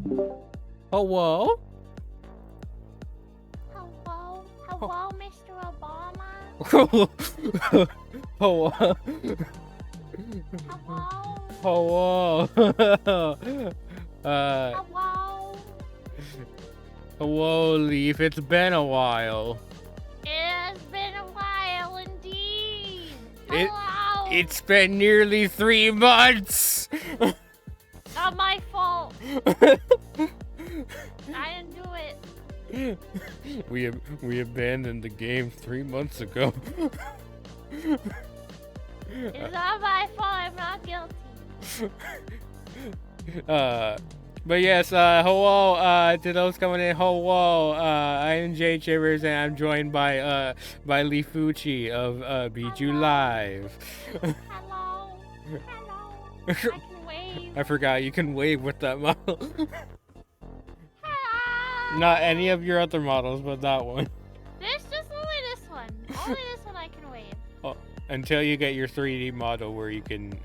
Hello? Hello? Hello, Mr. Obama? Hello? Hello? Hello? Hello? Hello, Leaf. It's been a while. It has been a while indeed. Hello? It's been nearly 3 months. Not my fault. I didn't do it. We abandoned the game 3 months ago. It's not my fault. I'm not guilty. But yes, hello, to those coming in, hello, I am JChip, and I'm joined by Leafuchii of Bijou Live. Hello? Hello? I can wave. I forgot, you can wave with that model. Hello? Not any of your other models, but that one. Just only this one. Only this one I can wave. Oh, until you get your 3D model where you can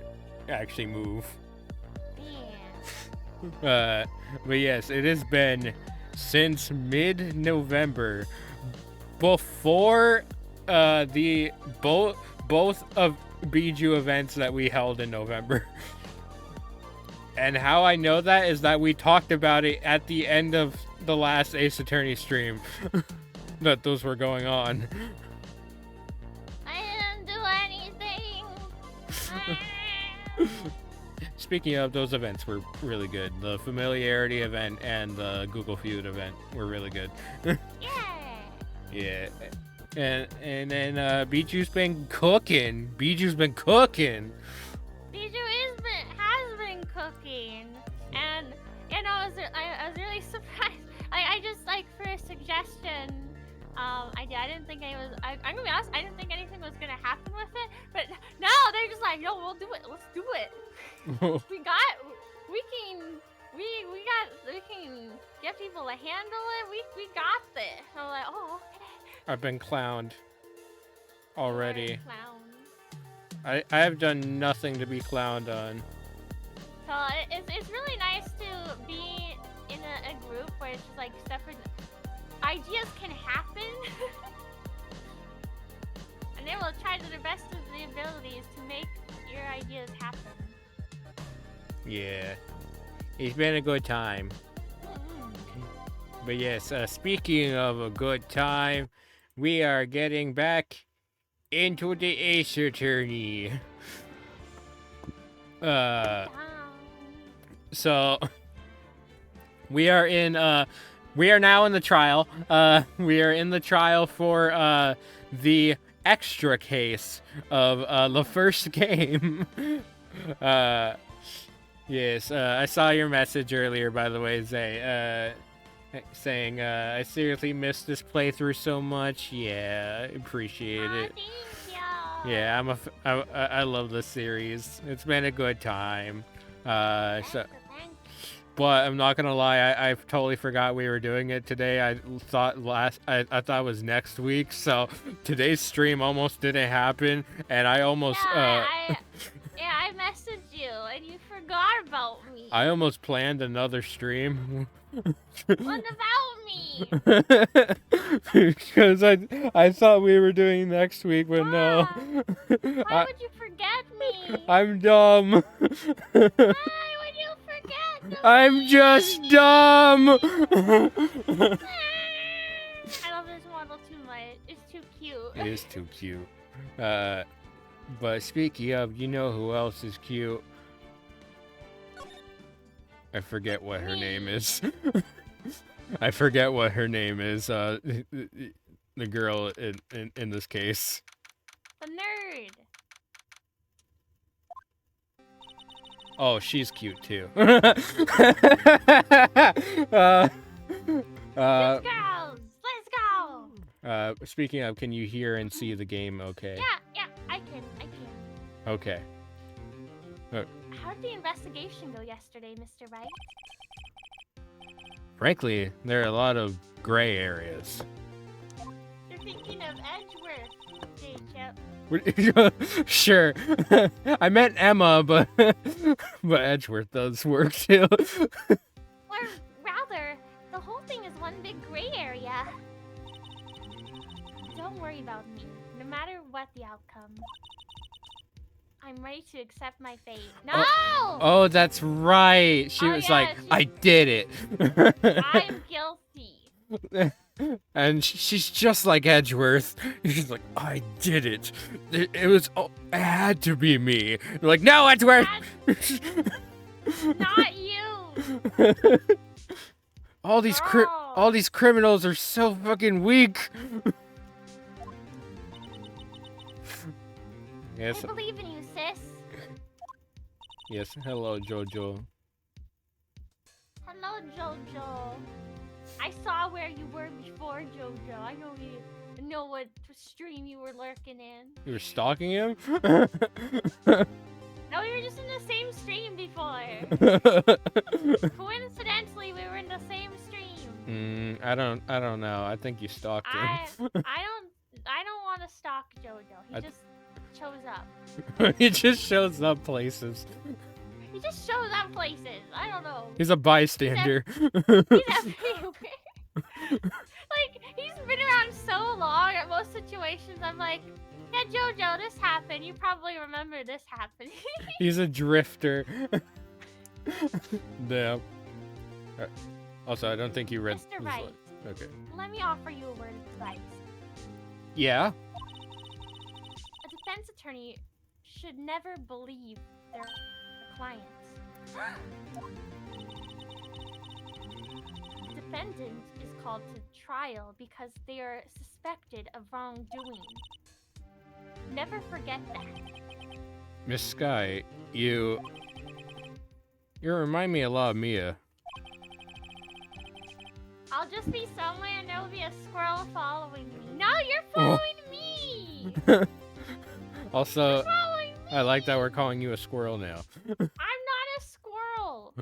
actually move. Yeah. But yes, it has been since mid-November, before the both of Bijou events that we held in November. And how I know that is that we talked about it at the end of the last Ace Attorney stream that those were going on. I didn't do anything. Speaking of, those events were really good. The Familiarity event and the Google Feud event were really good. Yeah. Yeah. And then Bijou's been cooking. Bijou's been cooking. Bijou has been cooking, and you know I was really surprised. I just like for a suggestion. I didn't think I'm gonna be honest. I didn't think anything was gonna happen with it, but no, they're just like, no, we'll do it. Let's do it. we can get people to handle it. We got this. I'm like, oh, okay. I've been clowned already. Clown. I have done nothing to be clowned on. So it's really nice to be in a group where it's just like stuff and ideas can happen. And they will try to the best of the abilities to make your ideas happen. Yeah. It's been a good time. But yes, speaking of a good time, we are getting back into the Ace Attorney. So we are now in the trial. We are in the trial for the extra case of the first game. Yes, I saw your message earlier, by the way, Zay, saying, I seriously missed this playthrough so much. Yeah, I appreciate it. Thank you. Yeah, I love this series. It's been a good time. But I'm not gonna lie, I totally forgot we were doing it today. I thought it was next week, so today's stream almost didn't happen, and I almost I messaged you and you forgot about me. I almost planned another stream. What about me? Because I thought we were doing next week, but no. Why would you forget me? I'm dumb. Why would you forget me? I'm just dumb. I love this model too much. It's too cute. It is too cute. But speaking of, you know who else is cute? I forget what her name is. I forget what her name is. The girl in this case. The nerd. Oh, she's cute too. Let's go. Speaking of, can you hear and see the game okay? Yeah, I can. Okay. How did the investigation go yesterday, Mr. Wright? Frankly, there are a lot of gray areas. You're thinking of Edgeworth, JChip. Sure. I meant Emma, but Edgeworth does work too. the whole thing is one big gray area. Don't worry about me. No matter what the outcome, I'm ready to accept my fate. No! Oh, that's right. She was like, I did it. I'm guilty. And she's just like Edgeworth. She's like, I did it. It was. Oh, it had to be me. You're like, no, Edgeworth. Not you. all these criminals are so fucking weak. Yes. I believe in you, sis. Yes. Hello, Jojo. Hello, Jojo. I saw where you were before, Jojo. I know what stream you were lurking in. You were stalking him? No, we were just in the same stream before. Coincidentally, we were in the same stream. I don't know. I think you stalked him. I don't want to stalk Jojo. He just shows up. He just shows up places. He just shows up places. I don't know. He's a bystander. He's everywhere. Like, he's been around so long at most situations. I'm like, yeah, Jojo, this happened. You probably remember this happened. He's a drifter. Damn. Also, I don't think you read. Mr. Wright. Okay. Let me offer you a word of advice. Yeah. A defense attorney should never believe their clients. The defendant is called to trial because they are suspected of wrongdoing. Never forget that. Miss Sky, you remind me a lot of Mia. I'll just be somewhere and there'll be a squirrel following me. No, you're following me! Also, You're following me! I like that we're calling you a squirrel now. I'm not a squirrel!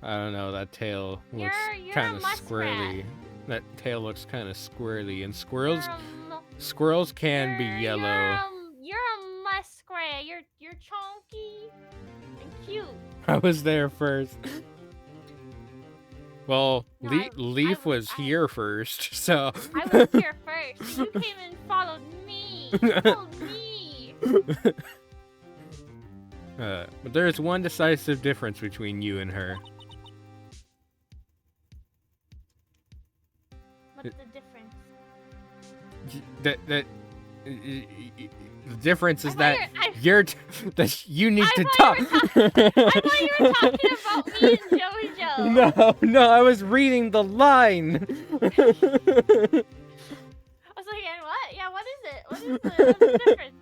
I don't know, that tail looks You're kind a of muskrat. squirrely. That tail looks kind of squirrely, and squirrels You're can be yellow. You're a muskrat. You're chunky and cute. I was there first. Well, No, Leaf was here first, so. I was here first. So you came and followed me. You followed me. But there's one decisive difference between you and her. What's the difference? The difference is that you need to I talk. thought you were talking about me and JoJo. No, I was reading the line. I was like, and what? Yeah, what is it? What's the difference?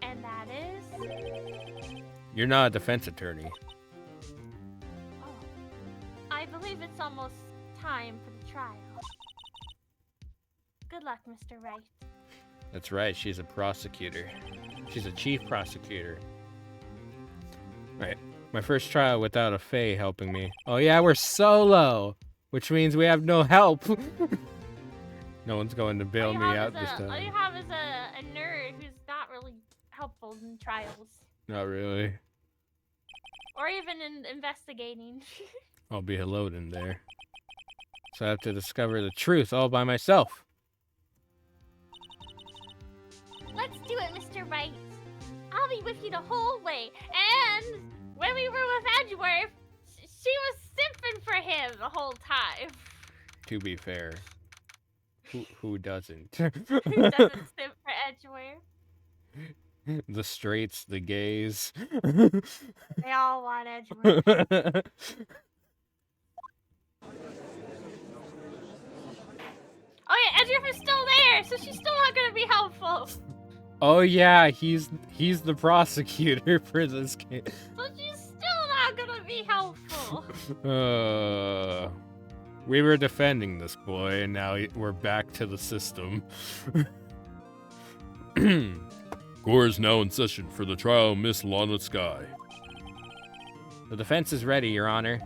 And that is... You're not a defense attorney. Oh. I believe it's almost time for the trial. Good luck, Mr. Wright. That's right, she's a prosecutor. She's a chief prosecutor. Right. My first trial without a Fae helping me. Oh yeah, we're solo! Which means we have no help! No one's going to bail me out this time. All you have is a nerd who's not really helpful in trials. Not really. Or even in investigating. I'll be alone in there. So I have to discover the truth all by myself. Let's do it, Mr. Wright. I'll be with you the whole way. And when we were with Edgeworth, she was simping for him the whole time. To be fair. Who doesn't? Who doesn't simp for Edgeworth? The straights, the gays. They all want Edgeworth. Oh yeah, Edgeworth is still there, so she's still not gonna be helpful. Oh yeah, he's the prosecutor for this case. So she's still not gonna be helpful. We were defending this boy, and now we're back to the system. Court is now in session for the trial of Miss Lana Sky. The defense is ready, Your Honor.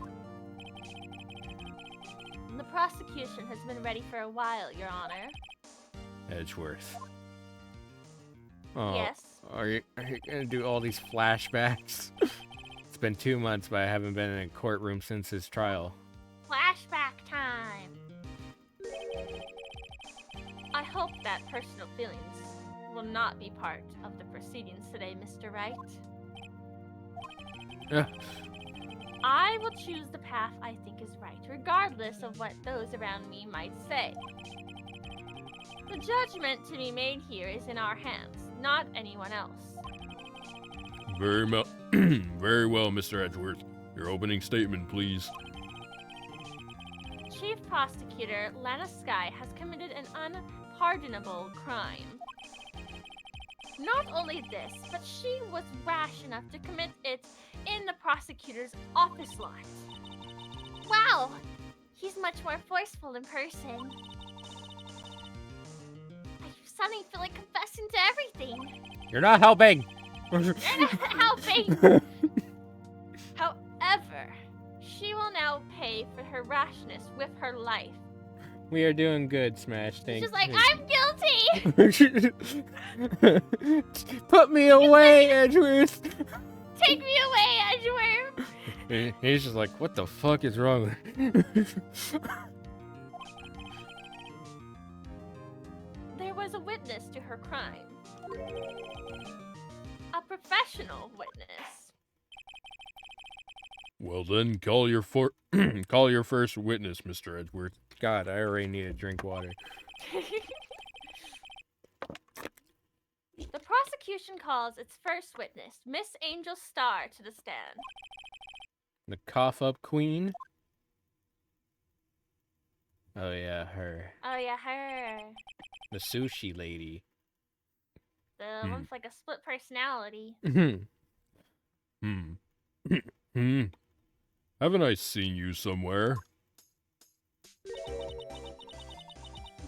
The prosecution has been ready for a while, Your Honor. Edgeworth. Oh, Yes. Are you gonna do all these flashbacks? It's been 2 months, but I haven't been in a courtroom since his trial. Flashbacks? flashback time. I hope that personal feelings will not be part of the proceedings today, Mr. Wright. Yeah. I will choose the path I think is right, regardless of what those around me might say. The judgment to be made here is in our hands, not anyone else. Very well, very well, Mr. Edgeworth. Your opening statement, please. Chief Prosecutor Lana Sky has committed an unpardonable crime. Not only this, but she was rash enough to commit it in the prosecutor's office lot. Wow! He's much more forceful in person. I suddenly feel like confessing to everything. You're not helping. You're not helping! However, she will now pay for her rashness with her life. We are doing good, Smash. She's Thank just like, you. I'm guilty! Put me away, Edgeworth. Take me away, Edgeworth! He's just like, what the fuck is wrong with There was a witness to her crime. A professional witness. Well then, call your first witness, Mr. Edgeworth. God, I already need to drink water. The prosecution calls its first witness, Miss Angel Star, to the stand. The cough up queen? Oh yeah, her. Oh yeah, her. The sushi lady. The one with like a split personality. Haven't I seen you somewhere?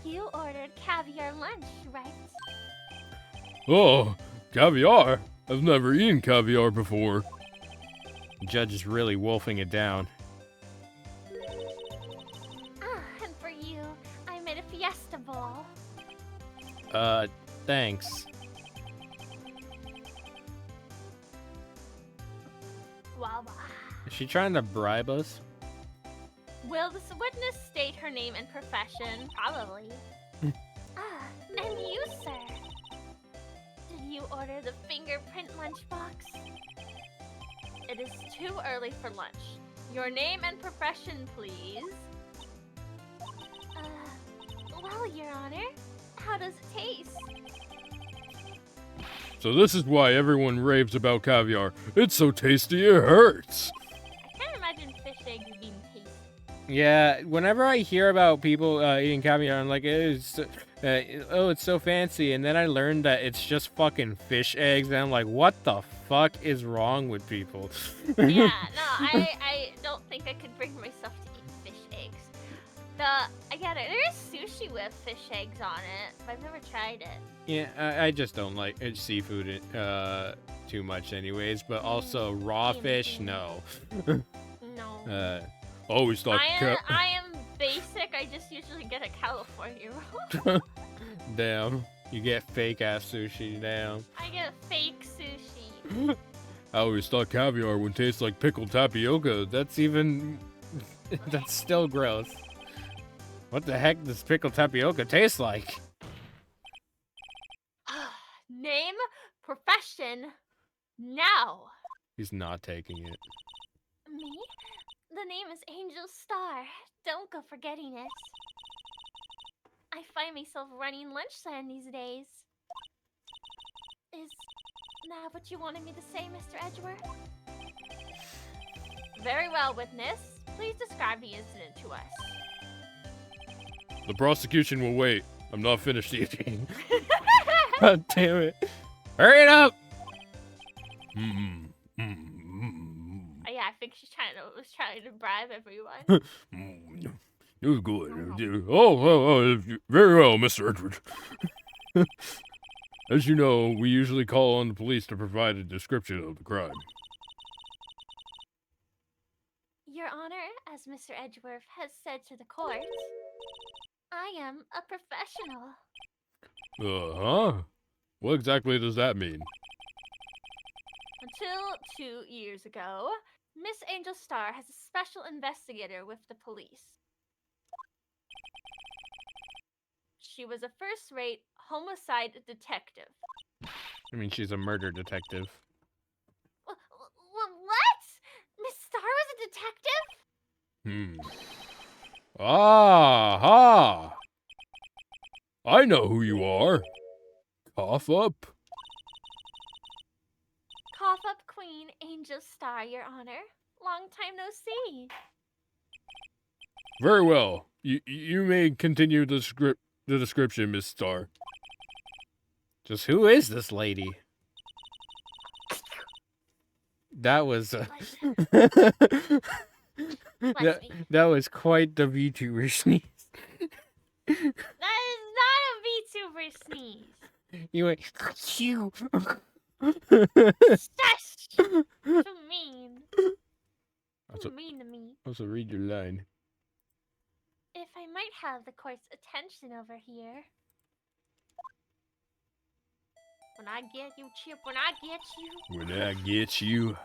You ordered caviar lunch, right? Oh, caviar? I've never eaten caviar before. The judge is really wolfing it down. And for you, I made a fiesta bowl. Thanks. Wow. Is she trying to bribe us? Will this witness state her name and profession? Probably. And you, sir? Did you order the fingerprint lunchbox? It is too early for lunch. Your name and profession, please. Well, Your Honor, how does it taste? So this is why everyone raves about caviar. It's so tasty it hurts. I can't imagine fish eggs being tasty. Yeah, whenever I hear about people eating caviar, I'm like, oh, it's so fancy. And then I learned that it's just fucking fish eggs. And I'm like, what the fuck is wrong with people? Yeah, no, I don't think I could bring myself to eat fish eggs. I get it. There is sushi with fish eggs on it, but I've never tried it. Yeah, I just don't like seafood too much anyways. But also raw fish, no. No. Always thought I am basic. I just usually get a California roll. Damn. You get fake ass sushi, damn. I get fake sushi. I always thought caviar would taste like pickled tapioca. That's still gross. What the heck does pickled tapioca taste like? Name, profession, now. He's not taking it. Me? The name is Angel Star. Don't go forgetting it. I find myself running lunch stand these days. Is that what you wanted me to say, Mr. Edgeworth? Very well, witness. Please describe the incident to us. The prosecution will wait. I'm not finished eating. God damn it. Hurry it up! Yeah, I think was trying to bribe everyone. It was good. Oh, very well, Mr. Edward. As you know, we usually call on the police to provide a description of the crime. Your Honor, as Mr. Edgeworth has said to the court, I am a professional. Uh-huh. What exactly does that mean? Until 2 years ago, Miss Angel Star has a special investigator with the police. She was a first-rate homicide detective. I mean, she's a murder detective. What? Miss Star was a detective? Ah, I know who you are. Cough up. Cough up Queen Angel Star, Your Honor. Long time no see. Very well. You may continue the description, Miss Star. Just who is this lady? That was that was quite the VTuber sneeze. That is not a VTuber sneeze. You went you. Shush! Too mean. Too mean to me. Also, read your line. If I might have the court's attention over here. When I get you, Chip, when I get you. When I get you.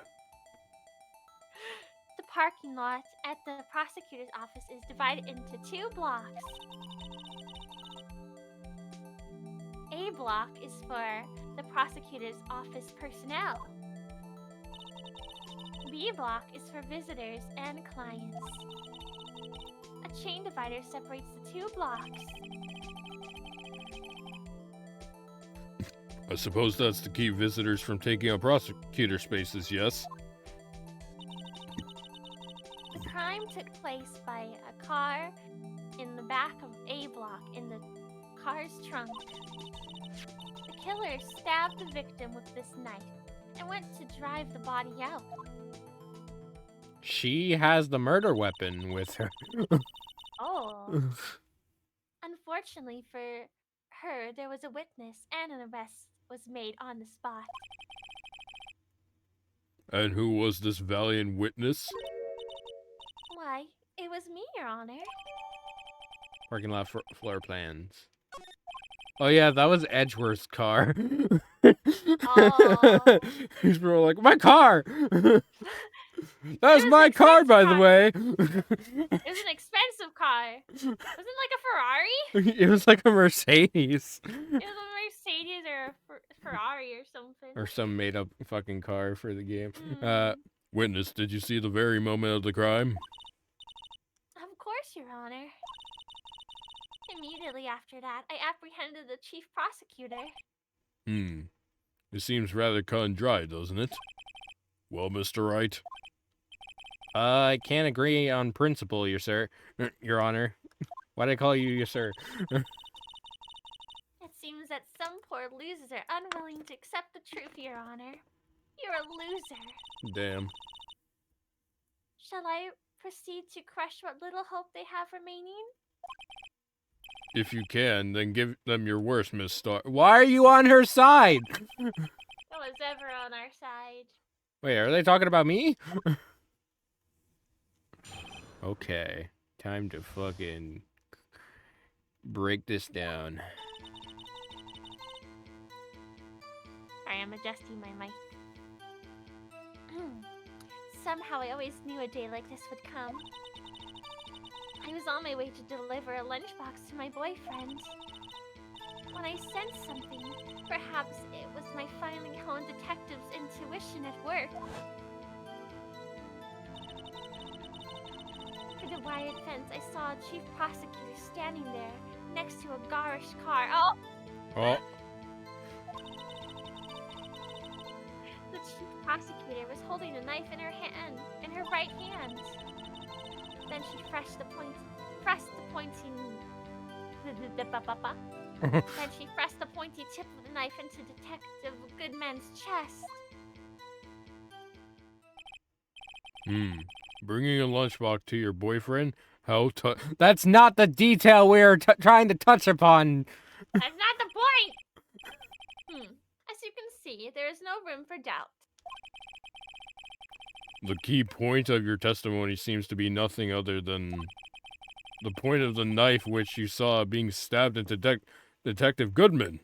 The parking lot at the prosecutor's office is divided into 2 blocks. A block is for the prosecutor's office personnel. B block is for visitors and clients. A chain divider separates the 2 blocks. I suppose that's to keep visitors from taking up prosecutor spaces, yes? The crime took place by a car in the back of A block in the car's trunk. The killer stabbed the victim with this knife and went to drive the body out. She has the murder weapon with her. Oh. Unfortunately for her, there was a witness and an arrest was made on the spot. And who was this valiant witness? Why, it was me, Your Honor. Parking lot floor plans. Oh yeah, that was Edgeworth's car. Oh. He's probably like, my car! That was It was my an car, by expensive the car. way. It was an expensive car. Wasn't it like a Ferrari? It was like a Mercedes. It was a Mercedes or a Ferrari or something. Or some made-up fucking car for the game. Witness, did you see the very moment of the crime? Of course, Your Honor. Immediately after that, I apprehended the chief prosecutor. It seems rather cut and dry, doesn't it? Well, Mr. Wright. I can't agree on principle, Your Honor. Why'd I call you, Your Sir? It seems that some poor losers are unwilling to accept the truth, Your Honor. You're a loser. Damn. Shall I proceed to crush what little hope they have remaining? If you can, then give them your worst, Miss Star. Why are you on her side? No one's ever on our side. Wait, are they talking about me? Okay. Time to fucking break this down. Sorry, I'm adjusting my mic. Somehow I always knew a day like this would come. I was on my way to deliver a lunchbox to my boyfriend. When I sensed something, perhaps it was my finely honed detective's intuition at work. Through the wired fence, I saw a chief prosecutor standing there next to a garish car. Oh. The chief prosecutor was holding a knife in her hand, in her right hand. Then she pressed the pointing. Then she pressed the pointy tip of the knife into Detective Goodman's chest. Bringing a lunchbox to your boyfriend? How That's not the detail we're trying to touch upon. That's not the point! As you can see, there is no room for doubt. The key point of your testimony seems to be nothing other than the point of the knife which you saw being stabbed into Detective Goodman.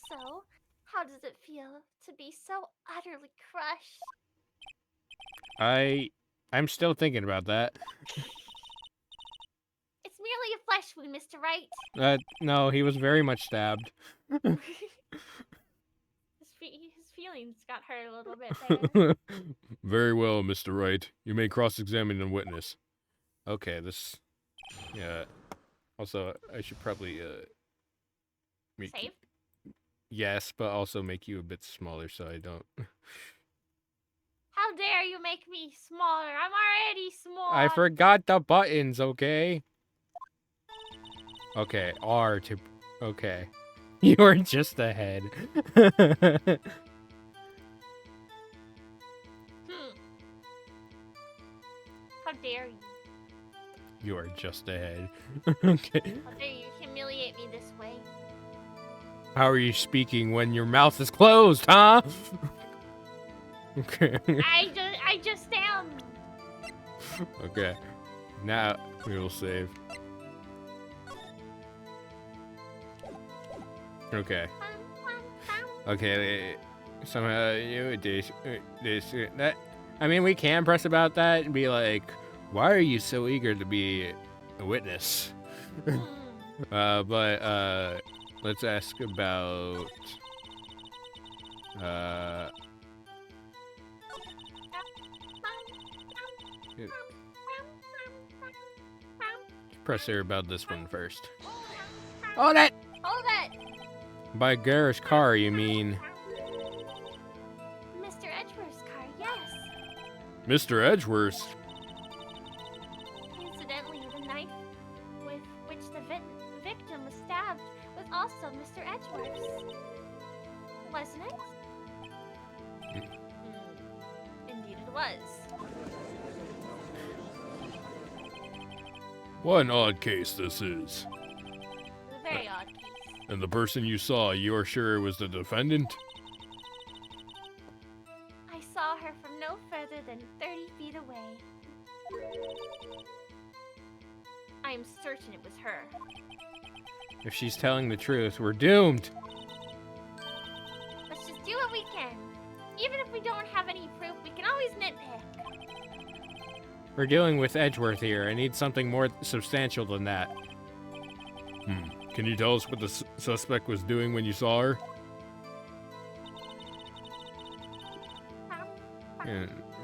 So, how does it feel to be so utterly crushed? I'm still thinking about that. It's merely a flesh wound, Mr. Wright. No, he was very much stabbed. His feelings got hurt a little bit there. Very well, Mr. Wright. You may cross-examine the witness. Okay, this. Yeah. Also, I should probably Save? Yes, but also make you a bit smaller so I don't. How dare you make me smaller? I'm already small. I forgot the buttons. Okay. Okay, R to. Okay. You are just ahead. How dare you? You are just ahead. Okay. How dare you humiliate me this way? How are you speaking when your mouth is closed, huh? Okay. I just am. Okay. Now we will save. Okay. Okay. Somehow you this that. I mean, we can press about that and be like, "Why are you so eager to be a witness?" But let's ask about. Press her about this one first. Hold it! Hold it! By Garish car, you mean? Mr. Edgeworth's car, yes. Mr. Edgeworth? Incidentally, the knife with which the victim was stabbed was also Mr. Edgeworth's. Wasn't it? Indeed it was. What an odd case this is. A very odd case. And the person you saw, you are sure it was the defendant? I saw her from no further than 30 feet away. I am certain it was her. If she's telling the truth, we're doomed. Let's just do what we can. Even if we don't have any proof, we can always nitpick. We're dealing with Edgeworth here. I need something more substantial than that. Can you tell us what the suspect was doing when you saw her?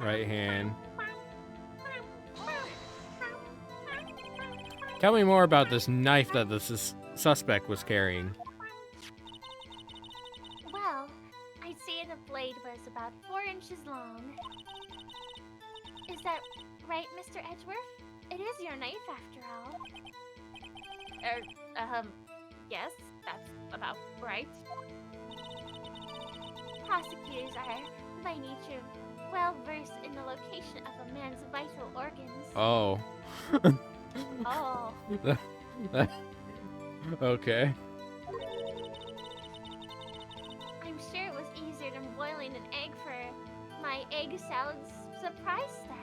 Right hand. Tell me more about this knife that the suspect was carrying. Well, I'd say the blade was about 4 inches long. Is that right, Mr. Edgeworth? It is your knife, after all. Yes, that's about right. Prosecutors are, by nature, well versed in the location of a man's vital organs. Oh. Oh. Okay. I'm sure it was easier than boiling an egg for my egg salad surprise set.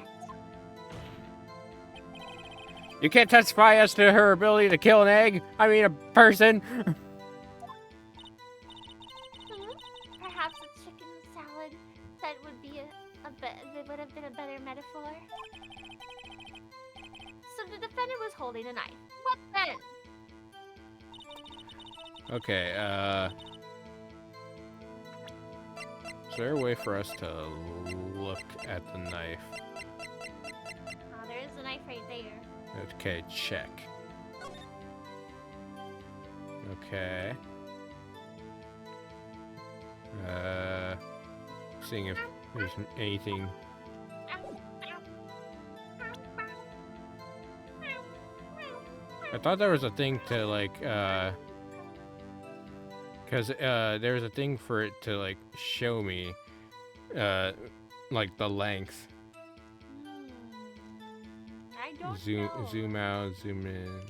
You can't testify as to her ability to kill an egg. I mean, a person. Perhaps a chicken salad that would be would have been a better metaphor. So the defendant was holding a knife. What then? Okay, is there a way for us to look at the knife? Oh, there is a knife right there. Okay, check. Okay. Seeing if there's anything. I thought there was a thing to like, cause there was a thing for it to like show me, like the length. I don't know. Zoom out, zoom in.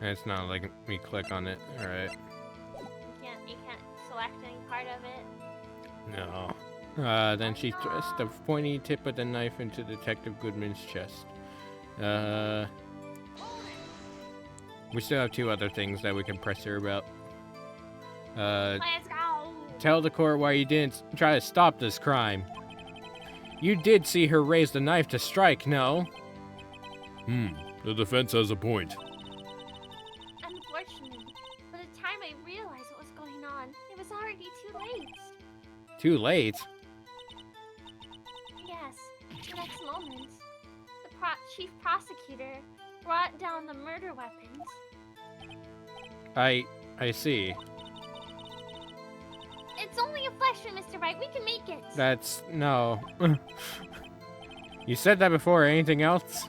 It's not letting me click on it. All right. You can't select any part of it. No. Then she thrust the pointy tip of the knife into Detective Goodman's chest. We still have 2 other things that we can press her about. Let's go. tell the court why you didn't try to stop this crime. You did see her raise the knife to strike, no? The defense has a point. Unfortunately, by the time I realized what was going on, it was already too late. Too late? Yes, the next moment, the chief prosecutor brought down the murder weapons. I see. It's only a flesh wound, Mr. Wright. We can make it. That's... no. You said that before. Anything else?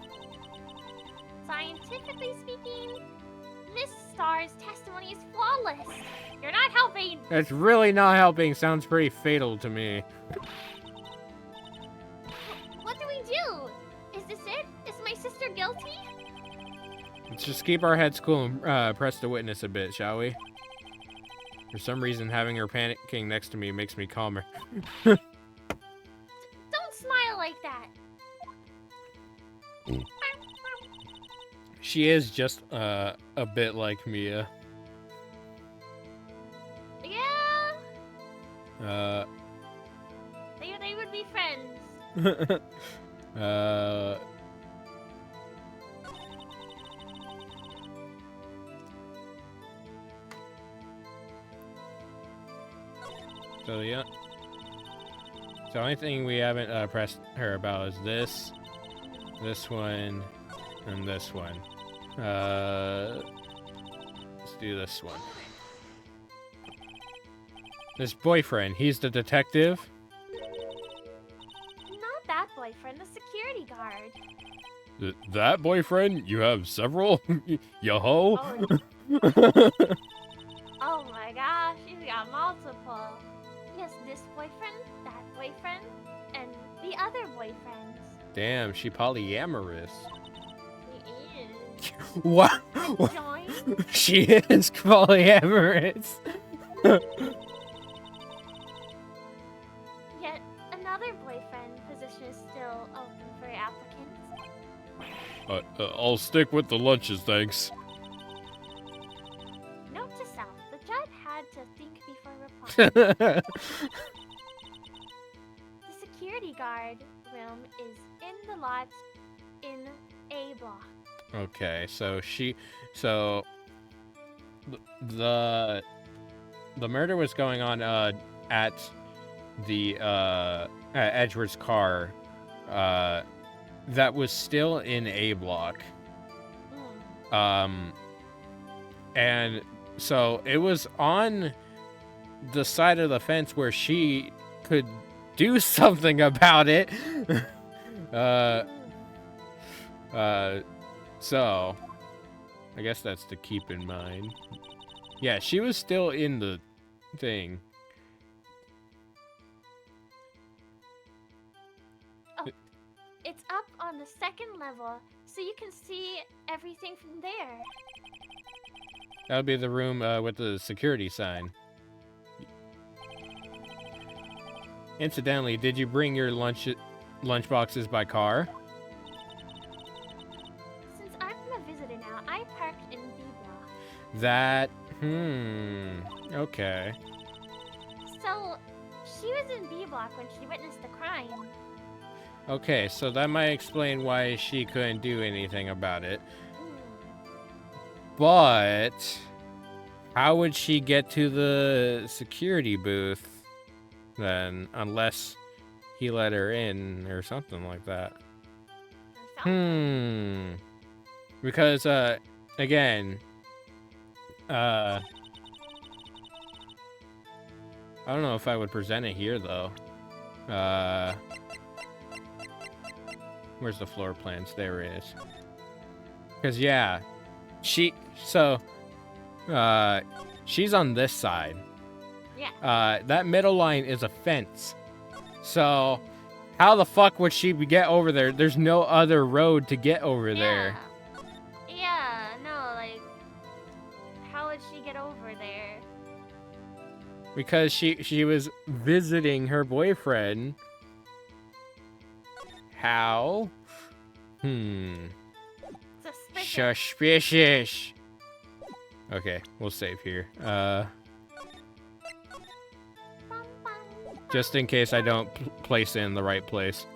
Scientifically speaking, Miss Star's testimony is flawless. You're not helping. That's really not helping. Sounds pretty fatal to me. What do we do? Is this it? Is my sister guilty? Let's just keep our heads cool and press the witness a bit, shall we? For some reason, having her panicking next to me makes me calmer. Don't smile like that. She is just a bit like Mia. Yeah. They would be friends. So yeah. So the only thing we haven't pressed her about is this one, and this one. Let's do this one. This boyfriend, he's the detective. Not that boyfriend, the security guard. That boyfriend? You have several? Yo-ho? Oh my gosh, he's got multiple. He has this boyfriend, that boyfriend, and the other boyfriends. Damn, she polyamorous. He is. What? Join? She is polyamorous. Yet another boyfriend position is still open for applicants. I'll stick with the lunches, thanks. Note to self, the judge had to think before replying. The security guard room is in the lot in A block. Okay, so the murder was going on at the at Edgeworth's car that was still in A block. And so it was on the side of the fence where she could do something about it. So I guess that's to keep in mind. Yeah, she was still in the thing. Oh, it's up on the second level, so you can see everything from there. That would be the room with the security sign. Incidentally, did you bring your lunch boxes by car? Since I'm a visitor now, I parked in B block. That, okay. So, she was in B block when she witnessed the crime. Okay, so that might explain why she couldn't do anything about it. But how would she get to the security booth then, unless he let her in or something like that? Because again, I don't know if I would present it here though. Where's the floor plans? There it is. Because yeah, she's on this side. Yeah. That middle line is a fence. So how the fuck would she get over there? There's no other road to get over there. Yeah, no, like, how would she get over there? Because she was visiting her boyfriend. How? Just in case I don't place it in the right place.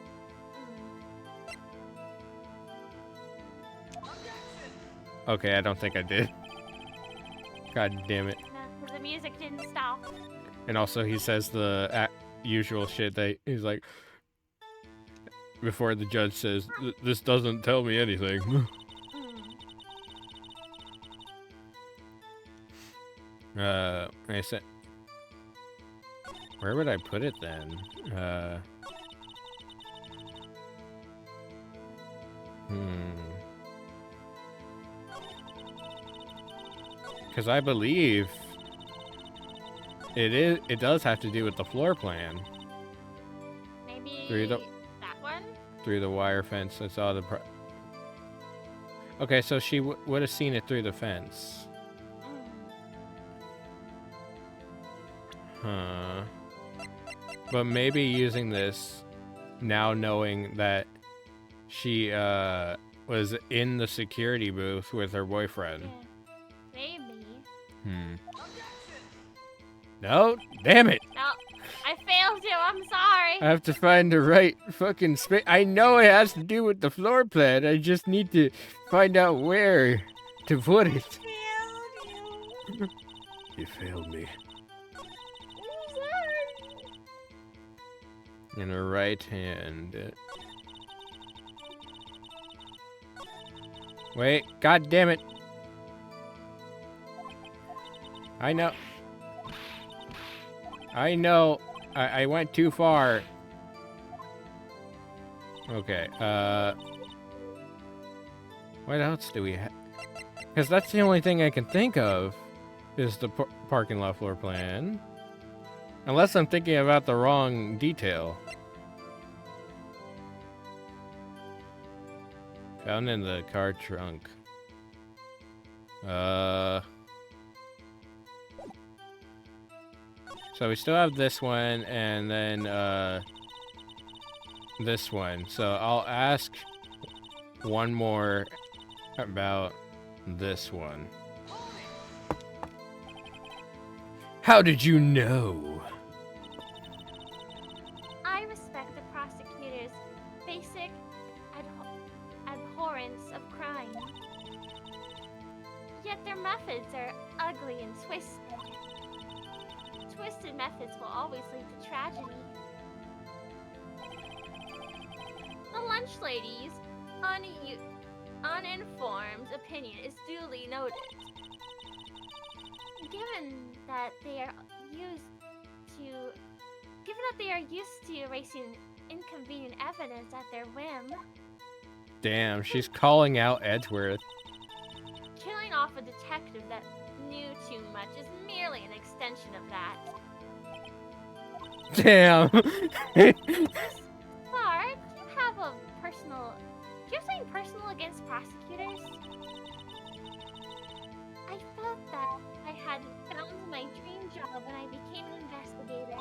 Okay, I don't think I did. God damn it. Because the music didn't stop. And also he says the usual shit that he's like, before the judge says, this doesn't tell me anything. I said, where would I put it then? Because I believe it does have to do with the floor plan. Maybe that one? Through the wire fence. I saw the okay, so she would have seen it through the fence. Huh. But maybe using this, now knowing that she was in the security booth with her boyfriend. Yeah. Maybe. No, damn it! No, I failed you. I'm sorry. I have to find the right fucking space. I know it has to do with the floor plan. I just need to find out where to put it. I failed you. You failed me. I'm sorry. In her right hand. Wait, god damn it. I know. I went too far. Okay, what else do we have? Because that's the only thing I can think of is the parking lot floor plan. Unless I'm thinking about the wrong detail. Found in the car trunk. So we still have this one, and then, this one. So I'll ask one more about this one. How did you know? I respect the prosecutor's basic abhorrence of crime. Yet their methods are ugly and twisted. Twisted methods will always lead to tragedy. The lunch lady's uninformed opinion is duly noted. Given that they are used to erasing inconvenient evidence at their whim, Damn, she's calling out Edgeworth. killing off a detective that knew too much is merely an extension of that. Damn. Bart, do you have a personal... Do you have something personal against prosecutors? I thought that I had found my dream job when I became an investigator.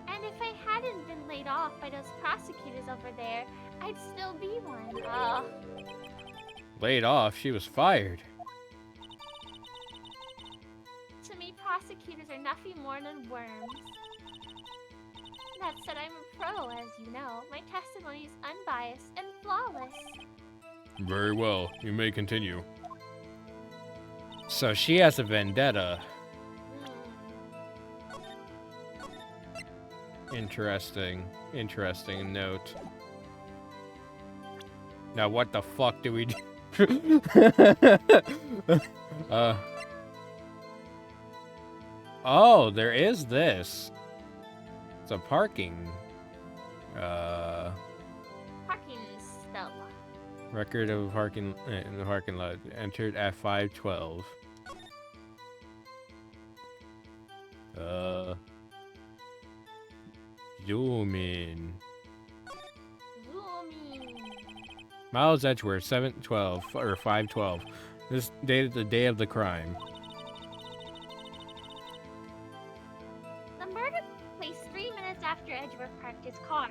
And if I hadn't been laid off by those prosecutors over there, I'd still be one. Oh. Laid off? She was fired. To me, prosecutors are nothing more than worms. That said, I'm a pro, as you know. My testimony is unbiased and flawless. Very well. You may continue. So she has a vendetta. Interesting. Interesting note. Now what the fuck do we do? Oh, there is this. It's a parking. Parking stub. Record of parking in the parking lot. Entered at 5:12. Zoom in. Zoom in. Miles Edgeworth, 7/12 or 5/12. This dated the day of the crime. The murder took place 3 minutes after Edgeworth parked his car.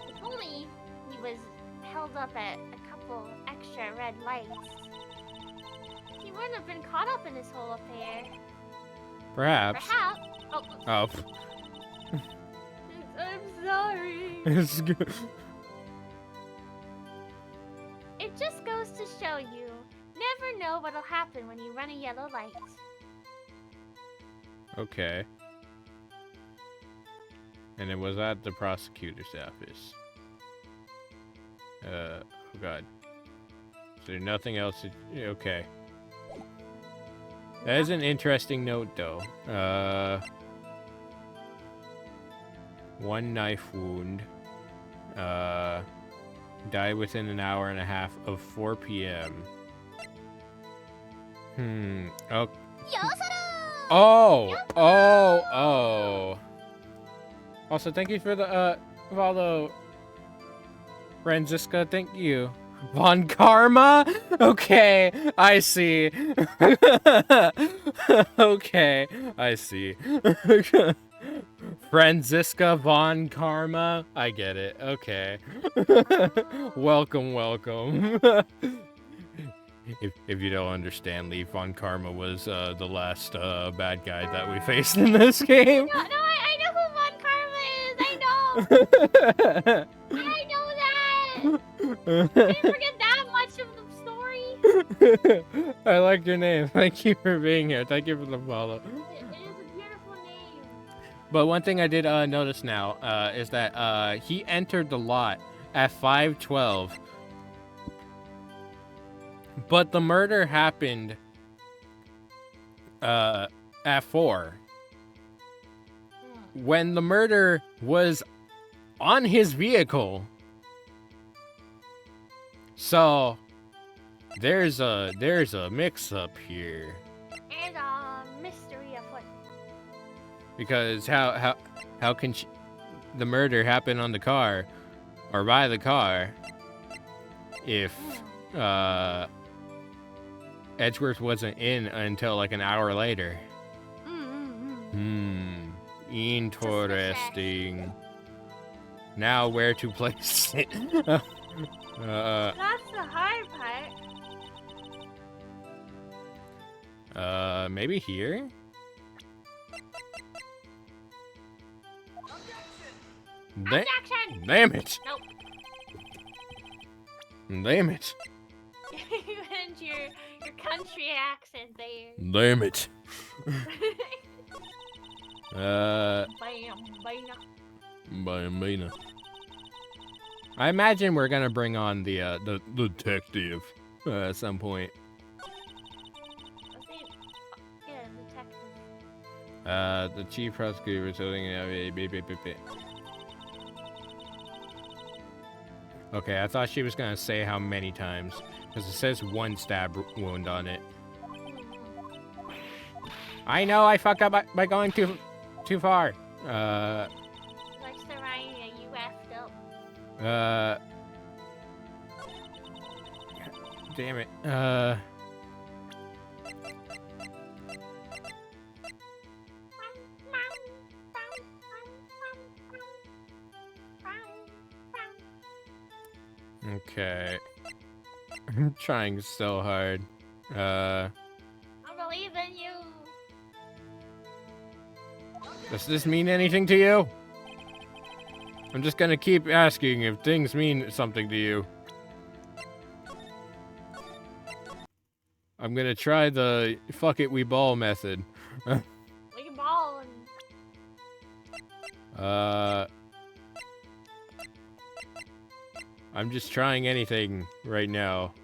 If only he was held up at a couple extra red lights, he wouldn't have been caught up in this whole affair. Perhaps. Perhaps. Oh. I'm sorry. It's good. It just goes to show you, never know what'll happen when you run a yellow light. Okay. And it was at the prosecutor's office. Oh god. Is there nothing else? Okay. That is an interesting note, though. 1 knife wound. Died within an hour and a half of 4 p.m. Oh. Oh. Also, thank you for the follow, Franziska. Thank you. Von Karma? Okay, I see. Okay, I see. Franziska Von Karma? I get it. Okay. Welcome. If you don't understand, Lee, Von Karma was the last bad guy that we faced in this game. No, I know who Von Karma is. I know. I know that. I didn't forget that much of the story. I like your name. Thank you for being here. Thank you for the follow. It is a beautiful name. But one thing I did notice now is that he entered the lot at 5:12. But the murder happened at 4. When the murder was on his vehicle. So there's a mix-up here. And a mystery afoot. Because how can the murder happen on the car or by the car if Edgeworth wasn't in until like an hour later? Interesting. Now where to place it? That's the hard part. Maybe here? Objection! Damn it! Nope. Damn it! You and your country accent there. Damn it! Bam. I imagine we're gonna bring on the detective at some point. Yeah, detective. The chief prosecutor was holding Okay, I thought she was gonna say how many times, because it says 1 stab wound on it. I know I fucked up by going too far. Likes to rhyme ya, you effed up. Damn it. Okay. I'm trying so hard. I believe in you. Does this mean anything to you? I'm just gonna keep asking if things mean something to you. I'm gonna try the fuck it we ball method. We can ball and... I'm just trying anything right now.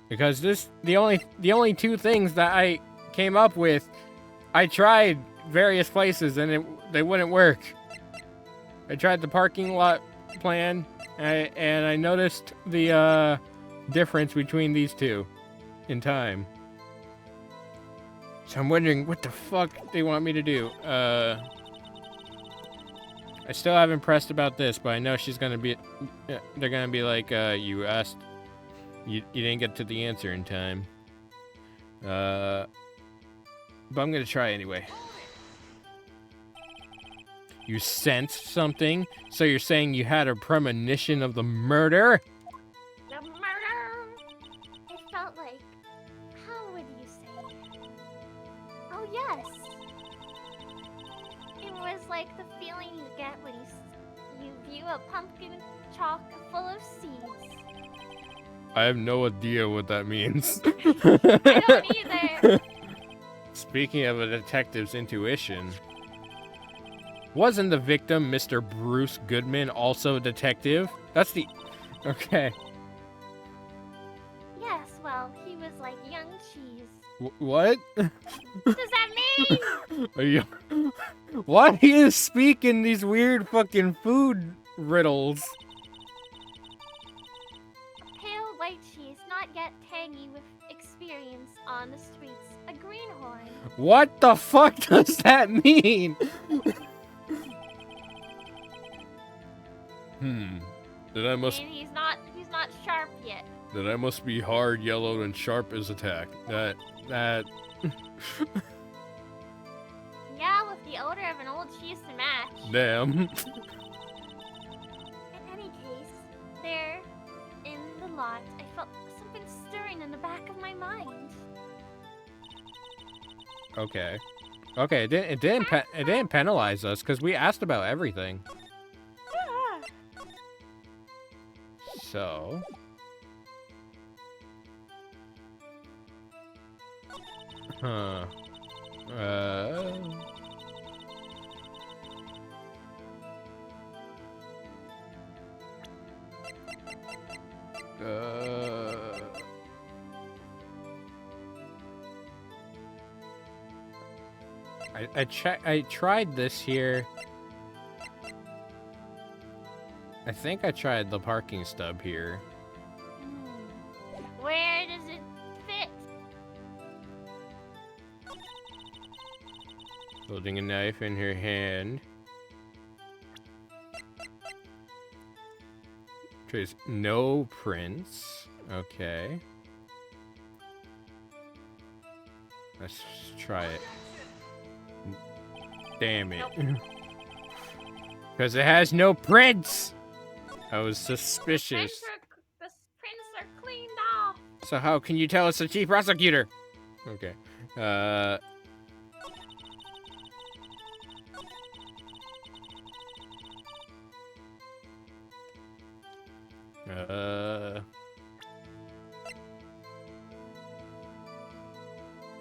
Because the only 2 things that I came up with, I tried various places and they wouldn't work. I tried the parking lot plan and I noticed the difference between these 2 in time. So I'm wondering what the fuck they want me to do. I still haven't pressed about this, but I know she's gonna be. They're gonna be like, you asked, you didn't get to the answer in time. But I'm gonna try anyway. You sensed something, so you're saying you had a premonition of the murder? The murder! It felt like... How would you say? A yes. It was like the feeling you get when you view a pumpkin chalk full of seeds. I have no idea what that means. I don't either. Speaking of a detective's intuition, wasn't the victim Mr. Bruce Goodman also a detective? That's the... Okay. Yes, well, he was like young cheese. What? What does that mean? Are you... Why are you speaking these weird fucking food riddles? Pale white cheese, not yet tangy with experience on the streets. A greenhorn. What the fuck does that mean? Then I must And he's not sharp yet. be hard, yellow, and sharp as attack. That... Yeah, with the odor of an old cheese to match. Damn. In any case, there, in the lot, I felt something stirring in the back of my mind. Okay. Okay, it didn't penalize us because we asked about everything. So... Huh. I tried this here. I think I tried the parking stub here. Where does it fit? Holding a knife in her hand. Trace no prints. Okay. Let's try it. Damn it. Because it has no prints! I was suspicious. The prints are cleaned off. So how can you tell it's the chief prosecutor? Okay.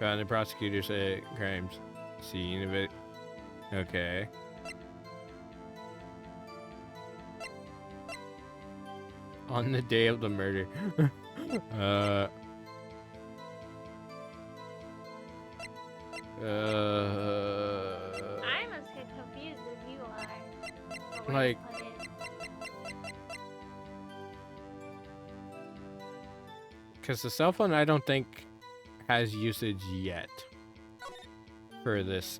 Found the prosecutor said crimes scene of it. Okay. On the day of the murder. I'm as confused as you are. But where Like- to put it? Because the cell phone, I don't think has usage yet for this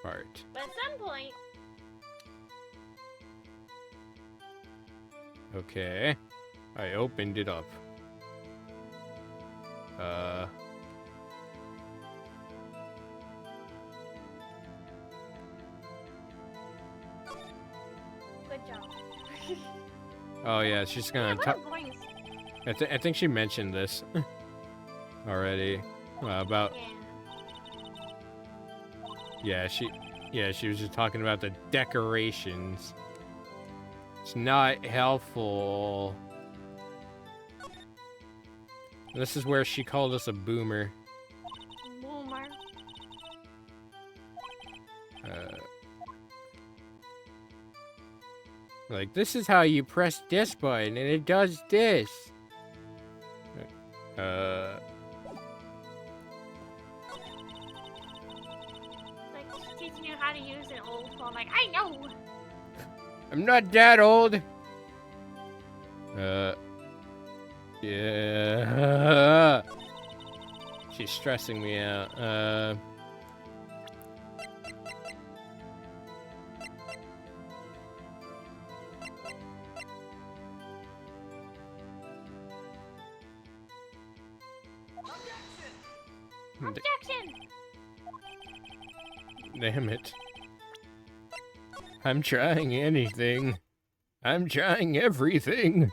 part. But at some point, Okay, I opened it up. good job. Oh yeah, she's gonna What talk. a boring I think she mentioned this already about. Yeah. She was just talking about the decorations. It's not helpful. This is where she called us a boomer. Boomer. Like, this is how you press this button, and it does this. Like, she's teaching you how to use an old phone. Like, I know! I'm not that old. Yeah. She's stressing me out. Objection! Damn it. I'm trying anything. I'm trying everything.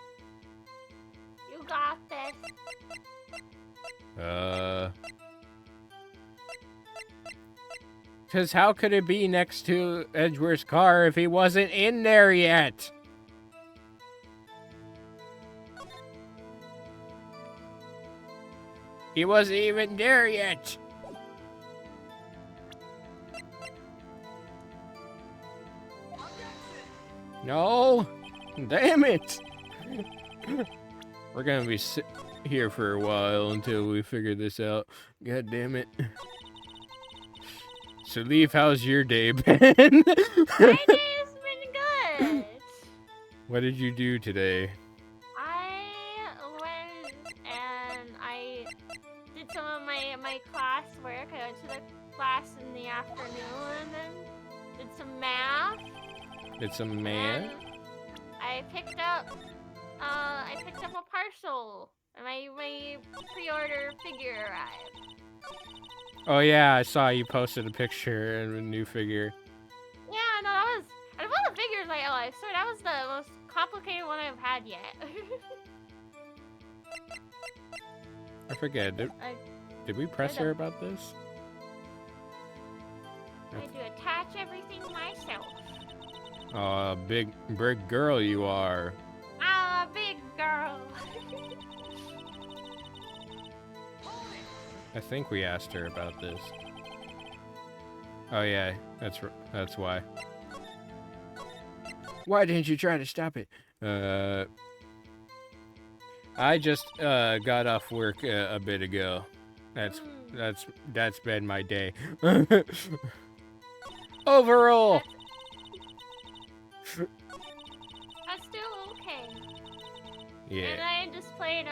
You got this. Because how could it be next to Edgeworth's car if he wasn't in there yet? He wasn't even there yet. No. Damn it. We're going to be here for a while until we figure this out. God damn it. So, Leaf, how's your day been? My day has been good. What did you do today? I went and I did some of my class work. I went to the class in the afternoon and then did some math. Did some math? I picked up a parcel. And my pre-order figure arrived. Oh yeah, I saw you posted a picture of a new figure. Yeah, no, that was out of all the figures I swear that was the most complicated one I've had yet. I forget. Did we press her about this? I had to attach everything myself. Oh, big girl you are. Ah, big girl. I think we asked her about this. Oh yeah, that's why. Why didn't you try to stop it? I just got off work a bit ago. That's been my day. Overall. That's still okay. Yeah. And I just played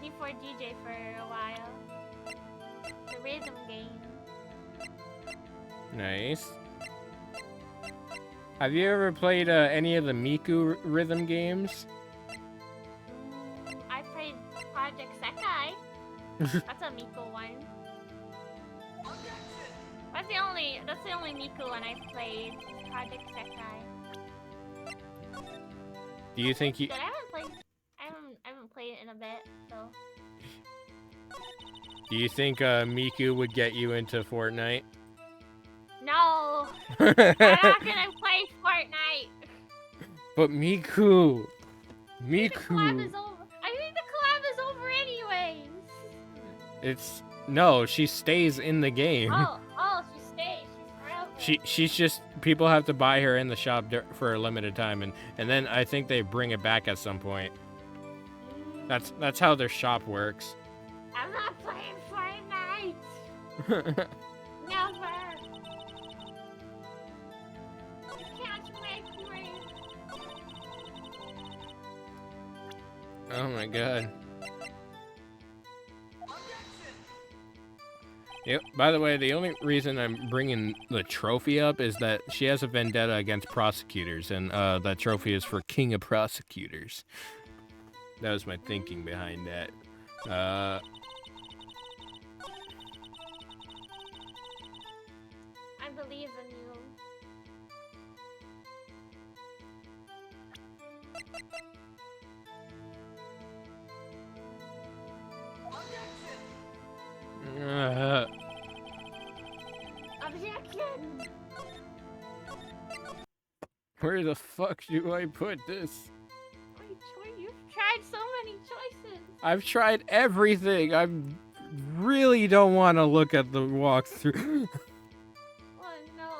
Leafuchii for a while. The rhythm game. Nice. Have you ever played any of the Miku rhythm games? I played Project Sekai. That's a Miku one. That's the only Miku one I've played. Project Sekai. Do you think you? I haven't played it in a bit, so. Do you think Miku would get you into Fortnite? No, I'm not gonna play Fortnite. But Miku. I think the collab is over anyways. No, she stays in the game. Oh, she stays. She's forever. She's just, people have to buy her in the shop for a limited time, and then I think they bring it back at some point. That's how their shop works. I'm not playing Fortnite. Never. You can't make me. Oh my god. Yep. By the way, the only reason I'm bringing the trophy up is that she has a vendetta against prosecutors, and that trophy is for King of Prosecutors. That was my thinking behind that. I believe in you. Objection! Where the fuck do I put this? You've tried so many choices. I've tried everything. I really don't want to look at the walkthrough. Oh no.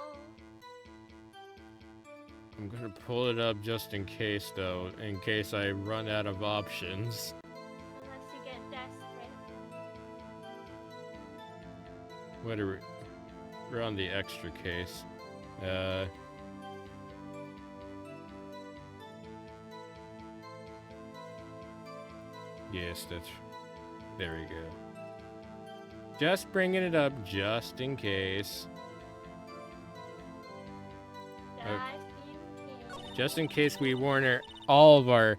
I'm gonna pull it up just in case, though, in case I run out of options. Unless you get desperate. What are we? We're on the extra case. Yes, there we go. Just bringing it up just in case. Just in case we warn her all of our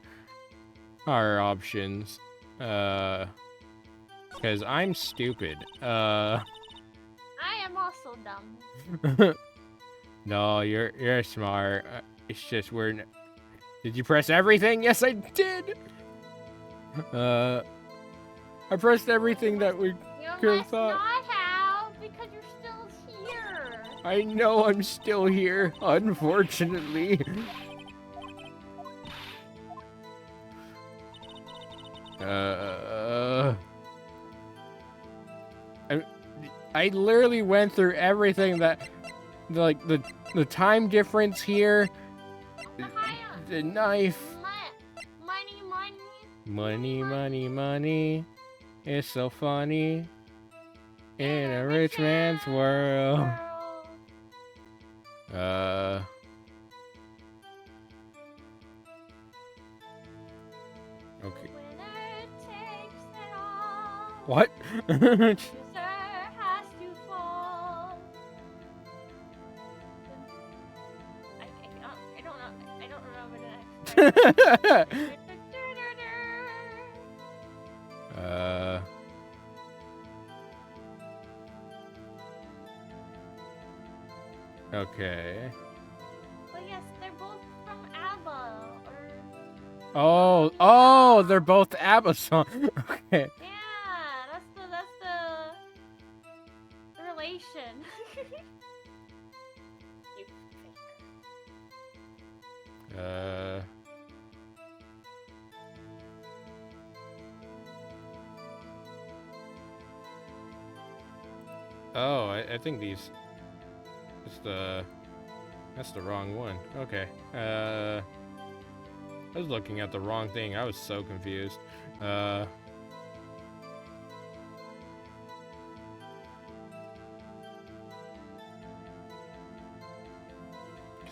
options. Because I'm stupid. I am also dumb. No, you're smart. It's just we're. Did you press everything? Yes, I did. I pressed everything that we You could have must thought. not have, because you're still I know I'm still here, unfortunately. I literally went through everything that, like, the time difference here, the knife. Money, money. Money, money, money. It's so funny. In a rich man's world. Okay. Winner takes it all. What? Loser has to fall. I don't know. I don't remember the next. Okay. Well, yes, they're both from ABBA. Oh, they're both ABBA songs. Okay. Yeah, that's the relation. You faker. Oh, I think these. That's the wrong one. Okay. I was looking at the wrong thing. I was so confused. Because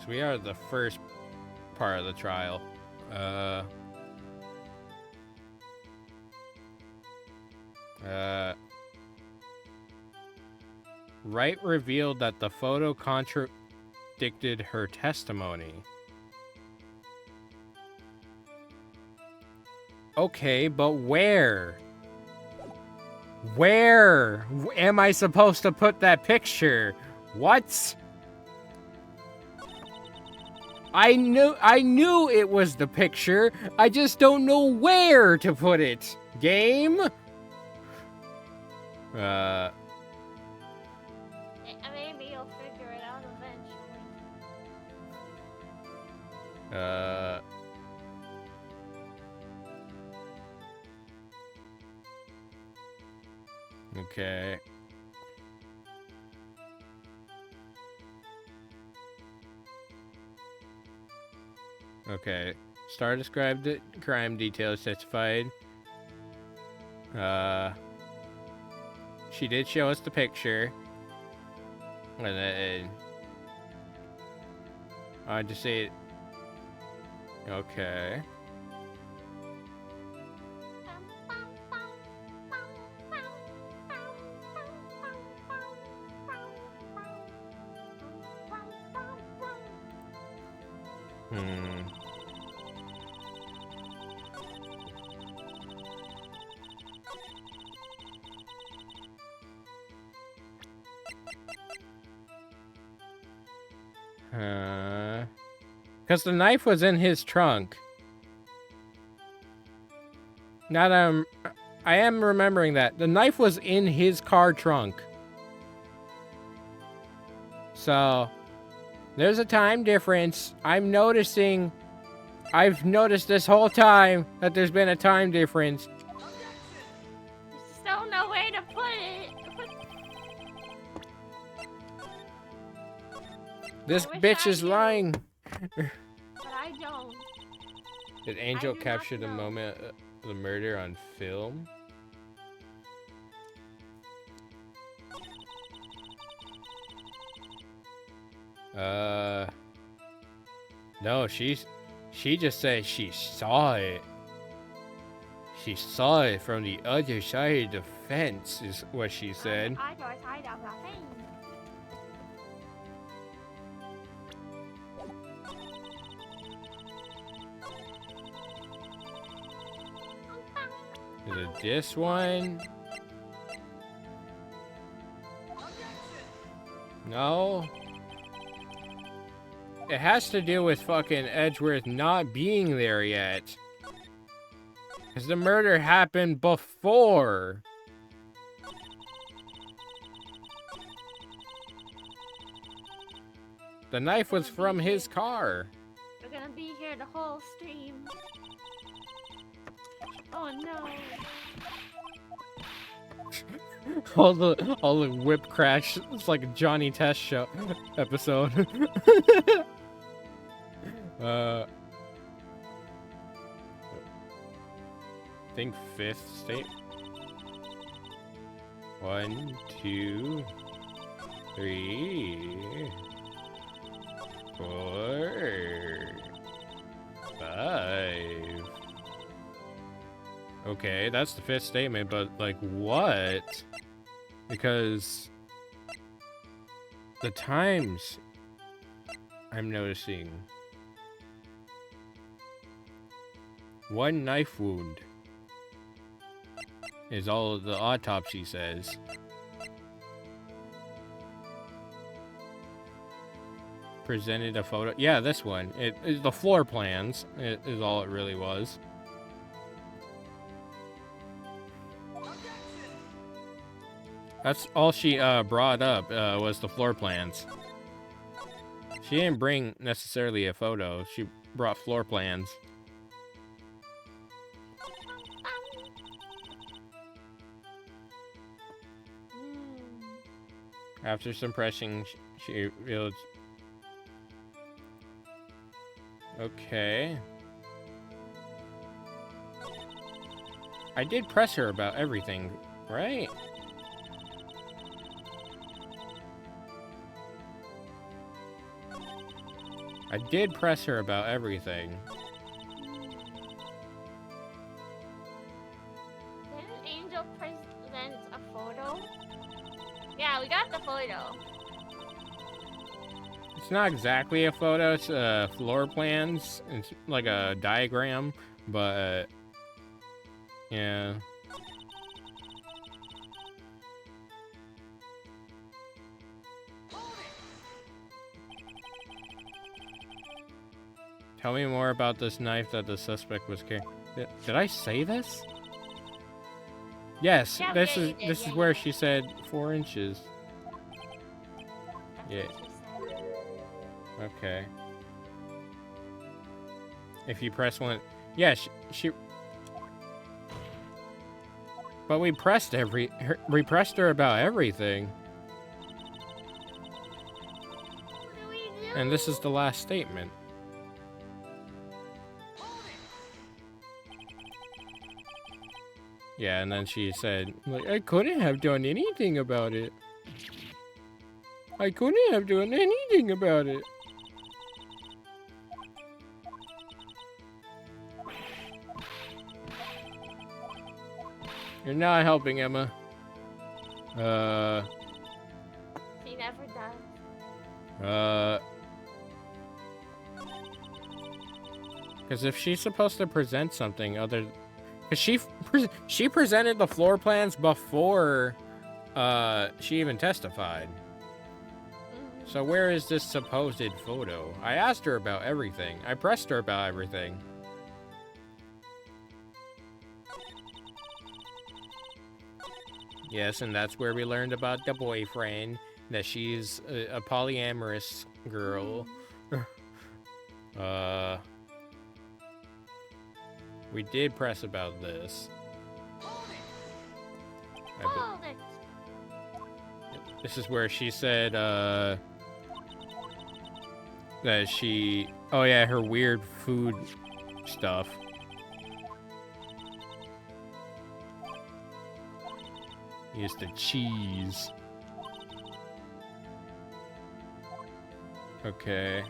we are the first part of the trial. Wright revealed that the photo contradicted her testimony. Okay, but where? Where am I supposed to put that picture? What? I knew it was the picture. I just don't know where to put it. Game? Maybe you'll figure it out eventually. Okay. Okay. Star described the crime details testified. She did show us the picture. And then I just say it. Okay. Because the knife was in his trunk. Now that I am remembering that. The knife was in his car trunk. So, there's a time difference. I've noticed this whole time that there's been a time difference. There's still no way to put it. This I wish bitch I is knew. lying. But I don't. Did Angel do not capture the know. moment of the murder on film? No, she just said she saw it. She saw it from the other side of the fence, is what she said. Other side of the fence. Is it this one? No. It has to do with fucking Edgeworth not being there yet. Because the murder happened before. The knife was from his car. We're gonna be here the whole stream. Oh no. all the whip crash. It's like a Johnny Test show episode. I think 5th state. 1, 2, 3, 4, 5. Okay, that's the 5th statement, but like what? Because the times I'm noticing. 1 knife wound is all the autopsy says. Presented a photo. Yeah, this one. It is the floor plans. It is all it really was. That's all she brought up was the floor plans. She didn't bring necessarily a photo. She brought floor plans. After some pressing, she revealed. Okay. I did press her about everything, right? I did press her about everything. Didn't Angel present a photo? Yeah, we got the photo. It's not exactly a photo, it's floor plans. It's like a diagram, but yeah. Tell me more about this knife that the suspect was carrying. Did I say this? Yes, Yeah, this yeah, is you did, this yeah. is where she said 4 inches. That's Yeah. what she said. Okay. If you press one, yeah, she. But we pressed we pressed her about everything, What do we do? and this is the last statement. Yeah, and then she said, like, I couldn't have done anything about it. I couldn't have done anything about it. You're not helping, Emma. She never does. Because if she's supposed to present something other, because she presented the floor plans before, she even testified. So where is this supposed photo? I asked her about everything. I pressed her about everything. Yes, and that's where we learned about the boyfriend, that she's a polyamorous girl. We did press about this. Hold it. This is where she said, that she... Oh yeah, her weird food stuff. Here's the cheese. Okay.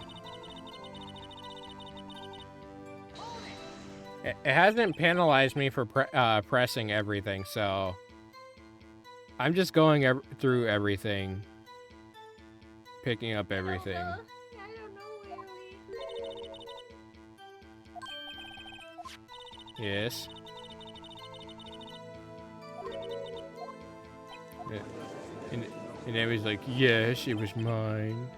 It hasn't penalized me for pressing everything, so... I'm just going through everything. Picking up everything. I don't know where we... Yes. And then he's like, yes, it was mine.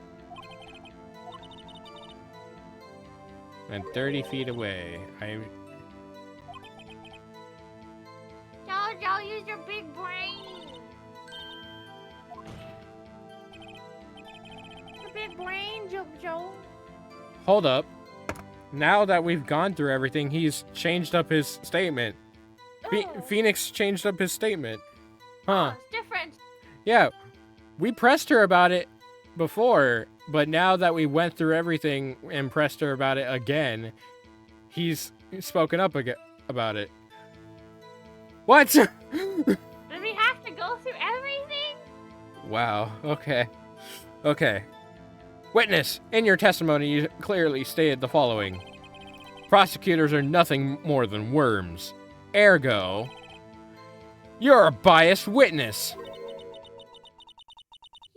And 30 feet away, Jojo, use your big brain. Your big brain, Joe. Hold up. Now that we've gone through everything, he's changed up his statement. Phoenix changed up his statement. Huh. Oh, it's different. Yeah, we pressed her about it before, but now that we went through everything and pressed her about it again, he's spoken up about it. What? Did we have to go through everything? Wow, okay. Okay. Witness, in your testimony, you clearly stated the following. Prosecutors are nothing more than worms. Ergo, you're a biased witness.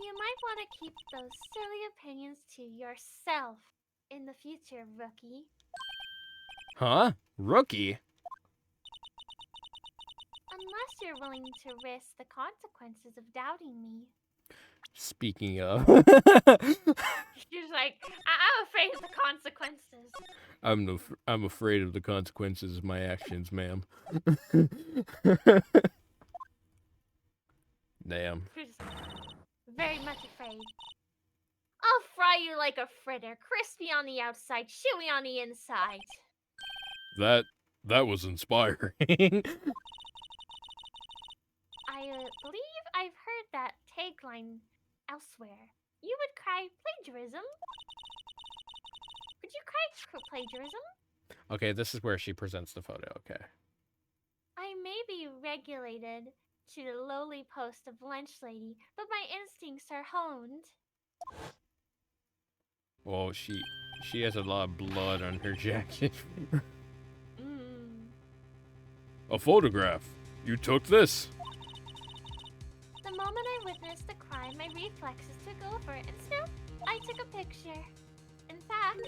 You might want to keep those silly opinions to yourself in the future, rookie. Huh? Rookie? Unless you're willing to risk the consequences of doubting me. Speaking of... She's like, I'm afraid of the consequences. I'm afraid of the consequences of my actions, ma'am. Damn. She's very much afraid. I'll fry you like a fritter, crispy on the outside, chewy on the inside. That was inspiring. I believe I've heard that tagline elsewhere. You would cry plagiarism. Would you cry plagiarism? Okay, this is where she presents the photo, okay. I may be regulated to the lowly post of lunch lady, but my instincts are honed. Well, she has a lot of blood on her jacket. A photograph. You took this. The moment I witnessed the crime, my reflexes took over, and so I took a picture. In fact,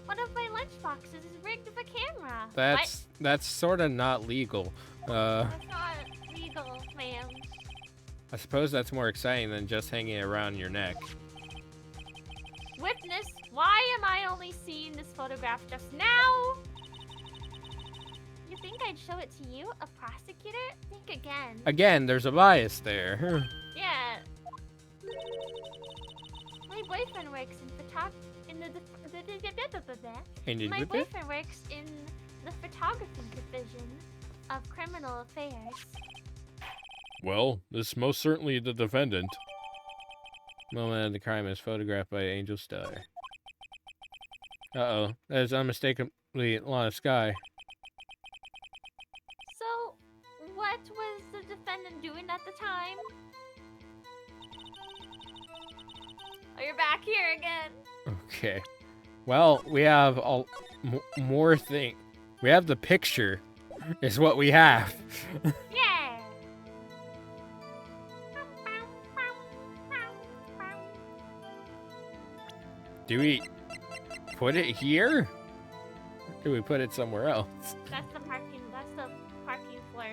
one of my lunch boxes is rigged with a camera. That's sort of not legal. That's not legal, ma'am. I suppose that's more exciting than just hanging around your neck. Witness, why am I only seeing this photograph just now? You think I'd show it to you, a prosecutor? Think again. Again, there's a bias there. Yeah. My boyfriend works My boyfriend works in the photography division of criminal affairs. Well, this is most certainly the defendant. Moment of the crime is photographed by Angel Stellar. Uh-oh, that is unmistakably Lana Sky. So, what was the defendant doing at the time? Oh, you're back here again. Okay. Well, we have more thing. We have the picture, is what we have. Yeah. Do we put it here? Or do we put it somewhere else? That's the parking floor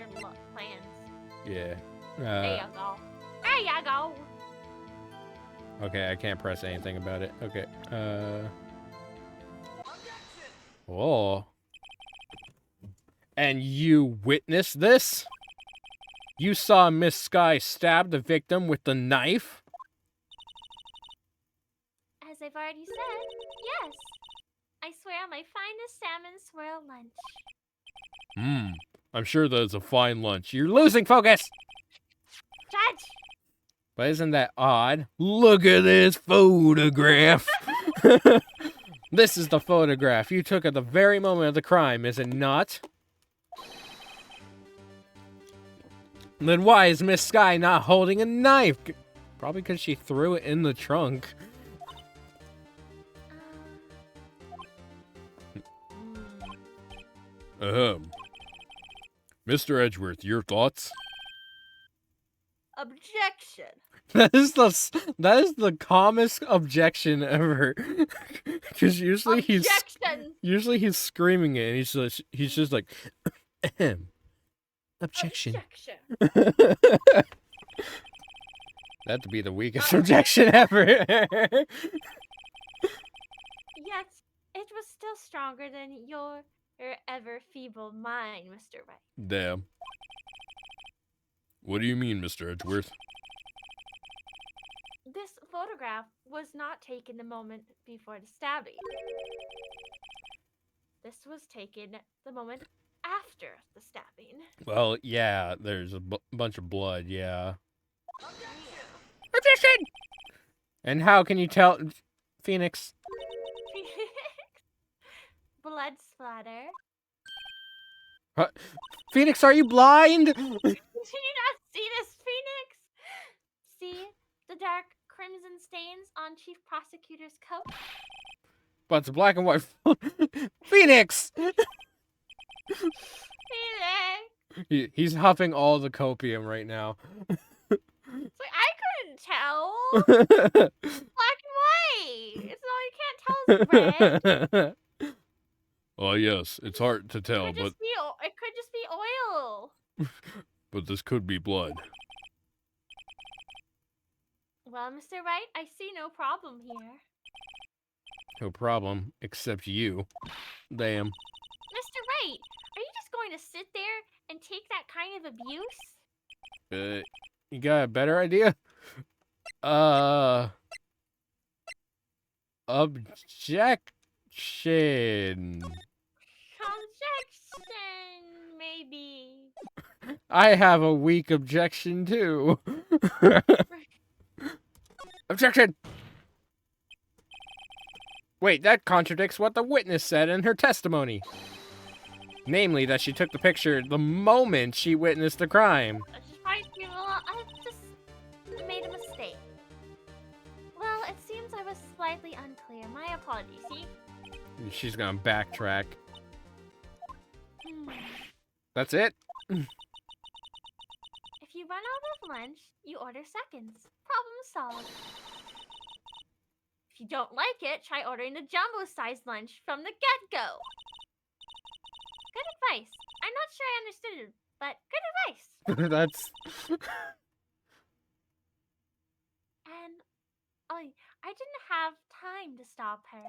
plans. Yeah. There you go. There you go. Okay, I can't press anything about it. Okay. Oh. And you witnessed this? You saw Miss Sky stab the victim with the knife? As I've already said, yes. I swear on my finest salmon swirl lunch. I'm sure that's a fine lunch. You're losing focus! Judge! But isn't that odd? Look at this photograph! This is the photograph you took at the very moment of the crime, is it not? Then why is Miss Sky not holding a knife? Probably because she threw it in the trunk. Mr. Edgeworth, your thoughts? Objection. That is the calmest objection ever. Because usually he's screaming it, and he's just like, objection. That'd be the weakest objection ever. Yet, it was still stronger than your ever feeble mind, Mr. Wright. Damn. What do you mean, Mr. Edgeworth? This photograph was not taken the moment before the stabbing. This was taken the moment after the stabbing. Well, yeah, there's a bunch of blood, yeah. Objection! And how can you tell, Phoenix? Blood splatter. Phoenix, are you blind? Do you not see this, Phoenix? See the dark crimson stains on Chief Prosecutor's coat? But it's black and white. Phoenix! Phoenix! He's huffing all the copium right now. It's like, I couldn't tell. Black and white. It's all you can't tell is red. Oh, yes, it's hard to tell, It could just be oil. but this could be blood. Well, Mr. Wright, I see no problem here. No problem, except you. Damn. Mr. Wright, are you just going to sit there and take that kind of abuse? You got a better idea? Objection. Objection, maybe. I have a weak objection too. Objection! Wait, that contradicts what the witness said in her testimony. Namely, that she took the picture the moment she witnessed the crime. I just made a mistake. Well, it seems I was slightly unclear. My apologies. See? She's gonna backtrack. Hmm. That's it? If you run out of lunch, you order seconds. Problem solved. If you don't like it, try ordering the jumbo-sized lunch from the get-go. Good advice. I'm not sure I understood it, but good advice. That's... And I didn't have time to stop her.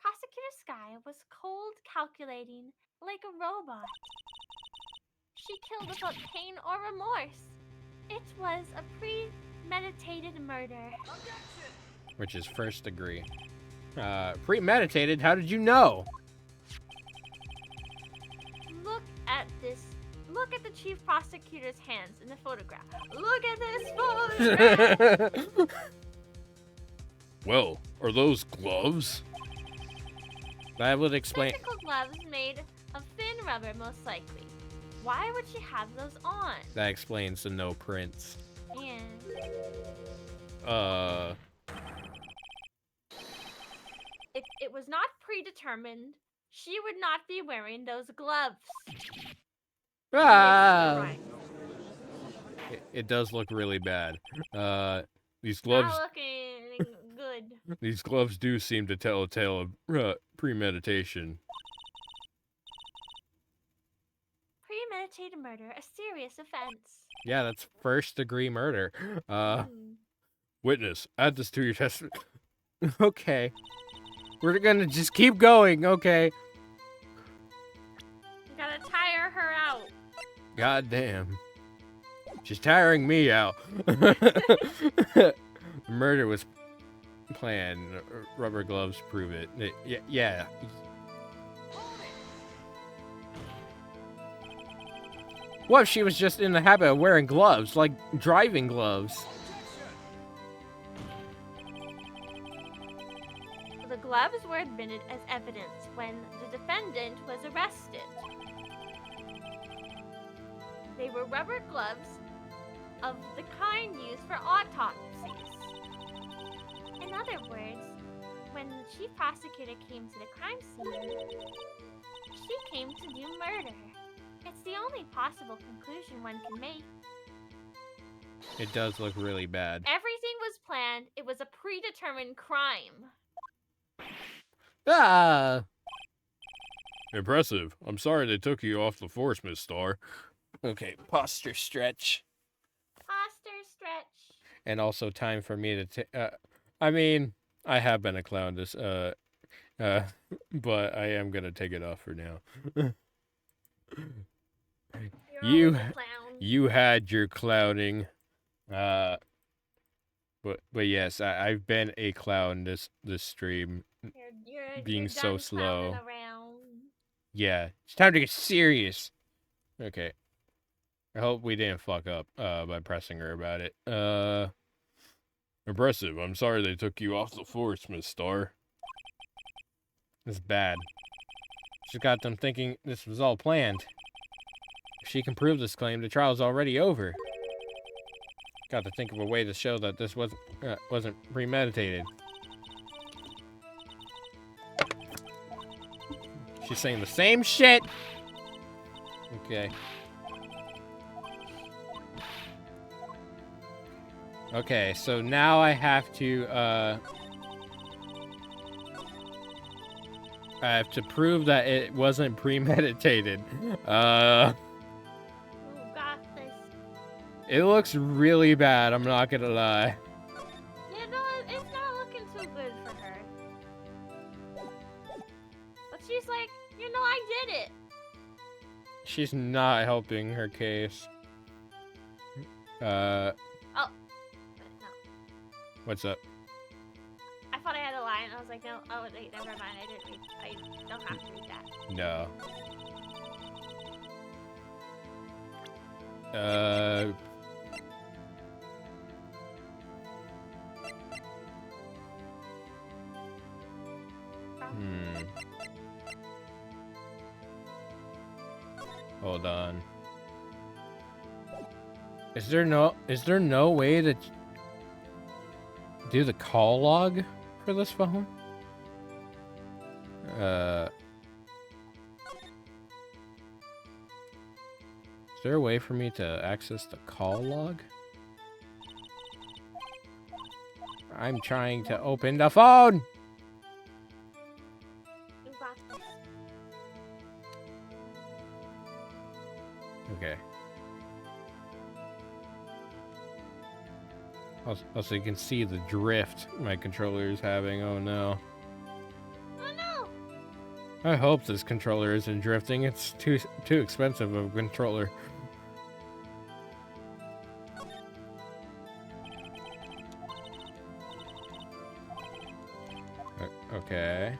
Prosecutor Sky was cold, calculating, like a robot. She killed without pain or remorse. It was a premeditated murder. Which is first degree. Premeditated? How did you know? Look at this. Look at the chief prosecutor's hands in the photograph. Look at this photograph! Well, are those gloves? That would explain... Surgical gloves made of thin rubber, most likely. Why would she have those on? That explains the no prints. And if it was not predetermined, she would not be wearing those gloves. Ah! Right. It does look really bad. These Not gloves... looking good. These gloves do seem to tell a tale of premeditation. Premeditated murder, a serious offense. Yeah, that's first degree murder. Witness, add this to your testimony. Okay. We're gonna just keep going, okay. You gotta tire her out. God damn. She's tiring me out. The murder was planned. Rubber gloves prove it. Yeah. What if she was just in the habit of wearing gloves, like driving gloves? The gloves were admitted as evidence when the defendant was arrested. They were rubber gloves of the kind used for autopsies. In other words, when the chief prosecutor came to the crime scene, she came to do murder. It's the only possible conclusion one can make. It does look really bad. Everything was planned. It was a predetermined crime. Ah! Impressive. I'm sorry they took you off the force, Miss Starr. Okay, posture stretch. Posture stretch. And also time for me to I mean, I have been a clown but I am gonna take it off for now. You're always a clown. You had your clowning. But yes, I've been a clown this stream, being You're so done slow. clowning around. Yeah, it's time to get serious. Okay. I hope we didn't fuck up by pressing her about it. Impressive. I'm sorry they took you off the force, Miss Star. It's bad. She got them thinking this was all planned. If she can prove this claim, the trial's already over. Got to think of a way to show that this wasn't premeditated. She's saying the same shit. Okay. Okay, so now I have to prove that it wasn't premeditated. Who got this? It looks really bad, I'm not gonna lie. Yeah, no, it's not looking too good for her. But she's like, you know, I did it. She's not helping her case. Oh. No. What's up? I thought I had a line. I was like, no. Oh, wait, never mind. I didn't read. I don't have to read that. No. Hold on. Is there no way to do the call log for this phone? Is there a way for me to access the call log? I'm trying to open the phone! You got this. Okay. Also, you can see the drift my controller is having. Oh no. Oh no! I hope this controller isn't drifting. It's too expensive of a controller. Okay.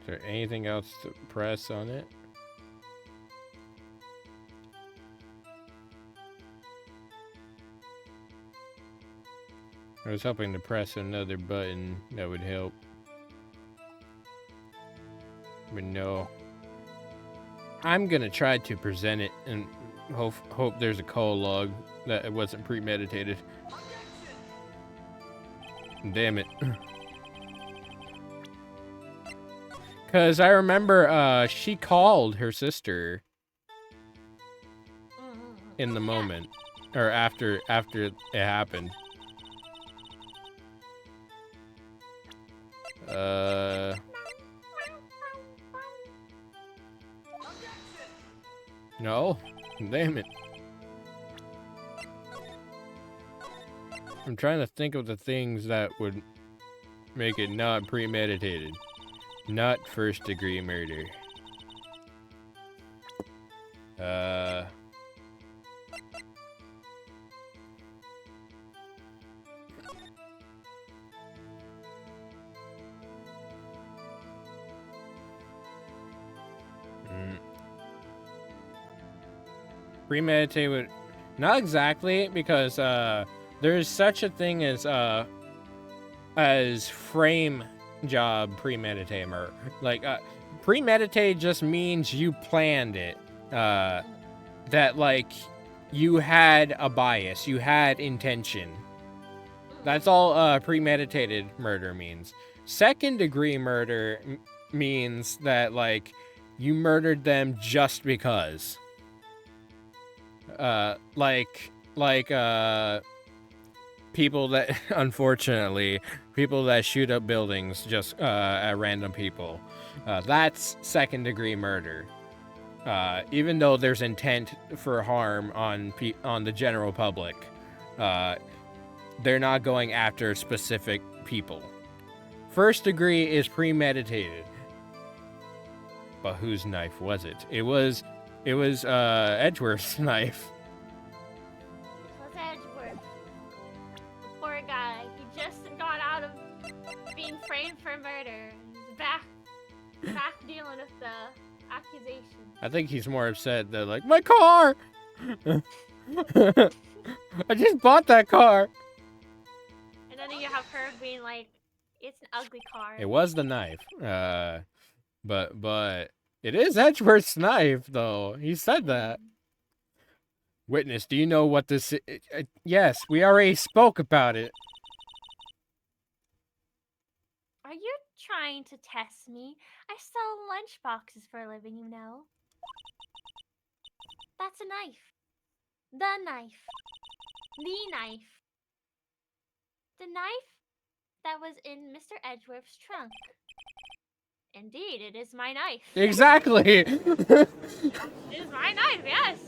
Is there anything else to press on it? I was hoping to press another button that would help. But no. I'm gonna try to present it and hope there's a call log that it wasn't premeditated. Damn it. Cause I remember she called her sister in the moment. Or after it happened. No, damn it. I'm trying to think of the things that would make it not premeditated. Not first-degree murder. Premeditated would... Not exactly, because there's such a thing as frame job premeditated murder. Like, premeditated just means you planned it. That, like, you had a bias, you had intention. That's all premeditated murder means. Second-degree murder means that, like, you murdered them just because. People that, unfortunately, people that shoot up buildings just at random people. That's second-degree murder. Even though there's intent for harm on the general public, they're not going after specific people. First degree is premeditated. But whose knife was it? It was Edgeworth's knife. It was Edgeworth. feeling with the accusation? I think he's more upset that, like, my car! I just bought that car! And then you have her being like, it's an ugly car. It was the knife. But it is Edgeworth's knife, though. He said that. Witness, do you know what this is? Yes, we already spoke about it. Are you trying to test me? I sell lunchboxes for a living, you know. That's a knife. The knife. The knife. The knife that was in Mr. Edgeworth's trunk. Indeed, it is my knife. Exactly. It is my knife, yes.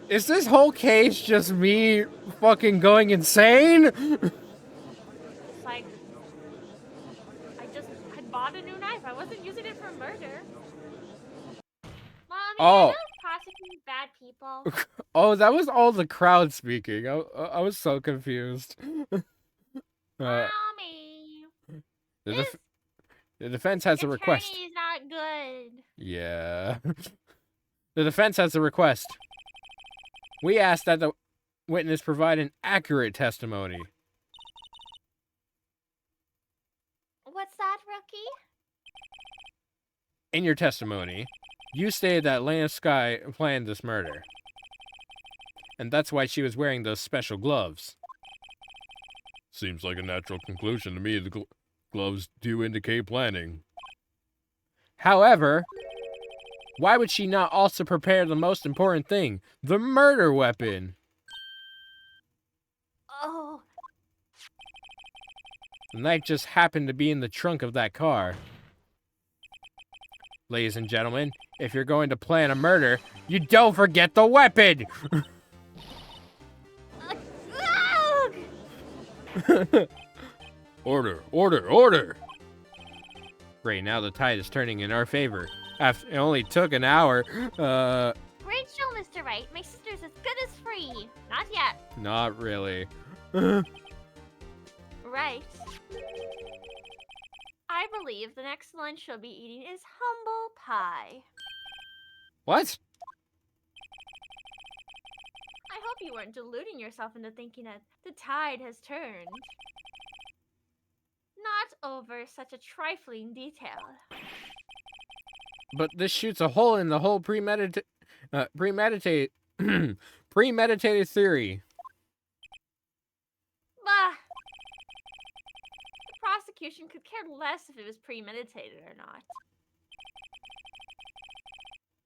Is this whole case just me fucking going insane? It's like, I bought a new knife. I wasn't using it for murder. Mommy, I don't prosecute bad people. Oh, that was all the crowd speaking. I was so confused. Mommy. The defense has a request. Attorney's not good. Yeah. The defense has a request. We ask that the witness provide an accurate testimony. What's that, rookie? In your testimony, you stated that Lana Sky planned this murder. And that's why she was wearing those special gloves. Seems like a natural conclusion to me. The gloves do indicate planning. However, why would she not also prepare the most important thing, the murder weapon? Oh. The knife just happened to be in the trunk of that car. Ladies and gentlemen, if you're going to plan a murder, you don't forget the weapon! Order, order, order! Great, now the tide is turning in our favor. After it only took an hour, Great show, Mr. Wright. My sister's as good as free. Not yet. not really. Right. I believe the next lunch you'll be eating is humble pie. What? I hope you weren't deluding yourself into thinking that the tide has turned. Not over such a trifling detail. But this shoots a hole in the whole premeditated theory. Bah! The prosecution could care less if it was premeditated or not.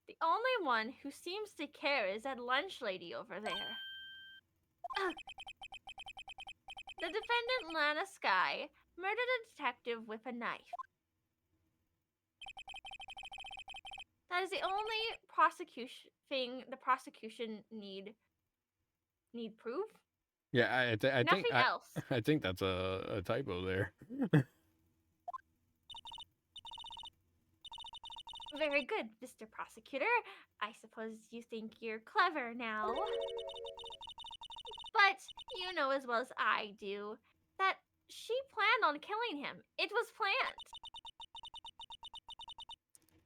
The only one who seems to care is that lunch lady over there. The defendant, Lana Sky, murdered a detective with a knife. That is the only thing the prosecution need proof. Yeah, Nothing else. I think that's a typo there. Very good, Mr. Prosecutor. I suppose you think you're clever now. But you know as well as I do that she planned on killing him. It was planned.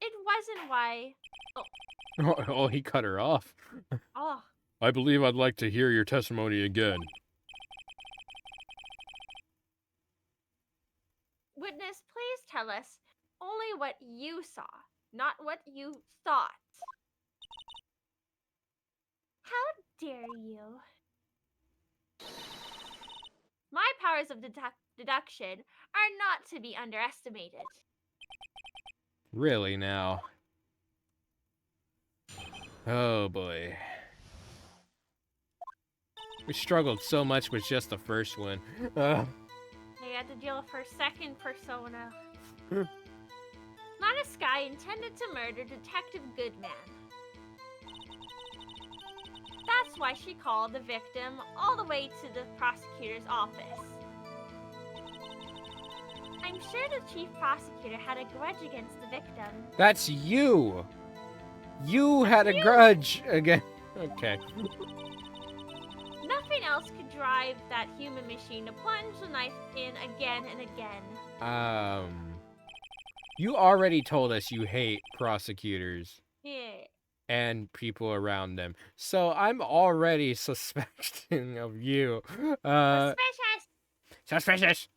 It wasn't why... Oh, he cut her off. Oh. I believe I'd like to hear your testimony again. Witness, please tell us only what you saw, not what you thought. How dare you? My powers of deduction are not to be underestimated. Really now? Oh boy. We struggled so much with just the first one. They had to deal with her second persona. Lana Sky intended to murder Detective Goodman. That's why she called the victim all the way to the prosecutor's office. I'm sure the chief prosecutor had a grudge against the victim. That's you! You had a grudge again. Okay. Nothing else could drive that human machine to plunge the knife in again and again. You already told us you hate prosecutors Yeah. and people around them. So I'm already suspecting of you. Suspicious. Suspicious.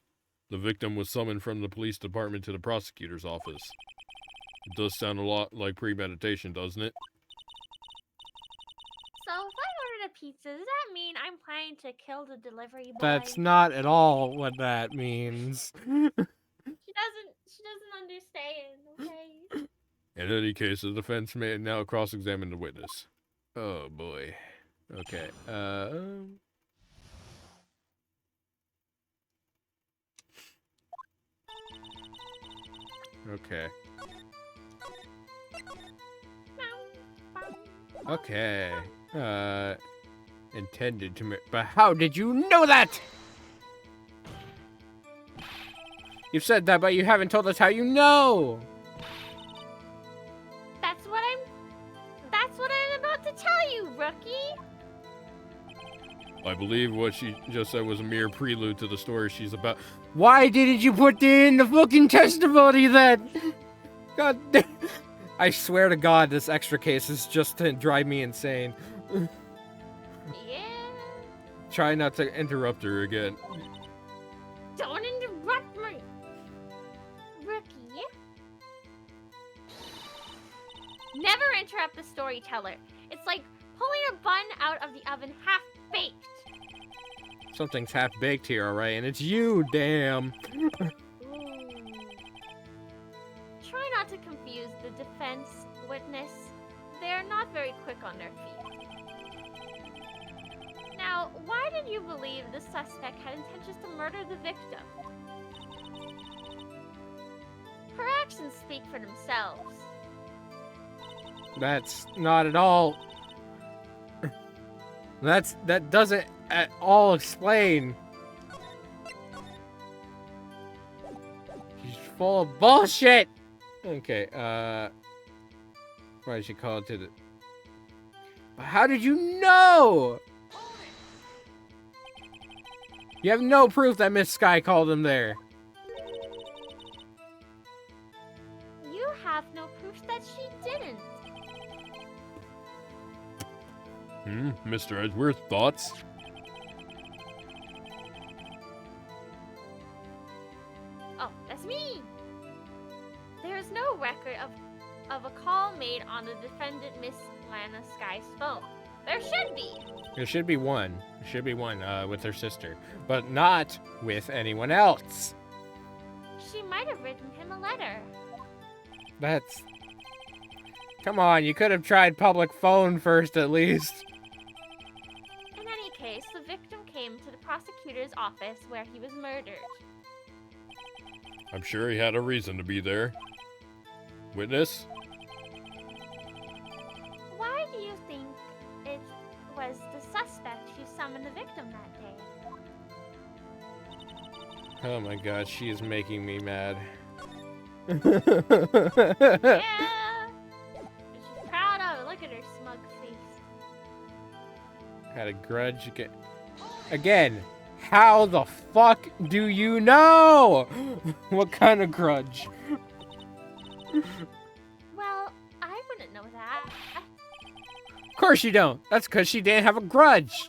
The victim was summoned from the police department to the prosecutor's office. It does sound a lot like premeditation, doesn't it? So if I ordered a pizza, does that mean I'm planning to kill the delivery boy? That's not at all what that means. She doesn't understand, okay? In any case, the defense may now cross-examine the witness. Oh boy. Okay. Okay. Okay. Intended to but how did you know that? You've said that, but you haven't told us how you know. That's what I'm about to tell you, rookie. I believe what she just said was a mere prelude to the story she's about. Why didn't you put that in the fucking testimony then? God damn. I swear to God, this extra case is just to drive me insane. Yeah. Try not to interrupt her again. Don't interrupt me, rookie. Never interrupt the storyteller. It's like pulling a bun out of the oven half-baked. Something's half-baked here, alright, and it's you, damn. Ooh. Try not to confuse the defense witness. They're not very quick on their feet. Now, why did you believe the suspect had intentions to murder the victim? Her actions speak for themselves. That's not at all... That doesn't at all explain. She's full of bullshit! Okay, why did she call it to the... But how did you know? You have no proof that Miss Sky called him there. You have no proof that she didn't. Mr. Edgeworth, thoughts? Oh, that's me! There is no record of a call made on the defendant Miss Lana Sky's phone. There should be! There should be one. There should be one, with her sister. But not with anyone else. She might have written him a letter. That's... Come on, you could have tried public phone first at least. In any case, the victim came to the prosecutor's office where he was murdered. I'm sure he had a reason to be there. Witness? Why do you think it was the suspect who summoned the victim that day? Oh my god, she is making me mad. Yeah! She's proud of it. Look at her smug face. Had a grudge again. How the fuck do you know? What kind of grudge? Well, I wouldn't know that. Of course you don't. That's because she didn't have a grudge.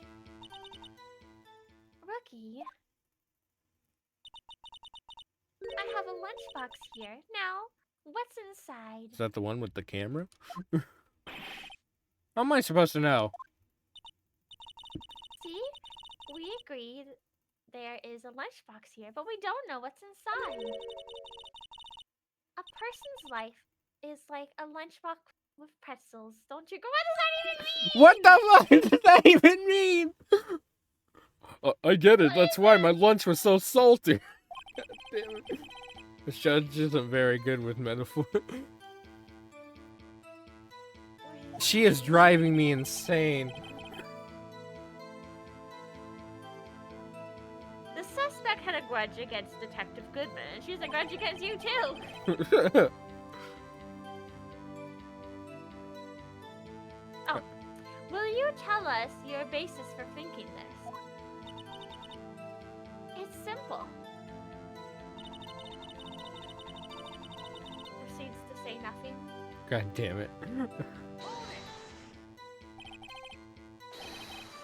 Rookie. I have a lunchbox here. Now, what's inside? Is that the one with the camera? How am I supposed to know? See? We agreed there is a lunchbox here, but we don't know what's inside. A person's life is like a lunchbox with pretzels. Don't you go? What does that even mean? What the fuck does that even mean? I get it. That's why my lunch was so salty. God damn it. This judge isn't very good with metaphor. She is driving me insane. The suspect had a grudge against Detective Goodman, and she has a grudge against you too. Oh, will you tell us your basis for thinking this? It's simple. nothing. God damn it.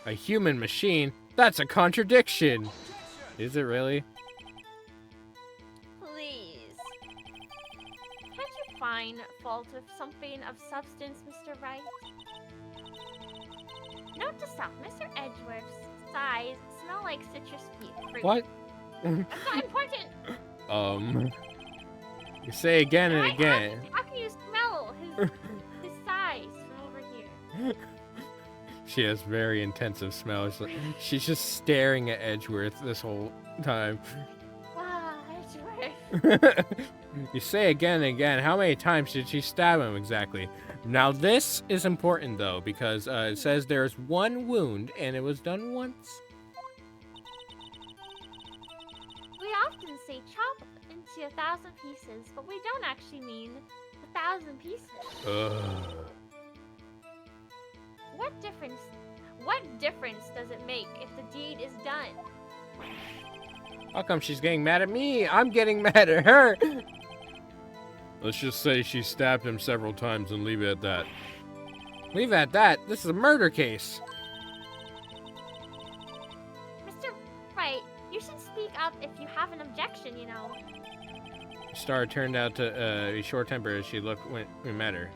A human machine? That's a contradiction. Is it really? Please. Can't you find fault with something of substance, Mr. Wright? Note to self, Mr. Edgeworth's size smell like citrus fruit. What? That's not important. You say again and again. How can you smell his size from over here? She has very intensive smells. She's just staring at Edgeworth this whole time. Wow, Edgeworth. You say again and again. How many times did she stab him exactly? Now this is important though, because it says there's one wound and it was done once. We often say chop into 1,000 pieces, but we don't actually mean 1,000 pieces. Ugh. What difference does it make if the deed is done? How come she's getting mad at me? I'm getting mad at her. Let's just say she stabbed him several times and leave it at that. Leave it at that. This is a murder case. Mr. Wright, you should speak up if you have an objection, you know. Star turned out to be short-tempered as she looked when we met her.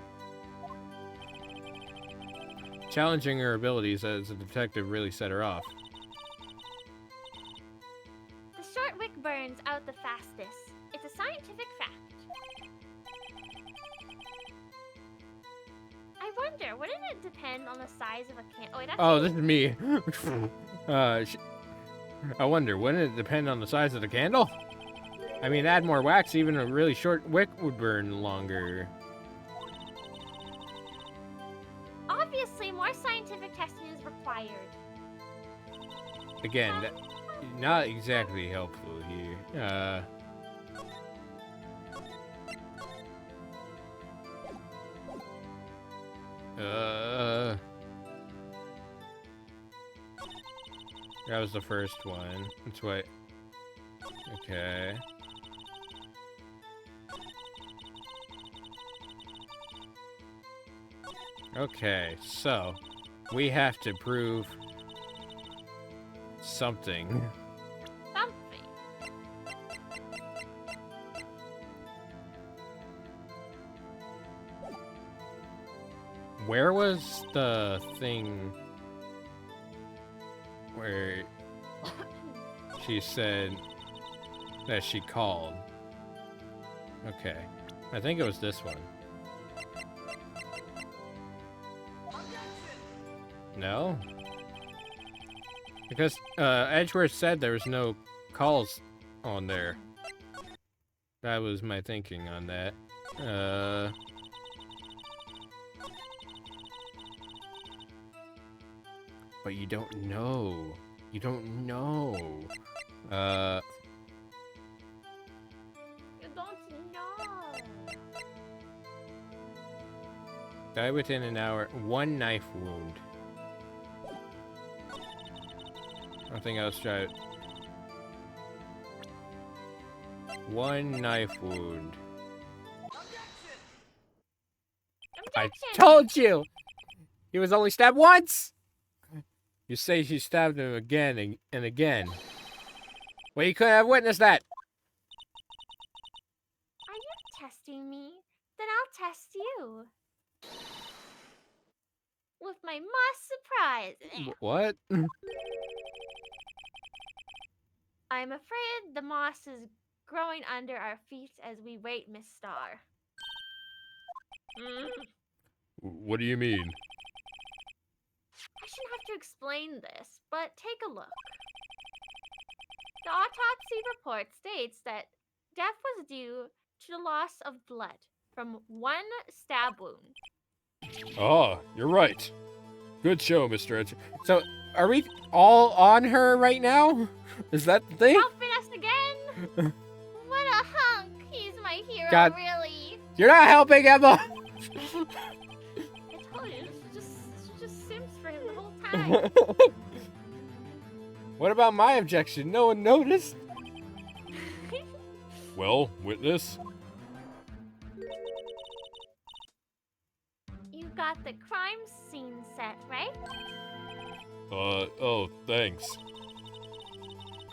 Challenging her abilities as a detective really set her off. The short wick burns out the fastest. It's a scientific fact. I wonder, wouldn't it depend on the size of a can? Oh, wait, that's Oh, you. this is me. I wonder, wouldn't it depend on the size of the candle? I mean, add more wax, even a really short wick would burn longer. Obviously, more scientific testing is required. Again, not exactly helpful here. That was the first one. Let's wait. Okay. Okay, so we have to prove something. Something. Where was the thing where she said that she called? Okay, I think it was this one. No? Because Edgeworth said there was no calls on there. That was my thinking on that. But you don't know. You don't know. You don't know. Die within an hour. One knife wound. Nothing else. Try it. One knife wound. I Objection. told you! He was only stabbed once! You say she stabbed him again and again. Well, you couldn't have witnessed that! Are you testing me? Then I'll test you. With my moss surprise. What? I'm afraid the moss is growing under our feet as we wait, Miss Star. What do you mean? I shouldn't have to explain this, but take a look. The autopsy report states that death was due to the loss of blood from one stab wound. Ah, you're right. Good show, Mr. Edge. So, are we all on her right now? Is that the thing? Helping us again? What a hunk! He's my hero, God. really. You're not helping, Emma! I told you, she just simps for him the whole time. What about my objection? No one noticed? Well, witness. got the crime scene set, right? Oh, thanks.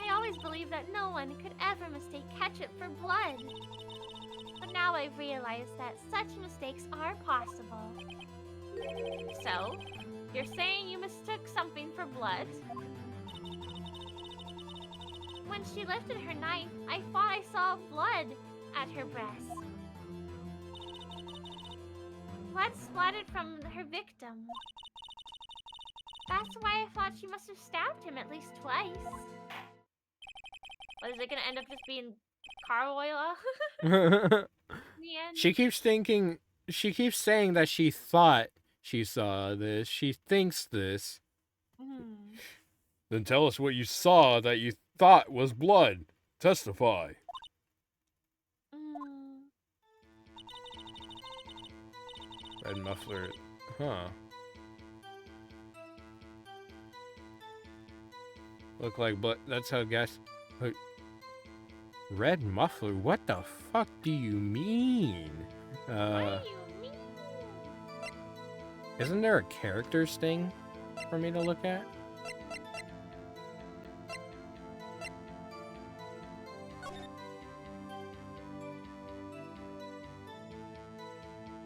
I always believed that no one could ever mistake ketchup for blood. But now I've realized that such mistakes are possible. So, you're saying you mistook something for blood? When she lifted her knife, I thought I saw blood at her breast. Blood splattered from her victim. That's why I thought she must have stabbed him at least twice. What, is it gonna end up just being car oil? In the end? She keeps saying that she thought she saw this. She thinks this. Then tell us what you saw that you thought was blood. Testify. Red muffler. Huh. Look like blood. That's how gas. Red muffler? What the fuck do you mean? What do you mean? Isn't there a character sting for me to look at?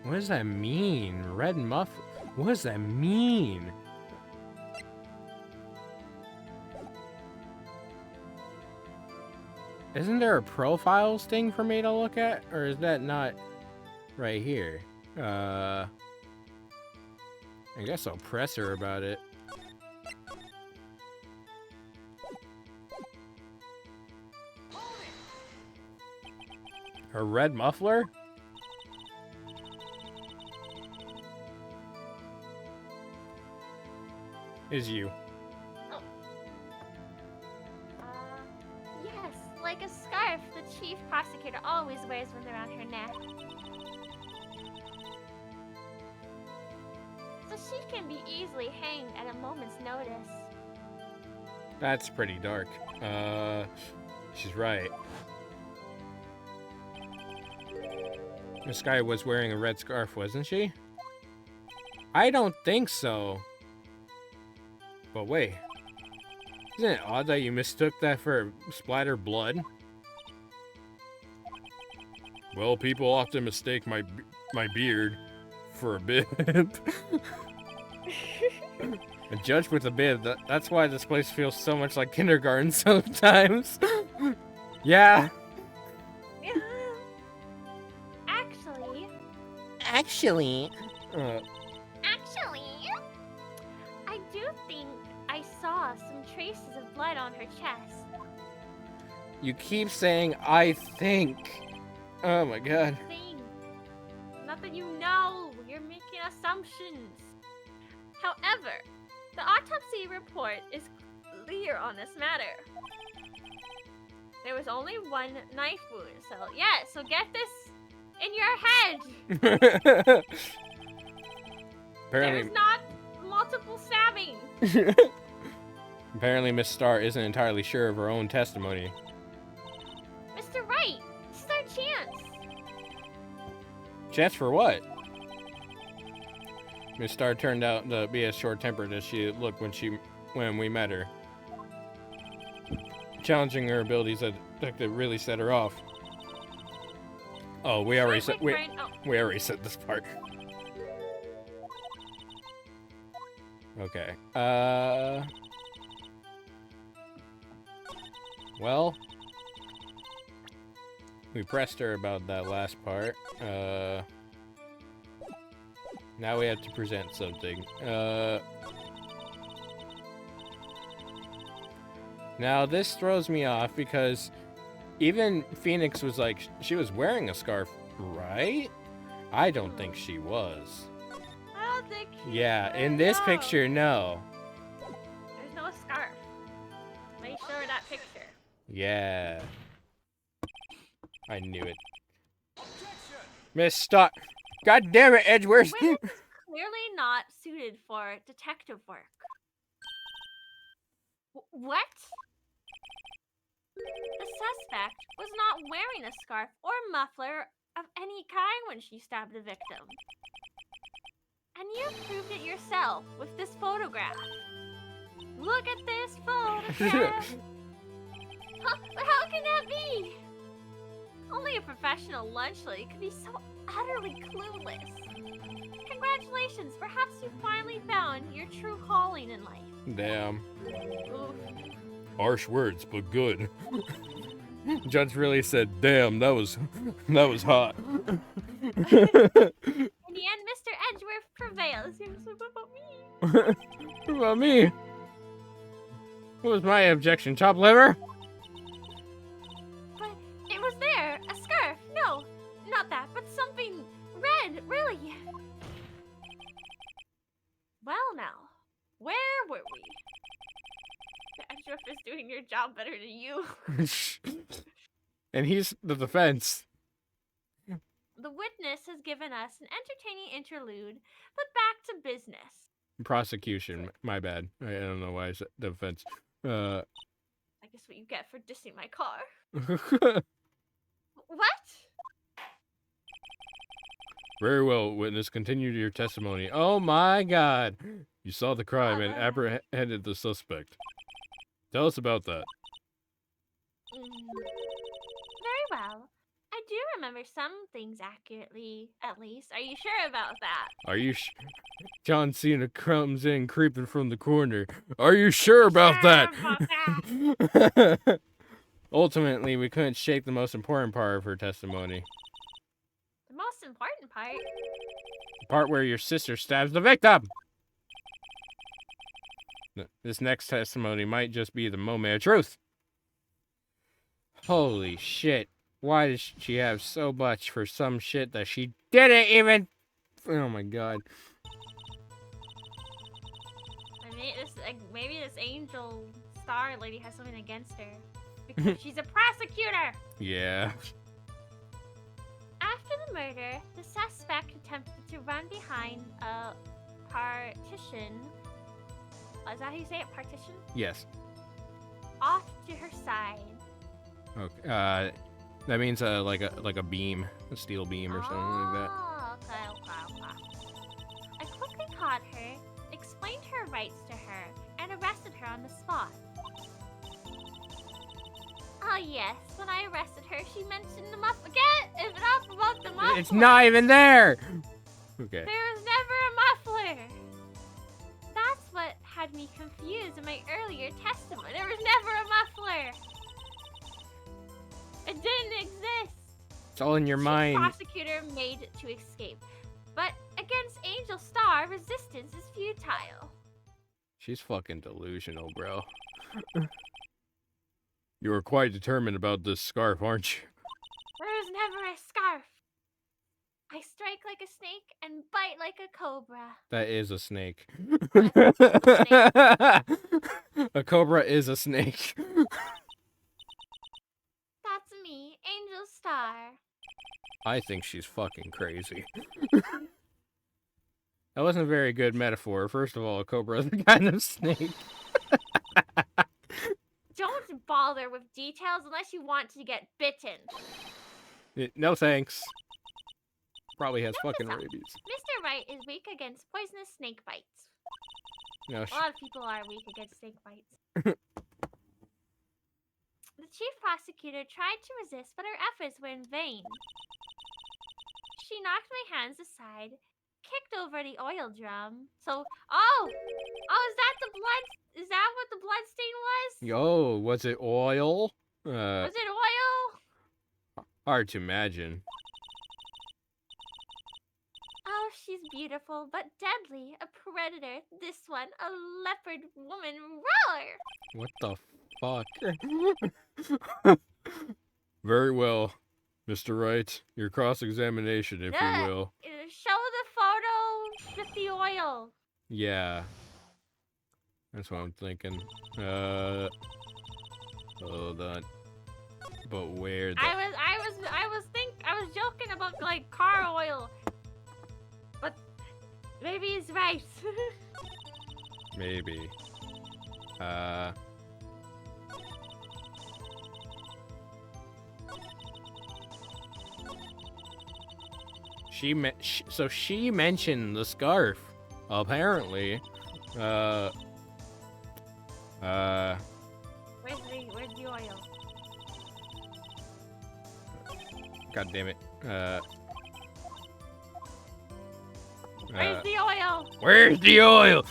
What does that mean? Red muffler? What does that mean? Isn't there a profiles thing for me to look at? Or is that not right here? I guess I'll press her about it. Her red muffler? Is you. Yes, like a scarf the chief prosecutor always wears when they're on her neck. So she can be easily hanged at a moment's notice. That's pretty dark. She's right. This guy was wearing a red scarf, wasn't she? I don't think so. But wait. Isn't it odd that you mistook that for splatter blood? Well, people often mistake my beard for a bib. A judge with a bib. That's why this place feels so much like kindergarten sometimes. Yeah. Actually, Uh, I do think I saw some traces of blood on her chest. you keep saying, I think. Oh my god. Think. Not that you know, you're making assumptions. However, the autopsy report is clear on this matter. There was only one knife wound, so yeah, so get this in your head. Apparently, There's not multiple stabbing. apparently Miss Starr isn't entirely sure of her own testimony. Mr. Wright, this is our chance. Chance for what? Miss Starr turned out to be as short-tempered as she looked when we met her. Challenging her abilities as a detective really set her off. Oh, we already said we already said this part. Okay. Well, we pressed her about that last part. Now we have to present something. Now this throws me off because even Phoenix was like, she was wearing a scarf, right? I don't think she was. I don't think she Yeah, was, in this no. picture, no. There's no scarf. Let me show her that picture. Yeah. I knew it. Miss Starr. God damn it, Edgeworth. Women is clearly not suited for detective work. What? The suspect was not wearing a scarf or muffler of any kind when she stabbed the victim. And you proved it yourself with this photograph. Look at this photograph. But how can that be? Only a professional lunch lady could be so utterly clueless. Congratulations, perhaps you finally found your true calling in life. Damn. Oof. Harsh words, but good. Judge really said, damn, that was hot. In the end, Mr. Edgeworth prevails. What about me? What about me? What was my objection? Chopped liver? But it was there. A scarf. No, not that, but something red, really. Well now, where were we? The Edgeworth is doing your job better than you. And he's the defense. The witness has given us an entertaining interlude, but back to business. Prosecution. My bad. I don't know why I said defense. I guess what you get for dissing my car. What? Very well, witness. Continue your testimony. Oh my god. You saw the crime and apprehended the suspect. Tell us about that. Very well. I do remember some things accurately, at least. Are you sure about that? Are you John Cena comes in creeping from the corner. Are you sure about that? Ultimately, we couldn't shake the most important part of her testimony. The most important part? The part where your sister stabs the victim! This next testimony might just be the moment of truth. Holy shit. Why does she have so much for some shit that she didn't even... Oh my god. I mean, maybe this angel star lady has something against her. Because she's a prosecutor! Yeah. After the murder, the suspect attempted to run behind a partition. Is that how you say it? Partition? Yes. Off to her side. Okay. That means like a beam, a steel beam or something like that. Oh, okay. I quickly caught her, explained her rights to her, and arrested her on the spot. Oh yes, when I arrested her, she mentioned the muffler. Is it up about the muffler? It's not even there! Okay. There was never a muffler! That's what had me confused in my earlier testimony. There was never a muffler! It didn't exist! It's all in your mind. The prosecutor made to escape. But against Angel Star, resistance is futile. She's fucking delusional, bro. You are quite determined about this scarf, aren't you? There's never a scarf. I strike like a snake and bite like a cobra. That is a snake. That's A cobra is a snake. me, Angel Star. I think she's fucking crazy. That wasn't a very good metaphor. First of all, a cobra is a kind of snake. Don't bother with details unless you want to get bitten. No thanks. Probably has Note fucking this out. rabies. Mr. Wright is weak against poisonous snake bites. No, A lot of people are weak against snake bites. The chief prosecutor tried to resist, but her efforts were in vain. She knocked my hands aside, kicked over the oil drum. Oh, is that the blood? Is that what the blood stain was? Yo, was it oil? Was it oil? Hard to imagine. Oh, she's beautiful, but deadly. A predator. This one, a leopard woman. Roar! What the fuck? Very well, Mr. Wright. Your cross-examination, if you will. Show the photo with the oil. Yeah. That's what I'm thinking. Hold on. But where the... I was joking about like car oil. But maybe he's right. Maybe. So she mentioned the scarf. apparently, Where's the oil? God damn it. Where's the oil? Where's the oil?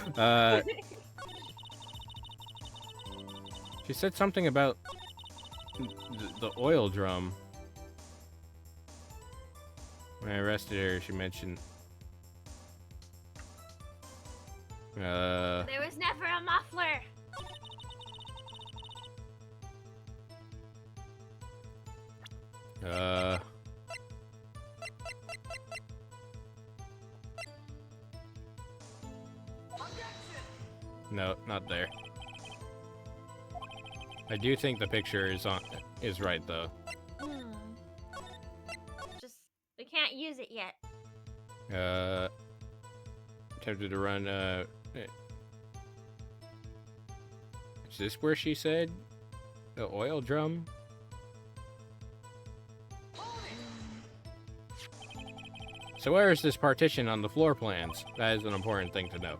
She said something about the oil drum. When I arrested her, she mentioned. There was never a muffler. No, not there. I do think the picture is right though. Just we can't use it yet. Tempted to run. Is this where she said the oil drum? So where is this partition on the floor plans? That is an important thing to know.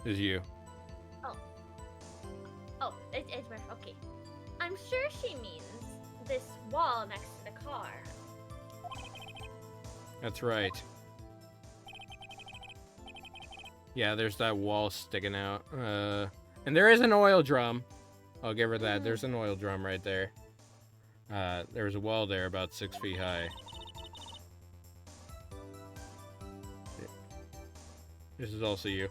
Is you. Oh, it's worth. Okay. I'm sure she means this wall next to the car. That's right. Yeah, there's that wall sticking out. And there is an oil drum. I'll give her that. There's an oil drum right there. There's a wall there about 6 feet high. This is also you.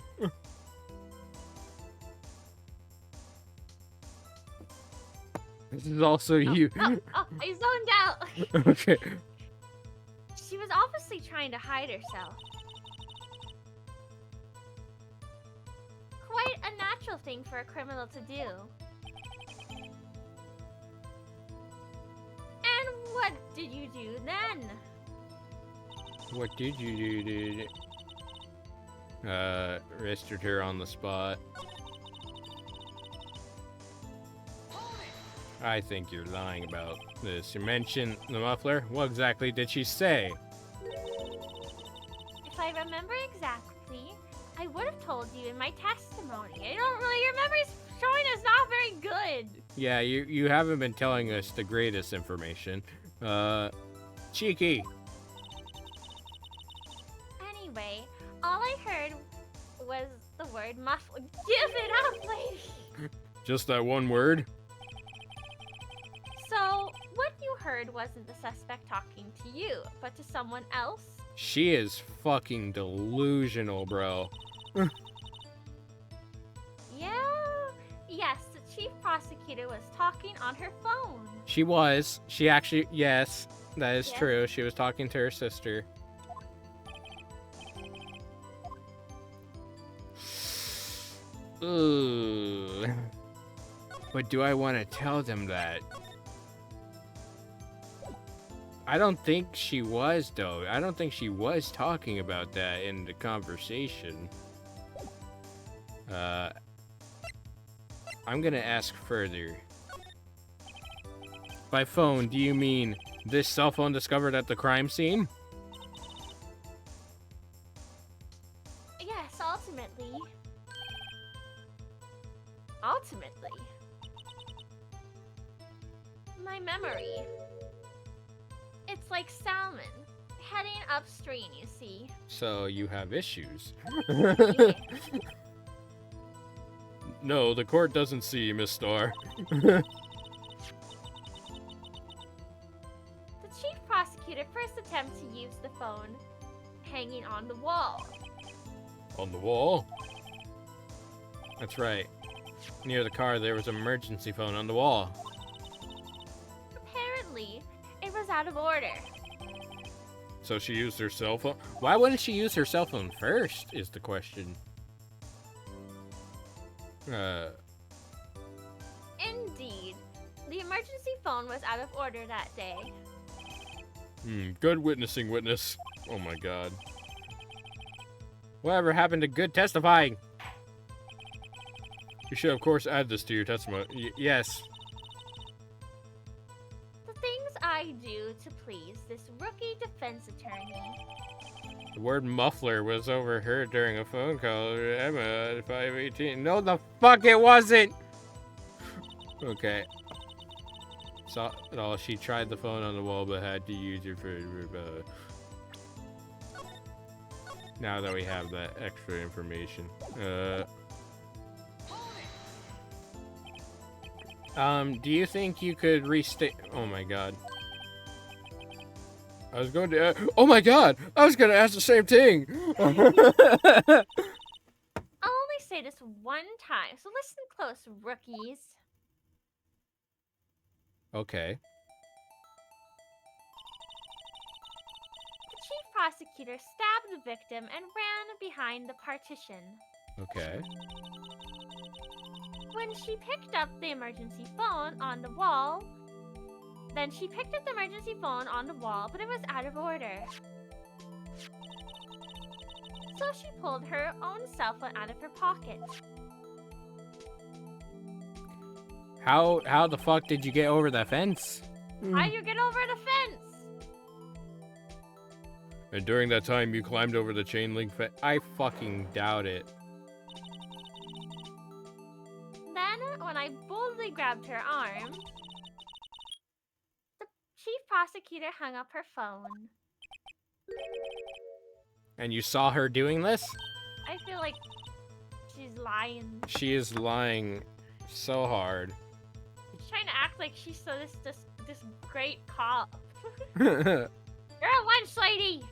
This is also you. Oh, I zoned out. Okay. She was obviously trying to hide herself. Quite a natural thing for a criminal to do. And what did you do then? What did you do, dude? Arrested her on the spot. I think you're lying about this. You mentioned the muffler. What exactly did she say? If I remember exactly, I would have told you in my testimony. I don't really. Your memory's showing is not very good. Yeah, you haven't been telling us the greatest information. Cheeky. Anyway, all I heard was the word muffler. Give it up, lady. Just that one word? So, what you heard wasn't the suspect talking to you, but to someone else? She is fucking delusional, bro. Yes, the chief prosecutor was talking on her phone. She was. She actually, yes, that is Yes. true. She was talking to her sister. Ooh. But do I want to tell them that? I don't think she was, though. I don't think she was talking about that in the conversation. I'm gonna ask further. By phone, do you mean this cell phone discovered at the crime scene? Yes, ultimately. Ultimately. My memory. It's like salmon. Heading upstream, you see. So you have issues. Yeah. No, the court doesn't see, Miss Star. The chief prosecutor first attempted to use the phone hanging on the wall. On the wall? That's right. Near the car, there was an emergency phone on the wall. Apparently, it was out of order. So she used her cell phone? Why wouldn't she use her cell phone first, is the question. Indeed, the emergency phone was out of order that day. Good witnessing, witness. Oh my god. Whatever happened to good testifying? You should, of course, add this to your testimony. The Yes. things I I do to please this rookie defense attorney? The word muffler was overheard during a phone call to Emma at 5:18. No, the fuck it wasn't! Okay. So, no, she tried the phone on the wall but had to use it for... now that we have that extra information. Do you think you could restate... Oh my god. I was going to... oh my god! I was going to ask the same thing! I'll only say this one time, so listen close, rookies. Okay. The chief prosecutor stabbed the victim and ran behind the partition. Okay. When she picked up the emergency phone on the wall, but it was out of order. So she pulled her own cell phone out of her pocket. How the fuck did you get over the fence? How'd you get over the fence? And during that time, you climbed over the chain link fence. I fucking doubt it. Then, when I boldly grabbed her arm, the chief prosecutor hung up her phone. And you saw her doing this? I feel like she's lying. She is lying so hard. She's trying to act like she's this great cop. Hmm. You're a lunch lady!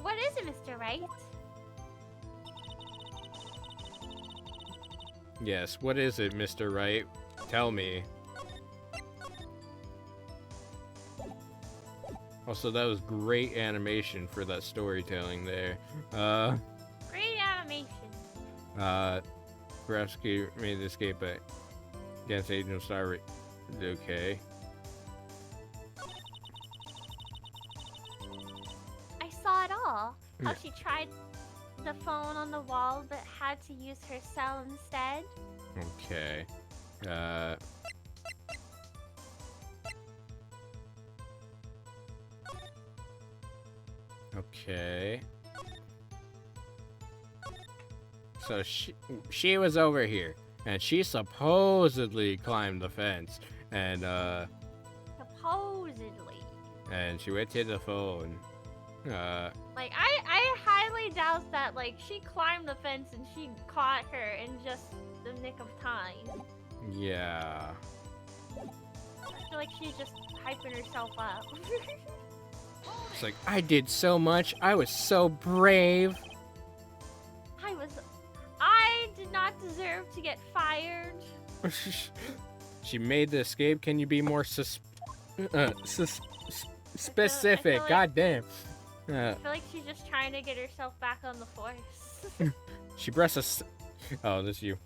What is it, Mr. Wright? Yes, what is it, Mr. Wright? Tell me. Also, that was great animation for that storytelling there. Great animation. Grafsky made the escape against Agent Star. Okay. I saw it all. How she tried the phone on the wall but had to use her cell instead. Okay. Okay. So she was over here, and she supposedly climbed the fence, and Supposedly. and she went to the phone. Like, I highly doubt that, like, she climbed the fence and she caught her in just the nick of time. Yeah. I feel like she's just hyping herself up. It's like, I did so much. I was so brave. I did not deserve to get fired. She made the escape. Can you be more specific? like- God damn. I feel like she's just trying to get herself back on the force. She breasts oh, this is you.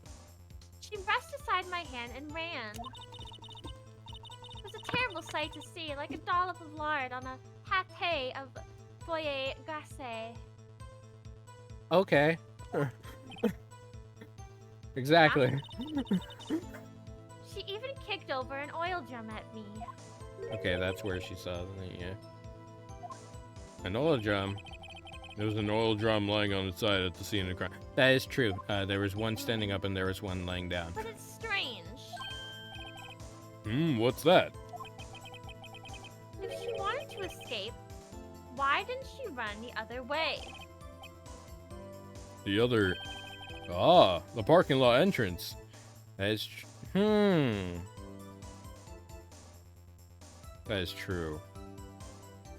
She brushed aside my hand and ran. It was a terrible sight to see, like a dollop of lard on a pâté of foie glacé. Okay. Exactly. She even kicked over an oil drum at me. Okay, that's where she saw the yeah. An oil drum. There was an oil drum lying on its side at the scene of the crime. That is true. There was one standing up and there was one laying down. But it's strange. What's that? If she wanted to escape, why didn't she run the other way? The other... Ah, the parking lot entrance. That is That is true.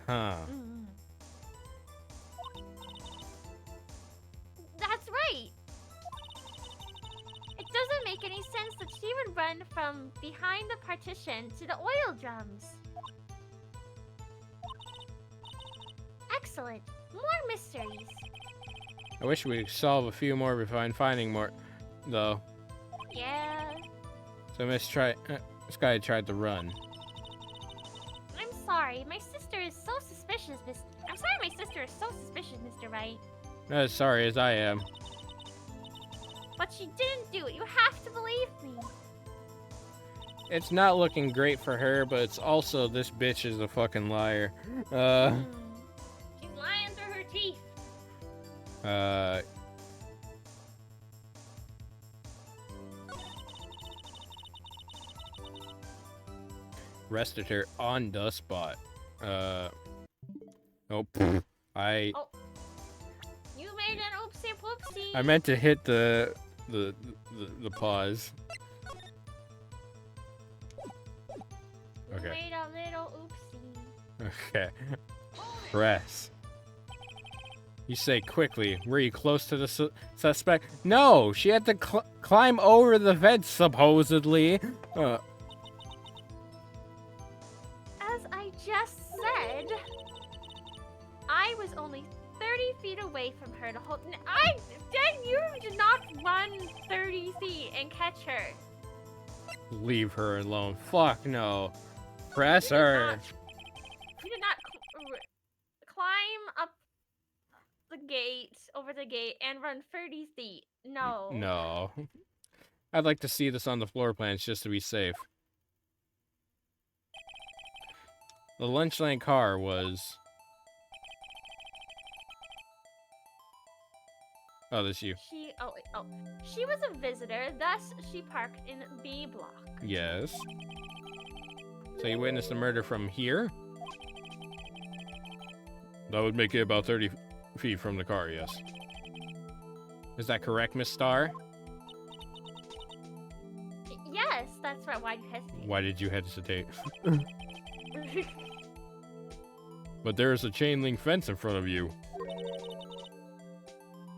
Huh. That's right. It doesn't make any sense that she would run from behind the partition to the oil drums. Excellent. More mysteries. I wish we could solve a few more before finding more, though. Yeah. So this guy tried to run. I'm sorry. My sister is so suspicious, I'm sorry my sister is so suspicious, Mr. Wright. Not as sorry as I am. But she didn't do it. You have to believe me. It's not looking great for her, but it's also this bitch is a fucking liar. She's lying through her teeth. Rested her on the spot. Oh, Oh, you made an oopsie poopsie. I meant to hit the pause. You Okay. made a little oopsie. Okay. Press. You say quickly. Were you close to the suspect? No, she had to climb over the fence, supposedly. As I just said, I was only 30 feet away from her to hold. You did not run 30 feet and catch her. Leave her alone. Fuck no. Press her. You did not climb up the gate, over the gate, and run 30 feet. No. No. I'd like to see this on the floor plans just to be safe. The lunch lane car was... Oh, that's you. She was a visitor, thus she parked in B block. Yes. So you witnessed the murder from here? That would make it about 30 feet from the car, yes. Is that correct, Miss Star? Yes, that's right. Why did you hesitate? Why did you hesitate? But there is a chain link fence in front of you.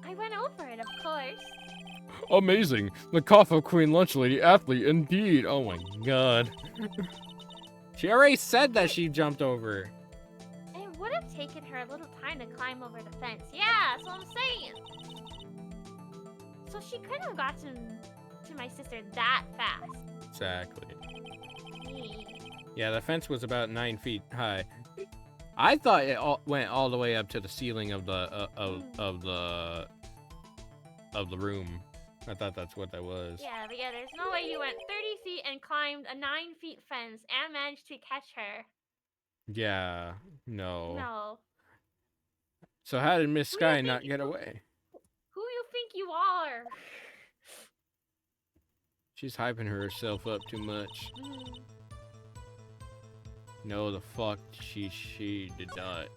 I went over it, of course. Amazing! The cough of Queen Lunch Lady athlete, indeed! Oh my god. She already said that she jumped over. It would have taken her a little time to climb over the fence. Yeah, that's what I'm saying. So she couldn't have gotten to my sister that fast. Exactly. Gee. Yeah, the fence was about 9 feet high. I thought it went all the way up to the ceiling of the room. I thought that's what that was. Yeah, but there's no way you went 30 feet and climbed a 9 feet fence and managed to catch her. Yeah, no. No. So how did Miss Who do you Sky think not get away? Who you think you are? She's hyping herself up too much. No, the fuck, she did not.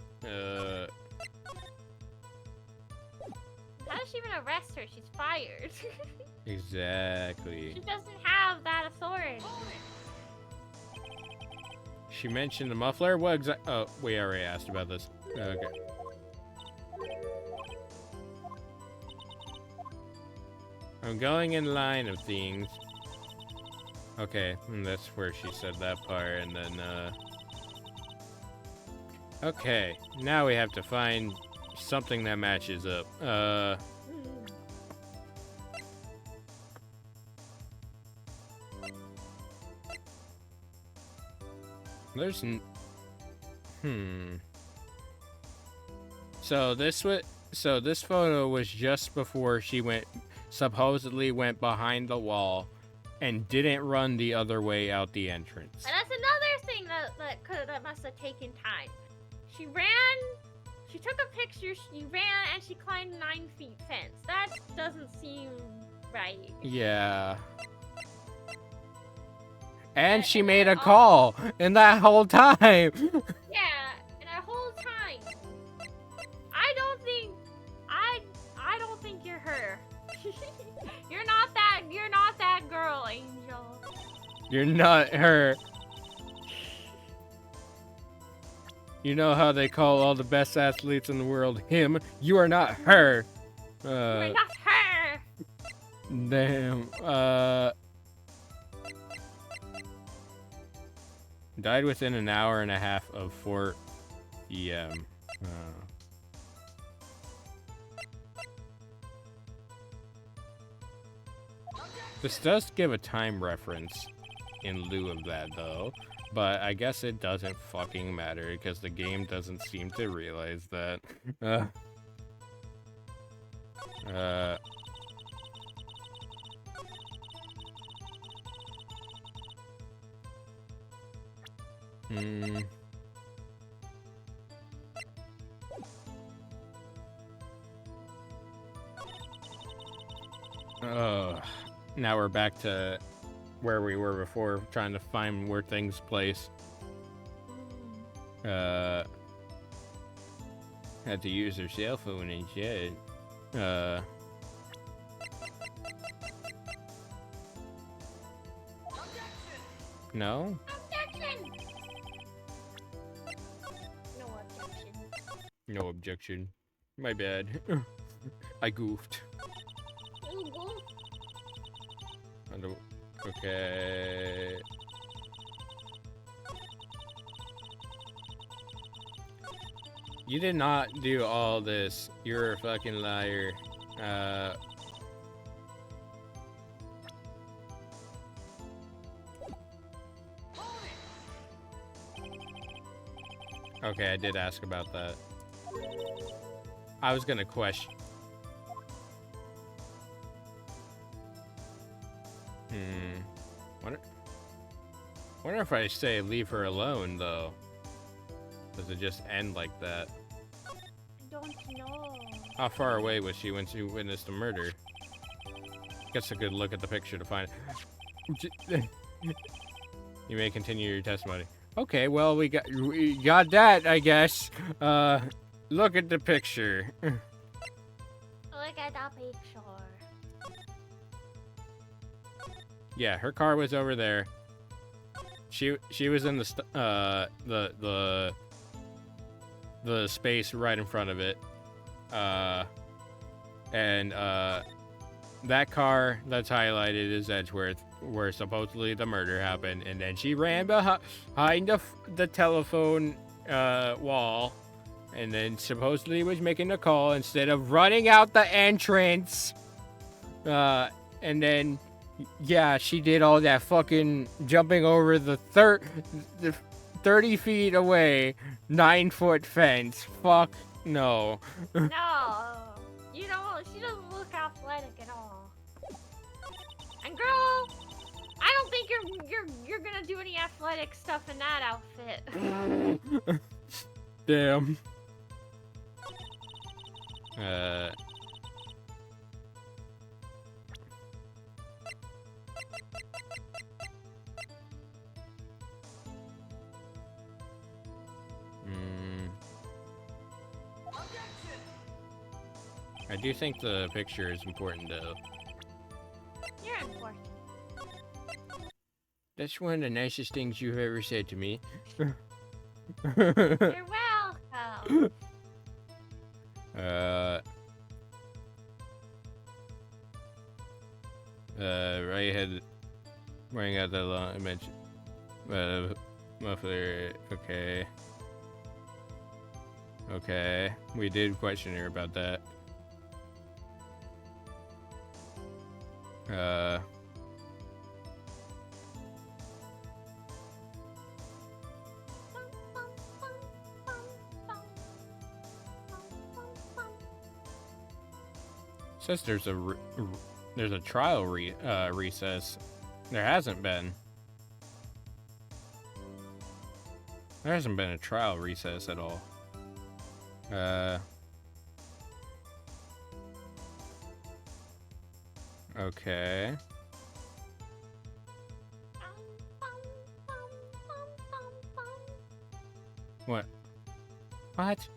How does she even arrest her? She's fired. Exactly. She doesn't have that authority. She mentioned the muffler? What exact? Oh, we already asked about this. Okay. I'm going in line of things. Okay, and that's where she said that part, and then, okay, now we have to find something that matches up. There's So this photo was just before she supposedly went behind the wall and didn't run the other way out the entrance. And that's another thing that must have taken time. She took a picture, she ran, and she climbed 9 feet fence. That doesn't seem right. Yeah. And she made a call in that whole time. Yeah, and that whole time. I don't think you're her. You're not that girl, Angel. You're not her. You know how they call all the best athletes in the world him? You are not her. You're not her. Damn. Died within an hour and a half of 4 p.m. This does give a time reference in lieu of that, though. But I guess it doesn't fucking matter because the game doesn't seem to realize that. Hmm. Oh, now we're back to where we were before, trying to find where things place. Had to use her cell phone instead. No? Objection! No objection. No objection. My bad. I goofed. Google. Okay. You did not do all this. You're a fucking liar. Okay, I did ask about that. I was gonna question. Wonder if I say leave her alone, though. Does it just end like that? I don't know. How far away was she when she witnessed the murder? Gets a good look at the picture to find. You may continue your testimony. Okay, well we got that, I guess. Look at the picture. Look at the picture. Yeah, her car was over there. She was in the space right in front of it. That car that's highlighted is Edgeworth, where supposedly the murder happened, and then she ran behind the telephone wall, and then supposedly was making a call instead of running out the entrance. And then, yeah, she did all that fucking jumping over the 30 feet away, 9-foot fence. Fuck no. No, you don't. She doesn't look athletic at all. And girl, I don't think you're gonna do any athletic stuff in that outfit. Damn. I do think the picture is important, though. You're important. That's one of the nicest things you've ever said to me. You're welcome. Right head, wearing out the long mention, muffler. Okay. Okay, we did question her about that. Says there's a trial recess. There hasn't been. There hasn't been a trial recess at all. Okay. What? What?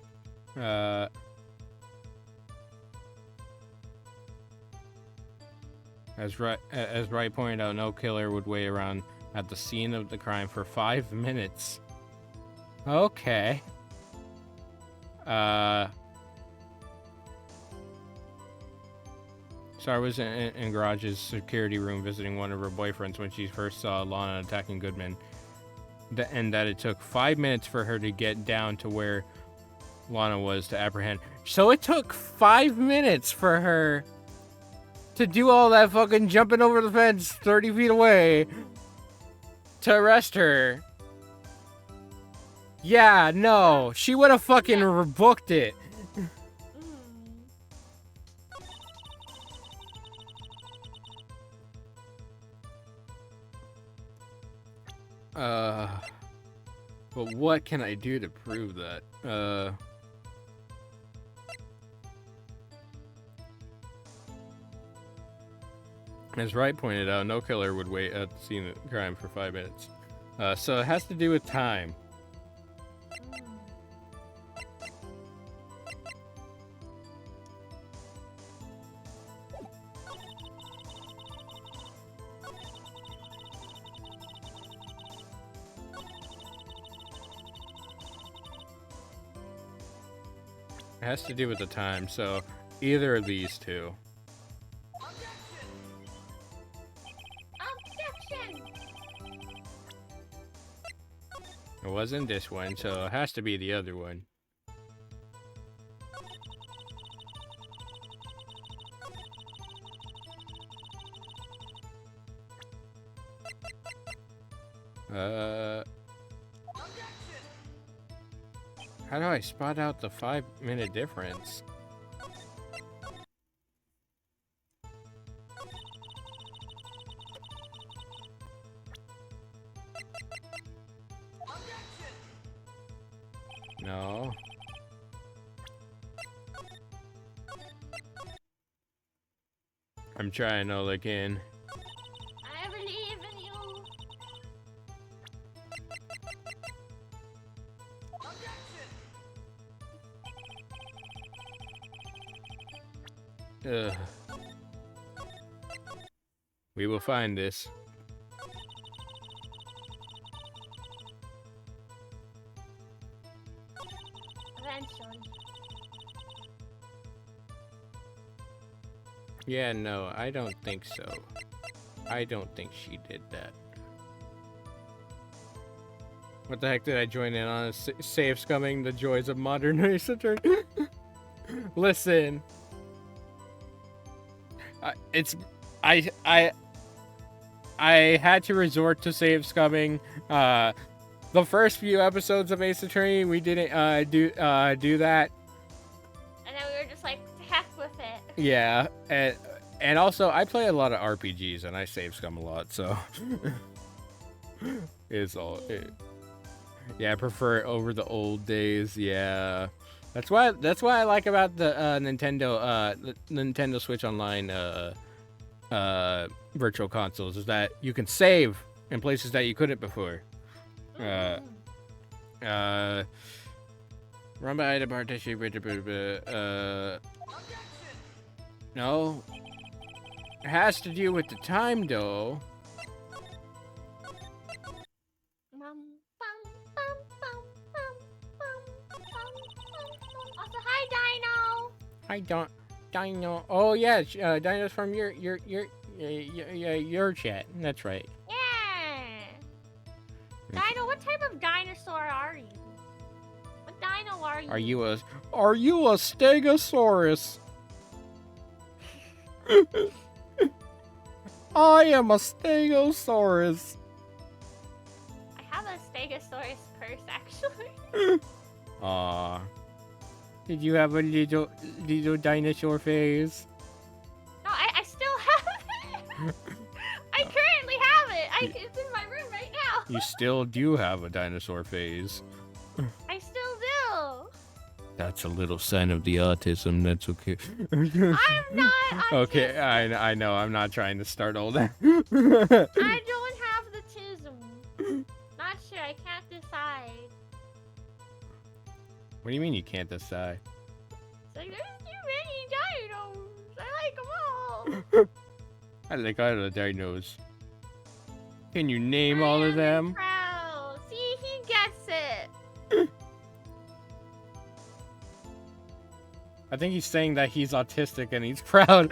As Wright pointed out, no killer would wait around at the scene of the crime for 5 minutes. Okay. Sarah was in Garage's security room visiting one of her boyfriends when she first saw Lana attacking Goodman. And that it took 5 minutes for her to get down to where Lana was to apprehend. So it took 5 minutes for her to do all that fucking jumping over the fence 30 feet away to arrest her. Yeah, no. She would have fucking booked it. But what can I do to prove that? As Wright pointed out, no killer would wait at the scene of crime for 5 minutes. So it has to do with time. It has to do with the time, so either of these two. It wasn't this one, so it has to be the other one. How do I spot out the 5-minute difference? No. I'm trying all I can. I believe in you. Ugh. We will find this. Eventually. Yeah, no, I don't think so. I don't think she did that. What the heck did I join in on? Save scumming the joys of modern race attorney. Listen. I had to resort to save scumming. The first few episodes of Ace Attorney, we didn't do that. And then we were just like, to heck with it. Yeah, and also I play a lot of RPGs and I save scum a lot, so it's all. Yeah, I prefer it over the old days. Yeah, that's why I like about the Nintendo Switch Online virtual consoles is that you can save in places that you couldn't before. Run by the partition. No, it has to do with the time though. Also, hi, Dino. Hi, Dino. Oh yeah, Dino's from your chat. That's right. Yeah. Dino, what type of dinosaur are you? What dino are you? Are you a Stegosaurus? I am a Stegosaurus. I have a Stegosaurus purse, actually. Aw. Did you have a little dinosaur phase? No, I still have it. I currently have it. It's in my room right now. You still do have a dinosaur phase. I still do. That's a little sign of the autism. That's okay. I'm not autistic. Okay, I know. I'm not trying to start all that. I don't have the tism. Not sure. I can't decide. What do you mean you can't decide? It's like, there's too many dinos. I like them all. I like all the dinos. Can you name all of them? Proud. See, he gets it. I think he's saying that he's autistic and he's proud,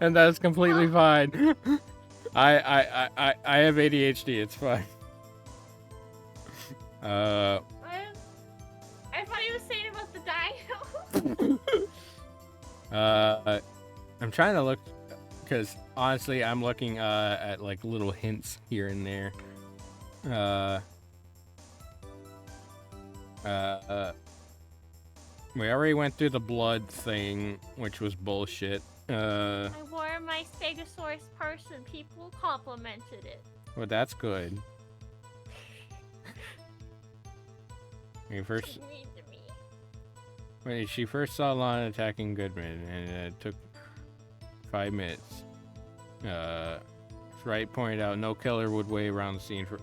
and that's completely fine. I have ADHD. It's fine. I thought he was saying about the dino. I'm trying to look, because honestly, I'm looking at like little hints here and there. We already went through the blood thing, which was bullshit. I wore my Stegosaurus purse and people complimented it. Well, that's good. When she first saw Lana attacking Goodman, and it took 5 minutes. Wright pointed out no killer would wait around the scene for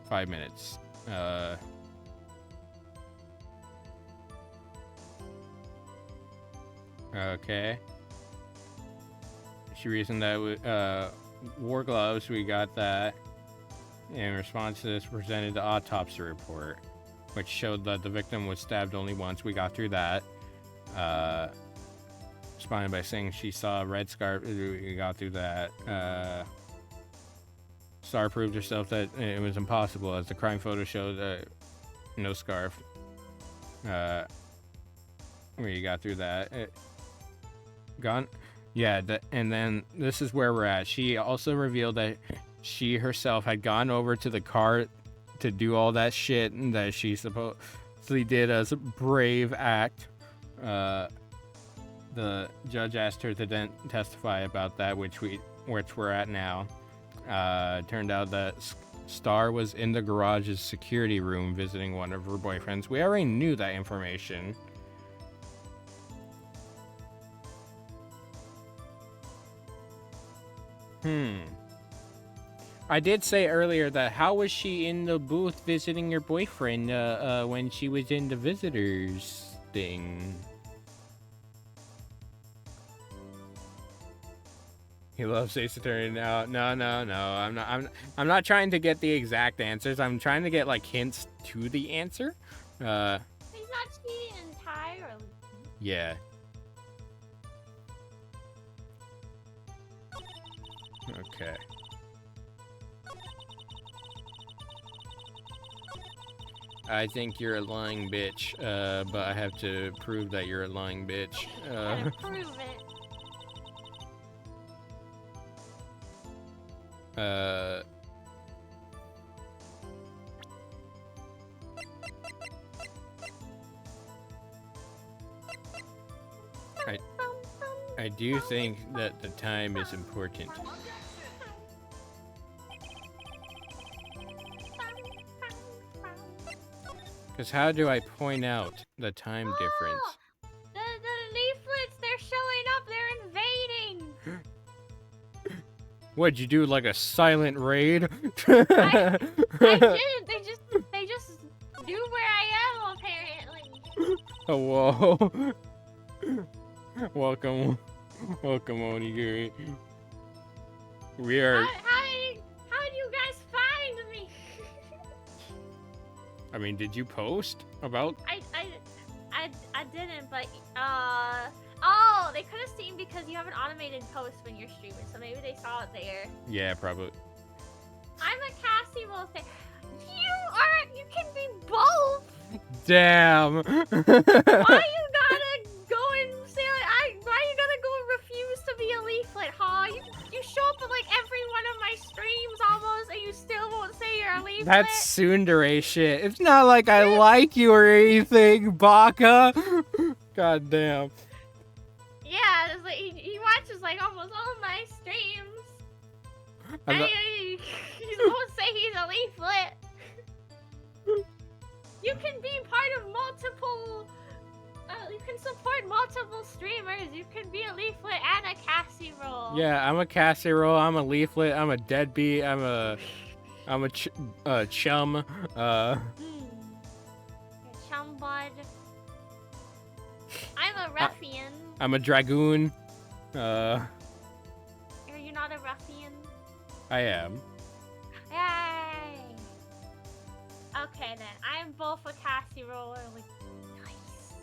5 minutes. Okay. She reasoned that war gloves, we got that. In response to this, presented the autopsy report, which showed that the victim was stabbed only once. We got through that. Responded by saying she saw a red scarf. We got through that. Star proved herself that it was impossible, as the crime photo showed no scarf. We got through that. Gone. Yeah, and then this is where we're at. She also revealed that she herself had gone over to the car to do all that shit and that she supposedly did as a brave act. The judge asked her to then testify about that, which we're at now. Turned out that Star was in the garage's security room visiting one of her boyfriends. We already knew that information. I did say earlier that how was she in the booth visiting your boyfriend when she was in the visitors thing? He loves Ace Attorney now. No. I'm not trying to get the exact answers. I'm trying to get like hints to the answer. He's not cheating entirely. Yeah. Okay. I think you're a lying bitch, but I have to prove that you're a lying bitch. Gotta prove it. I do think that the time is important. Because how do I point out the time difference? The leaflets, they're showing up, they're invading! What'd you do, like a silent raid? I didn't, they just knew where I am, apparently. Oh, whoa. Welcome, Onigiri. We are... How did you guys find me? I mean, did you post about... I didn't, but, oh, they could have seen because you have an automated post when you're streaming, so maybe they saw it there. Yeah, probably. I'm a Cassie Wolf. You can be both! Damn! Why you gotta go and say, why you gotta go and refuse to be a leaflet, huh? You show up at like every one of my streams almost, and you still won't say you're a leaflet? That's tsundere shit. It's not like I like you or anything, Baka. God damn. Yeah, it's like he watches like almost all my streams. And he won't say he's a leaflet. You can be part of multiple. You can support multiple streamers. You can be a leaflet and a Cassie roll. Yeah, I'm a Cassie roll. I'm a leaflet. I'm a deadbeat. I'm a chum. You're chum bud. I'm a ruffian. I'm a dragoon. Are you not a ruffian? I am. Yay! Okay then, I am both a Cassie roller. Like, nice.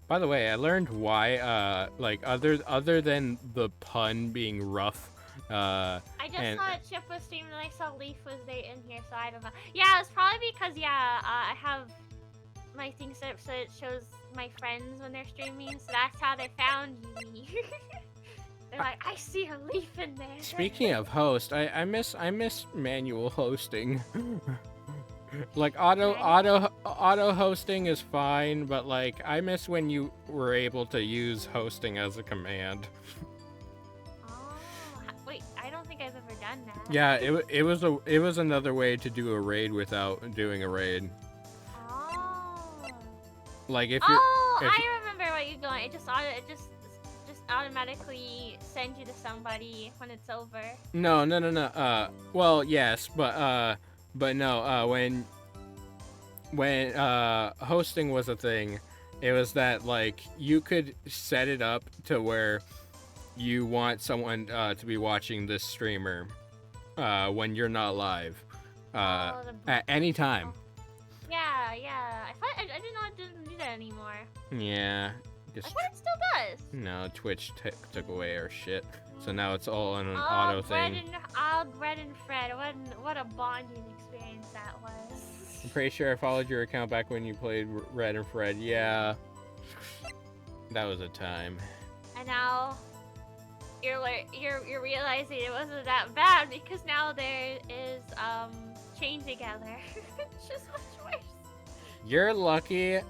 By the way, I learned why. Like other than the pun being rough. I just saw that Chip was streaming and I saw Leaf was there in here, so I don't know. Yeah, it's probably because I have my thing set up so it shows my friends when they're streaming, so that's how they found me. They're like, I see a leaf in there. Speaking of host, I miss manual hosting. Like auto hosting is fine, but like I miss when you were able to use hosting as a command. Oh, wait, I don't think I've ever done done that. Yeah, it was another way to do a raid without doing a raid. Oh. Like if Oh, if I remember what you're going. It just automatically sends you to somebody when it's over. no. Well, yes, but no. When hosting was a thing, it was that like you could set it up to where you want someone to be watching this streamer when you're not live at any time. Yeah. I didn't know it didn't do that anymore. Yeah, I just thought it still does. no. Twitch took away our shit, so now it's all on an Oh, auto thing. Brett and Fred, what a bonding experience that was. I'm pretty sure I followed your account back when you played Red and Fred. Yeah, that was a time. And now you're realizing it wasn't that bad because now there is Chain Together. It's just much worse. You're lucky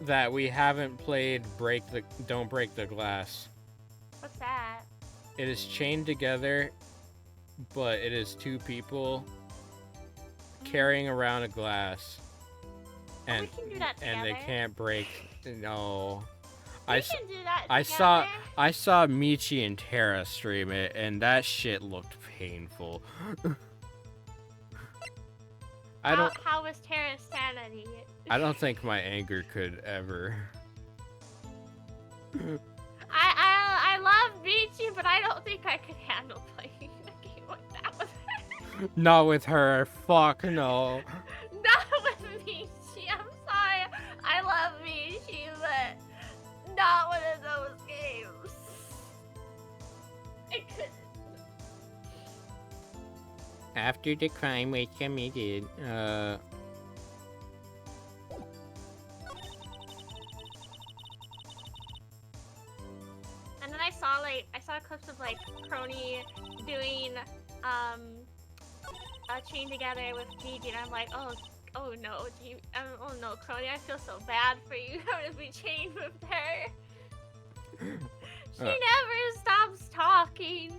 that we haven't played Don't Break the Glass. What's that? It is chained together, but it is two people carrying around a glass, and we can do that and they together. can't break. No, We can do that I together. saw Michi and Tara stream it, and that shit looked painful. How was Tara's sanity? I don't think my anger could ever. I love Michi, but I don't think I could handle playing a game like that with her. Not with her. Fuck no. Not with Michi. I'm sorry. I love Michi, but not one of those games. I couldn't. After the crime was committed, And then I saw clips of like Crony doing a Chain Together with Gigi, and I'm like, oh no, oh no, Crony, I feel so bad for you having to be chained with her. She never stops talking.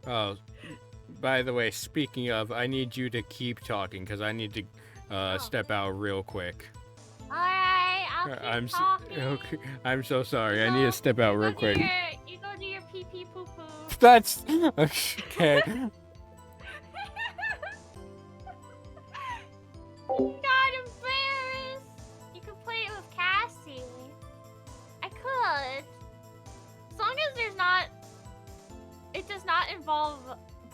oh, by the way, speaking of, I need you to keep talking because I need to step out real quick. Alright, I'll keep talking. Okay, I'm so sorry. I need to step out real quick. You go do your pee pee poo poo. That's okay. Not embarrassed. You can play it with Cassie. I could. As long as it does not involve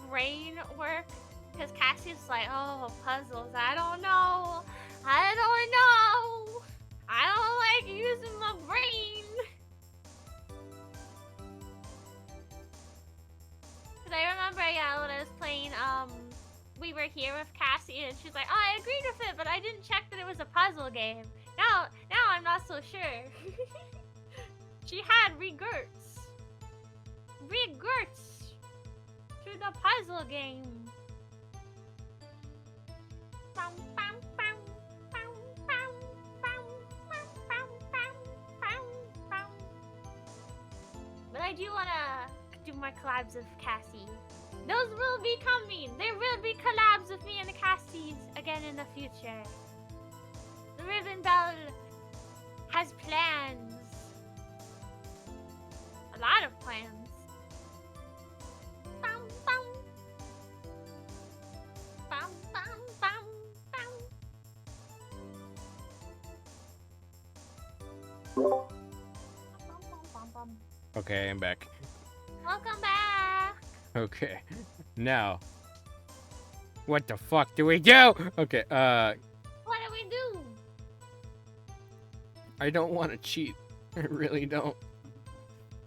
brain work. Because Cassie's like, oh, puzzles. I don't know. I don't like using my brain. Because I remember, yeah, when I was playing, We Were Here with Cassie, and she's like, oh, I agreed with it, but I didn't check that it was a puzzle game. Now I'm not so sure. She had regrets to the puzzle game. But I do wanna do more collabs with Cassie. Those will be coming. There will be collabs with me and the Cassies again in the future. The Ribbon Bell has plans. A lot of plans. Bum, bum. Bum, bum, bum, bum. Bum, bum, bum, bum. Okay, I'm back. Welcome back. Okay, now, what the fuck do we do? Okay, What do we do? I don't want to cheat. I really don't.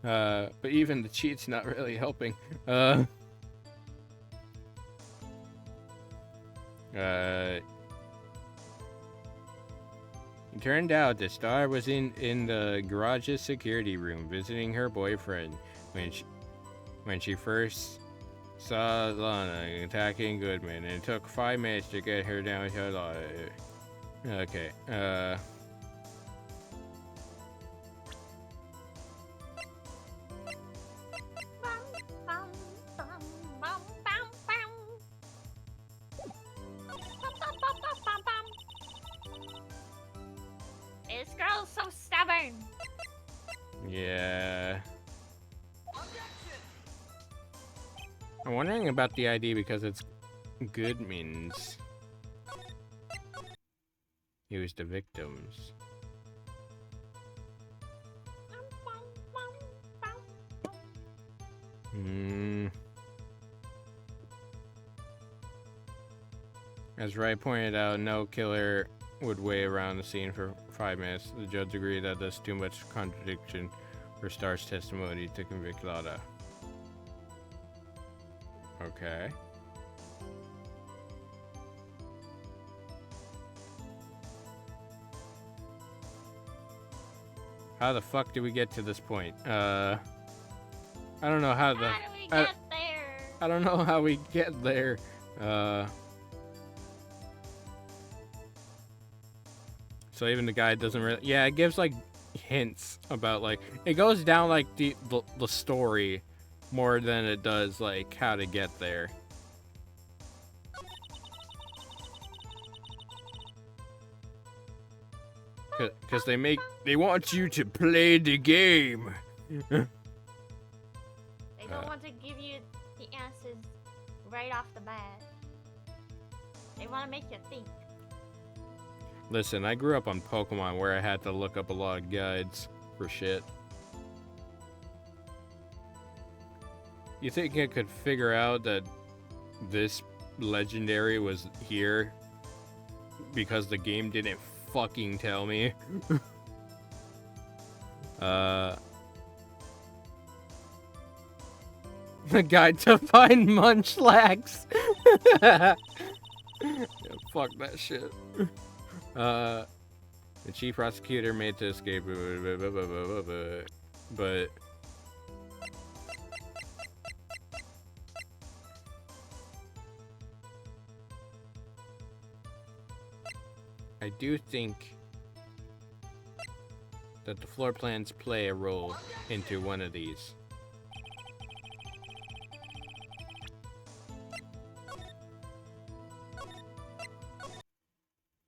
But even the cheat's not really helping. It turned out the star was in the garage's security room visiting her boyfriend when she first saw Lana attacking Goodman, and it took 5 minutes to get her down to Lana. Okay, Bum, bum, bum, bum, bum, This girl's so stubborn. Yeah. I'm wondering about the ID because it's Goodman's. Use the victims. As Wright pointed out, no killer would wait around the scene for 5 minutes. The judge agreed that there's too much contradiction for Star's testimony to convict Lada. Okay. How the fuck did we get to this point? I don't know how the... How do we get there? I don't know how we get there. So even the guy doesn't really... Yeah, it gives, like, hints about, like... It goes down, like, the story more than it does, like, how to get there. Because they want you to play the game. They don't want to give you the answers right off the bat. They want to make you think. Listen, I grew up on Pokemon where I had to look up a lot of guides for shit. You think I could figure out that this legendary was here because the game didn't fucking tell me? The guide to find Munchlax. Yeah, fuck that shit. The chief prosecutor made to escape, but I do think that the floor plans play a role into one of these.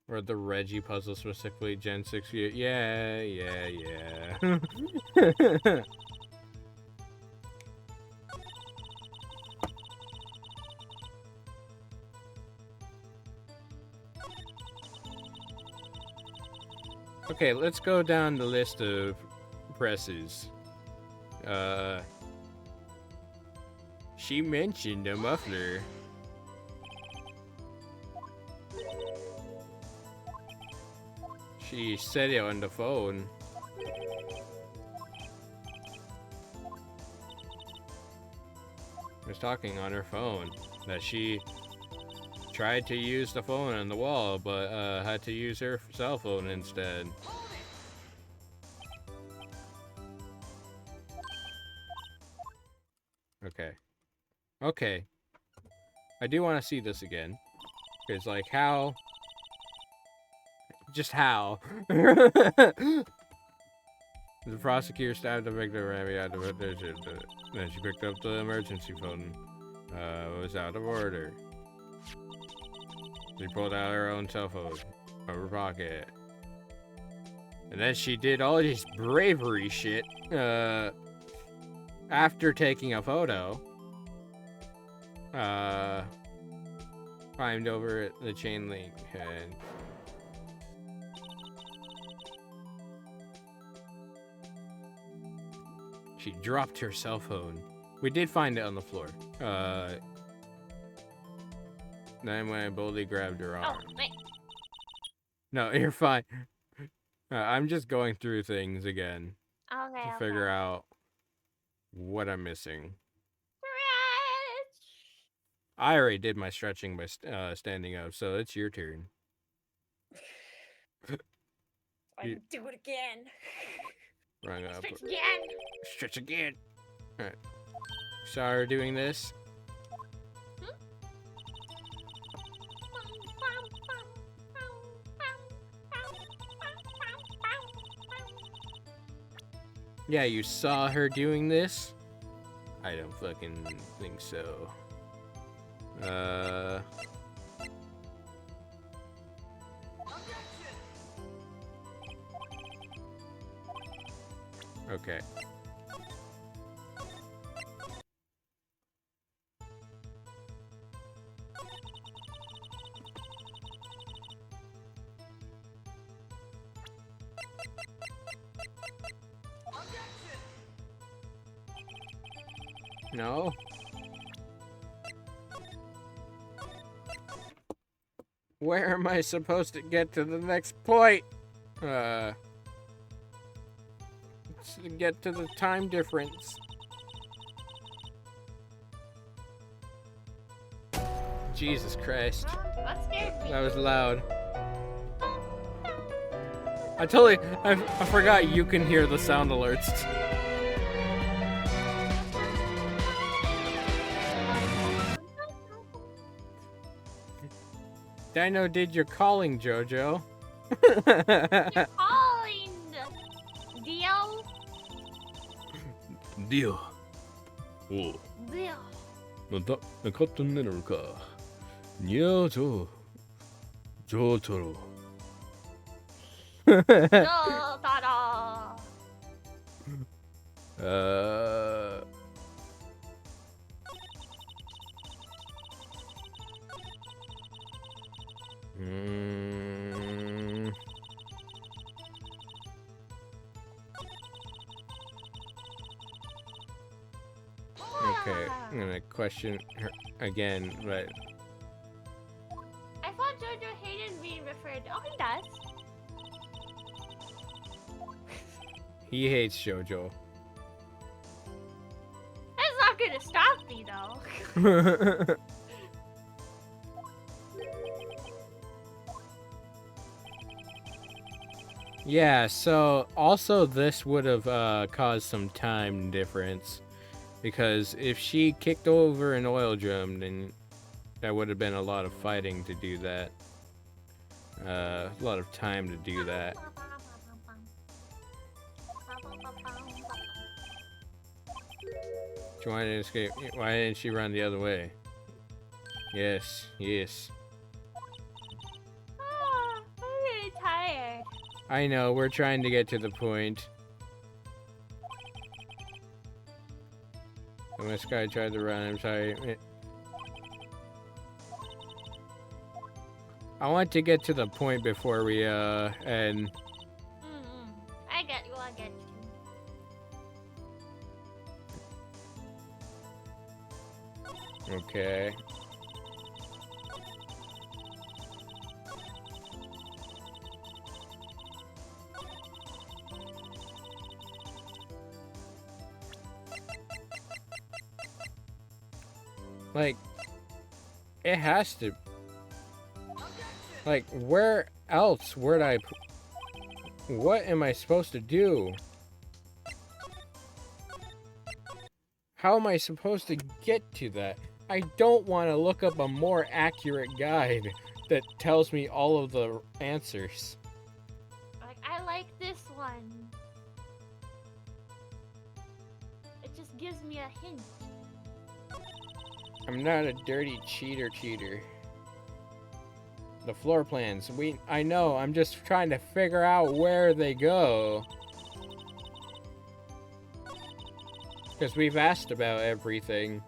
Or the Reggie puzzle specifically, Gen 6. Yeah. Okay, let's go down the list of presses. She mentioned a muffler. She said it on the phone. Was talking on her phone that she tried to use the phone on the wall, but had to use her cell phone instead. Okay. I do want to see this again. Because, like, how? Just how? The prosecutor stabbed the victim at the vision. Then she picked up the emergency phone. It was out of order. She pulled out her own cell phone from her pocket. And then she did all this bravery shit. After taking a photo. Climbed over the chain link and... She dropped her cell phone. We did find it on the floor. Then when I boldly grabbed her arm. Oh, wait. No, you're fine. I'm just going through things again Okay, to figure out what I'm missing. I already did my stretching by standing up, so it's your turn. I can do it again. Run up. Stretch again. Stretch again. Alright. Saw her doing this. Yeah, you saw her doing this? I don't fucking think so. Okay. No? Where am I supposed to get to the next point? To get to the time difference. Jesus Christ. That scared me. That was loud. I forgot you can hear the sound alerts. Dino did your calling, Jojo. You're calling. Dio. ディオ。おう。 Dio. なんだ、勝ったんねえのか。にゃーちょ。ちょちょろ。 No, Tara. Okay, I'm gonna question her again, but I thought Jojo hated being referred to. Oh, he does. he hates Jojo. That's not gonna stop me, though. Yeah, so also this would have caused some time difference. Because if she kicked over an oil drum, then that would have been a lot of fighting to do that. A lot of time to do that. She wanted to escape. Why didn't she run the other way? Yes, yes. I'm really tired. I know, we're trying to get to the point. And this guy tried to run, I'm sorry. I want to get to the point before we, end. I get you, I get you. Okay. Like, it has to. Like, where else would I? What am I supposed to do? How am I supposed to get to that? I don't want to look up a more accurate guide that tells me all of the answers. Like, I like this one. It just gives me a hint. I'm not a dirty cheater. The floor plans, I know, I'm just trying to figure out where they go. Because we've asked about everything.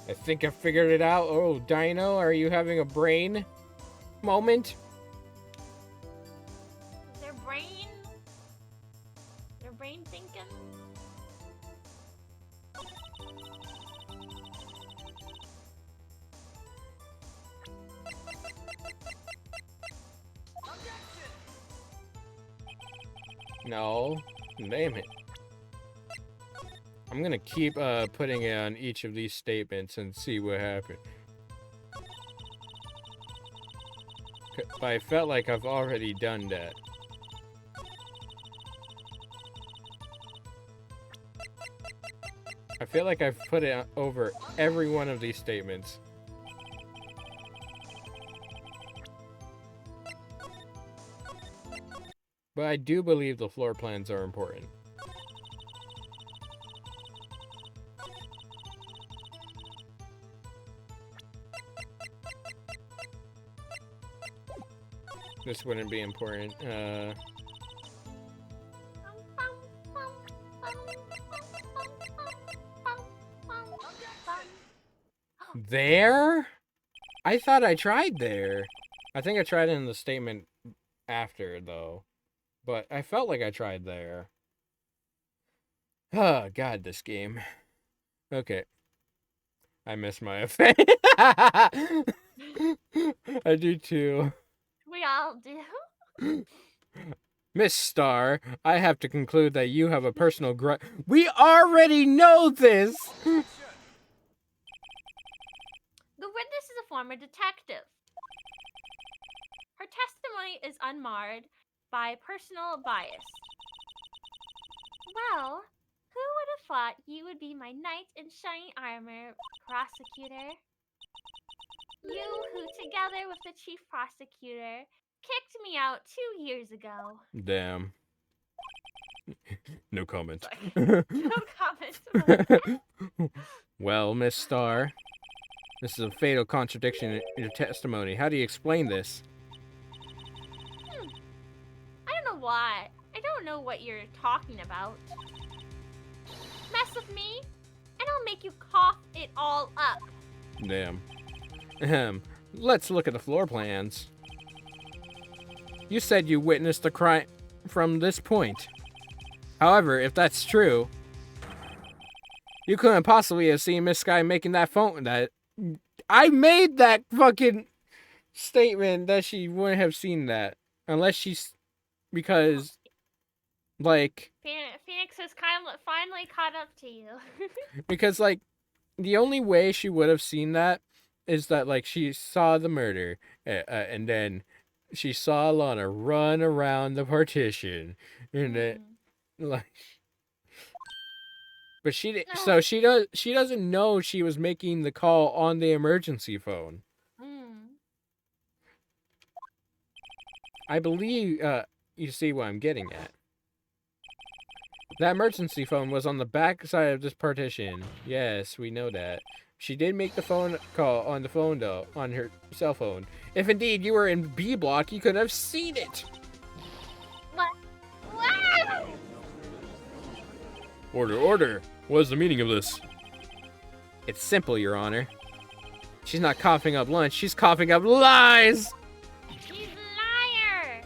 I think I figured it out. Oh, Dino, are you having a brain moment? Is their brain? Their brain thinking? No. Damn it. I'm gonna keep putting it on each of these statements and see what happens. But I felt like I've already done that. I feel like I've put it over every one of these statements. But I do believe the floor plans are important. This wouldn't be important. There? I thought I tried there. I think I tried it in the statement after, though. But I felt like I tried there. Oh, God, this game. Okay. I miss my effect. I do too. We all do. Miss Star, I have to conclude that you have a personal grudge. We already know this! The witness is a former detective. Her testimony is unmarred by personal bias. Well, who would have thought you would be my knight in shining armor, prosecutor? You who, together with the chief prosecutor, kicked me out 2 years ago. Damn. No comment. No comment. Well, Miss Star, this is a fatal contradiction in your testimony. How do you explain this? I don't know why. I don't know what you're talking about. Mess with me, and I'll make you cough it all up. Damn. Ahem. Let's look at the floor plans. You said you witnessed the crime from this point. However, if that's true, you couldn't possibly have seen Miss Sky making that phone. That I made that fucking statement that she wouldn't have seen that unless she's because, like, Phoenix has finally caught up to you. because like the only way she would have seen that is that like she saw the murder and then she saw Lana run around the partition and then like. But she doesn't know she was making the call on the emergency phone. I believe you see what I'm getting at. That emergency phone was on the back side of this partition. Yes, we know that. She did make the phone call on the phone though, on her cell phone. If indeed you were in B block, you could have seen it. What? Wow! Order, order. What is the meaning of this? It's simple, Your Honor. She's not coughing up lunch, she's coughing up lies! She's a liar!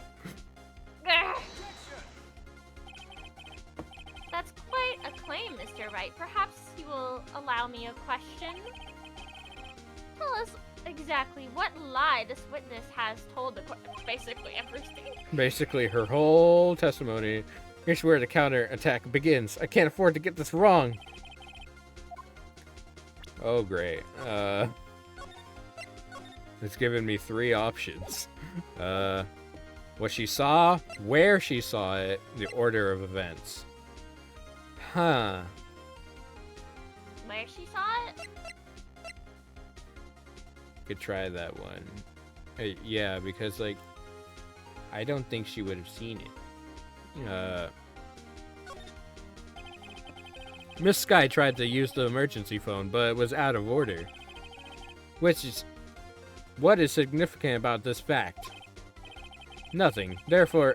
Grr. That's quite a claim, Mr. Wright. Perhaps you will allow me a question? Tell us exactly what lie this witness has told the court. Basically everything. Basically, her whole testimony. Here's where the counter-attack begins. I can't afford to get this wrong. Oh, great. It's given me 3 options. What she saw, where she saw it, the order of events. Huh. Where she saw it? Could try that one. Yeah, because, like, I don't think she would have seen it. Miss Sky tried to use the emergency phone, but it was out of order. What is significant about this fact? Nothing. Therefore,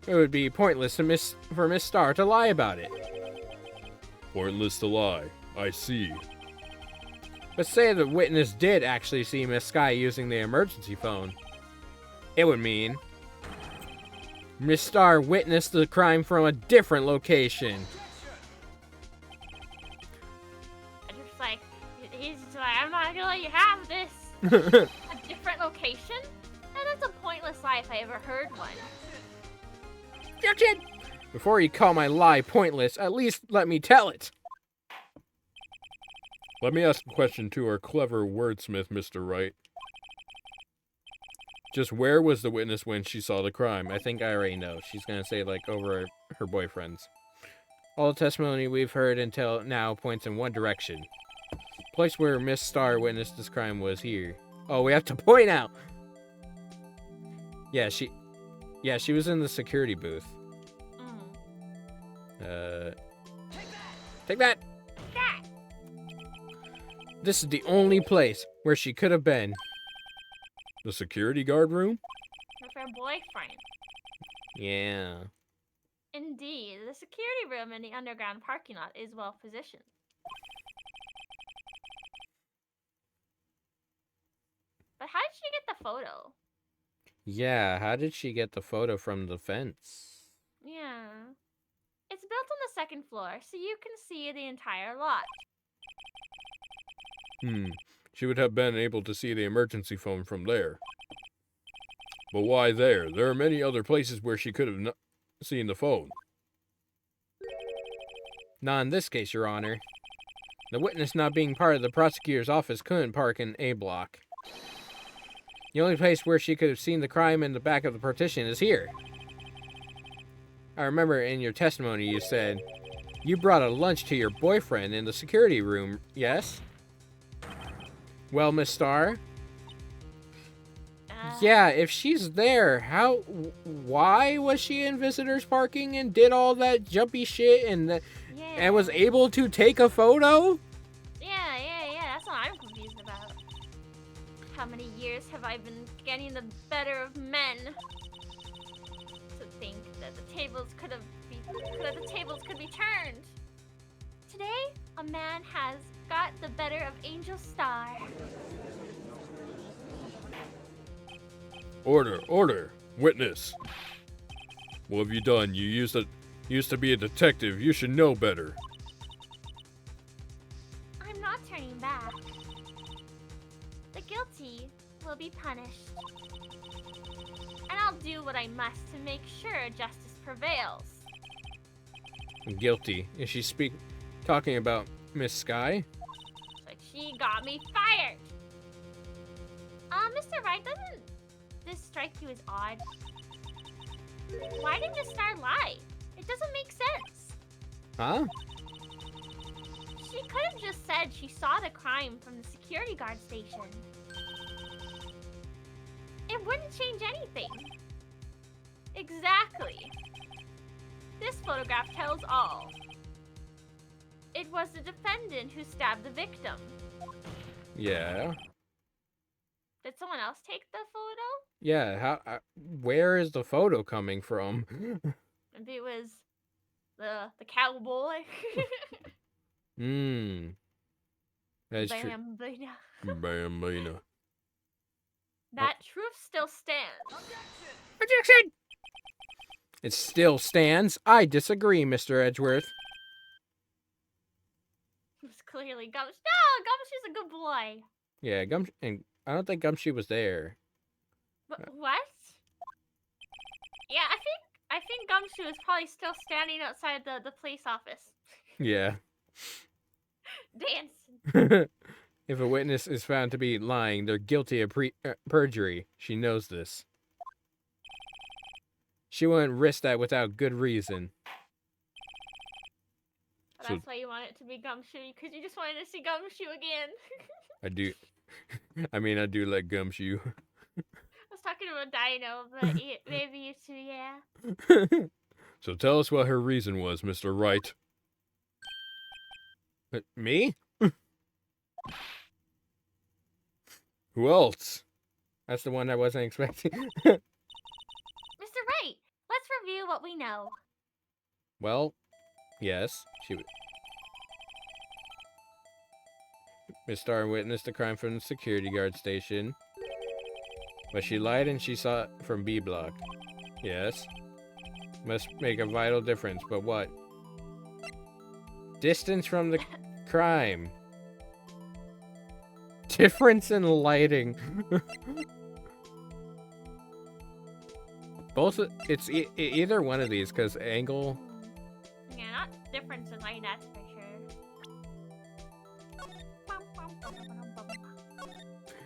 it would be pointless for Miss Star to lie about it. Pointless to lie. I see. But say the witness did actually see Miss Sky using the emergency phone. It would mean Miss Star witnessed the crime from a different location. He's just like, I'm not gonna let you have this. A different location? And that's a pointless lie if I ever heard one. Before you call my lie pointless, at least let me tell it. Let me ask a question to our clever wordsmith, Mr. Wright. Just where was the witness when she saw the crime? I think I already know. She's gonna say, like, over her boyfriend's. All the testimony we've heard until now points in one direction. The place where Miss Star witnessed this crime was here. Oh, we have to point out! Yeah, she was in the security booth. Take that! This is the only place where she could have been. The security guard room? with her boyfriend. Yeah. Indeed, the security room in the underground parking lot is well positioned. But how did she get the photo? Yeah, how did she get the photo from the fence? Yeah. It's built on the second floor, so you can see the entire lot. She would have been able to see the emergency phone from there. But why there? There are many other places where she could have seen the phone. Not in this case, Your Honor. The witness not being part of the prosecutor's office couldn't park in A block. The only place where she could have seen the crime in the back of the partition is here. I remember in your testimony you said, you brought a lunch to your boyfriend in the security room, yes? Well, Miss Starr? Yeah, if she's there, why was she in visitors parking and did all that jumpy shit and was able to take a photo? Yeah, that's what I'm confused about. How many years have I been getting the better of men? To think that the tables could be turned. Today, a man has got the better of Angel Star. Order. Witness. What have you done? You used to be a detective. You should know better. I'm not turning back. The guilty will be punished. And I'll do what I must to make sure justice prevails. Guilty. Is she talking about Miss Sky? But she got me fired. Mr. Wright, doesn't this strike you as odd? Why did Miss Star lie? It doesn't make sense. Huh? She could have just said she saw the crime from the security guard station. It wouldn't change anything. Exactly. This photograph tells all. It was the defendant who stabbed the victim. Yeah. Did someone else take the photo? Yeah, where is the photo coming from? Maybe it was the cowboy. That's true. Bambina. Bambina. That truth still stands. Objection! It still stands. I disagree, Mr. Edgeworth. It was clearly Gumshoe. No, Gumshoe's a good boy. Yeah, and I don't think Gumshoe was there. What? Yeah, I think Gumshoe is probably still standing outside the police office. Yeah. Dancing. If a witness is found to be lying, they're guilty of perjury. She knows this. She wouldn't risk that without good reason. That's why you want it to be Gumshoe, because you just wanted to see Gumshoe again. I do. I mean, I do like Gumshoe. I was talking about Dino, but maybe you two, yeah. So tell us what her reason was, Mr. Wright. Me? Who else? That's the one I wasn't expecting. Mr. Wright, let's review what we know. Well, yes, she would. Miss Starr witnessed the crime from the security guard station. But she lied and she saw it from B block. Yes. Must make a vital difference, but what? Distance from the crime. Difference in lighting. Both, it's either one of these, because angle... Yeah, not difference in lighting, that's for sure.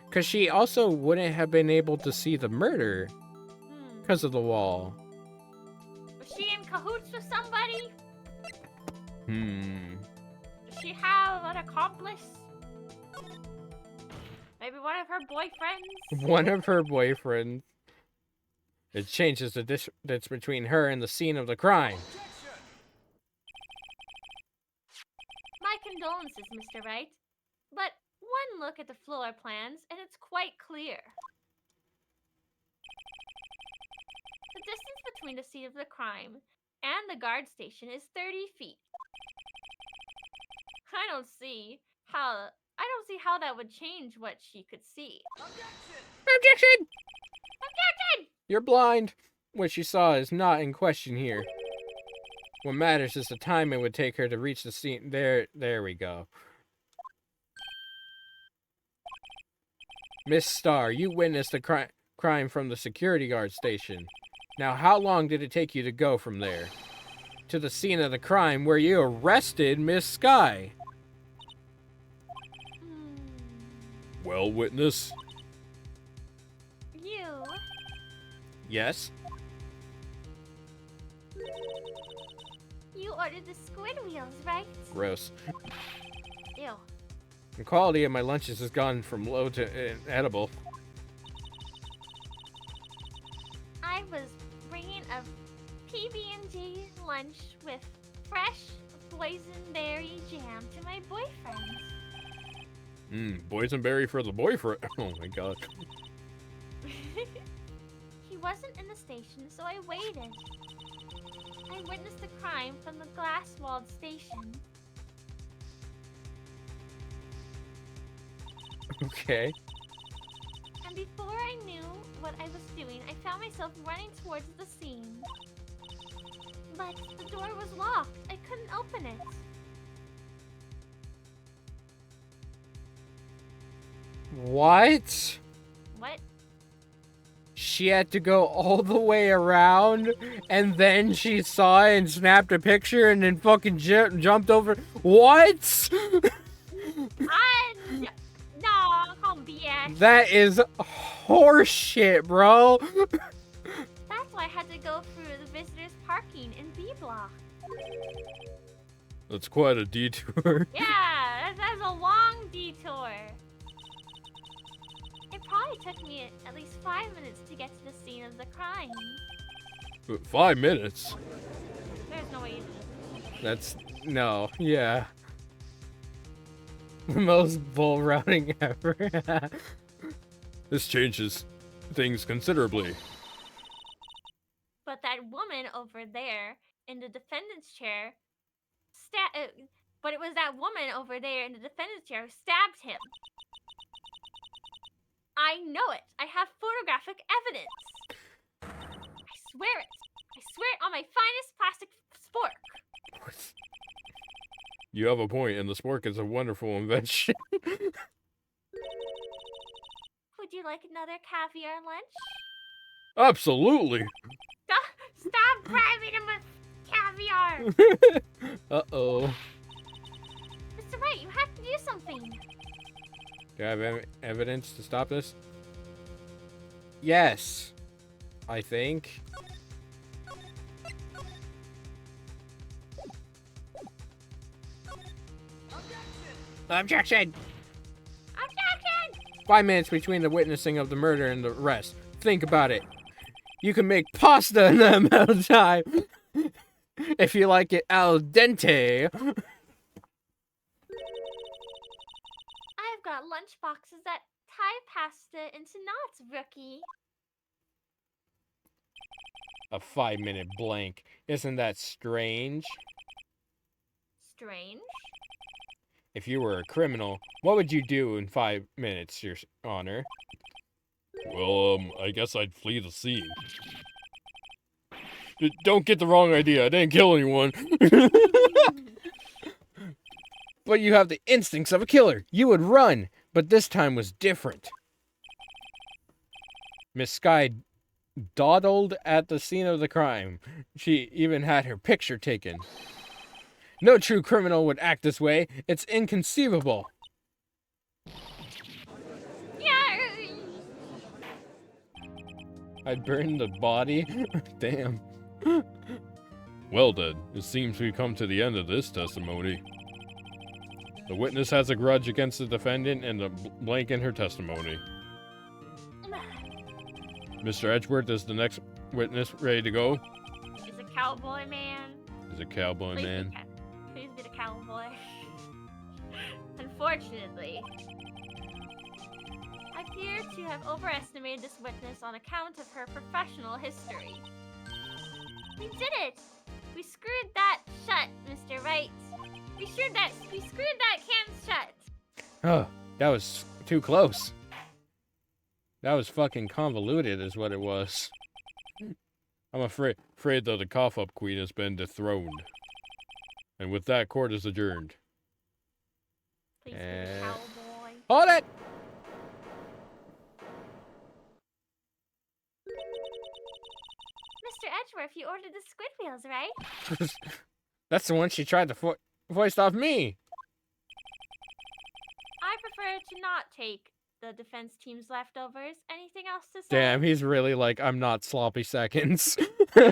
Because she also wouldn't have been able to see the murder because of the wall. Was she in cahoots with somebody? Does she have an accomplice? Maybe one of her boyfriends? One of her boyfriends. It changes the distance between her and the scene of the crime. My condolences, Mr. Wright. But one look at the floor plans, and it's quite clear. between the scene of the crime and the guard station is 30 feet. I don't see how that would change what she could see. Objection! Objection! You're blind. What she saw is not in question here. What matters is the time it would take her to reach the scene. There we go. Miss Starr, you witnessed the crime from the security guard station. Now, how long did it take you to go from there to the scene of the crime where you arrested Miss Sky? Well, witness? You. Yes? You ordered the squid wheels, right? Gross. Ew. The quality of my lunches has gone from low to edible. I was bringing a PB&J lunch with fresh boysenberry jam to my boyfriend. Boysenberry for the boyfriend. Oh my god. He wasn't in the station, so I waited. I witnessed the crime from the glass-walled station. Okay. And before I knew what I was doing, I found myself running towards the scene. But the door was locked. I couldn't open it. What? What? She had to go all the way around, and then she saw it and snapped a picture and then fucking jumped over. What? No, come BS. That is horseshit, bro. That's why I had to go through the visitors parking in B block. That's quite a detour. Yeah, that's a long detour. It probably took me at least 5 minutes to get to the scene of the crime. 5 minutes? There's no way you did. That's no, yeah. Most bull routing ever. This changes things considerably. But that woman over there in the defendant's chair, but it was that woman over there in the defendant's chair who stabbed him. I know it. I have photographic evidence. I swear it. I swear it on my finest plastic spork. You have a point, and the spork is a wonderful invention. Would you like another caviar lunch? Absolutely. Stop grabbing him with caviar! Uh-oh. Mr. Wright, you have to do something. Do I have evidence to stop this? Yes. I think. Objection! Objection! 5 minutes between the witnessing of the murder and the arrest. Think about it. You can make pasta in that amount of time. If you like it al dente. I've got lunch boxes that tie pasta into knots, rookie. A 5-minute blank. Isn't that strange? Strange? If you were a criminal, what would you do in 5 minutes, Your Honor? Well, I guess I'd flee the scene. Don't get the wrong idea. I didn't kill anyone. But you have the instincts of a killer. You would run, but this time was different. Miss Sky dawdled at the scene of the crime. She even had her picture taken. No true criminal would act this way. It's inconceivable. Yeah. I'd burn the body. Damn. Well then, it seems we've come to the end of this testimony. The witness has a grudge against the defendant and a blank in her testimony. Mr. Edgeworth is the next witness ready to go? Is a cowboy man. Is a cowboy Please man? Please be the cowboy. Unfortunately, I fear to have overestimated this witness on account of her professional history. We did it! We screwed that shut, Mr. Right. We screwed that can shut. Oh, that was too close. That was fucking convoluted is what it was. I'm afraid that the cough-up queen has been dethroned. And with that, court is adjourned. Please be the cowboy. Hold it! Mr. Edgeworth, you ordered the squid wheels, right? That's the one she tried to foist off me. I prefer to not take the defense team's leftovers. Anything else to say? Damn, he's really like, I'm not sloppy seconds. I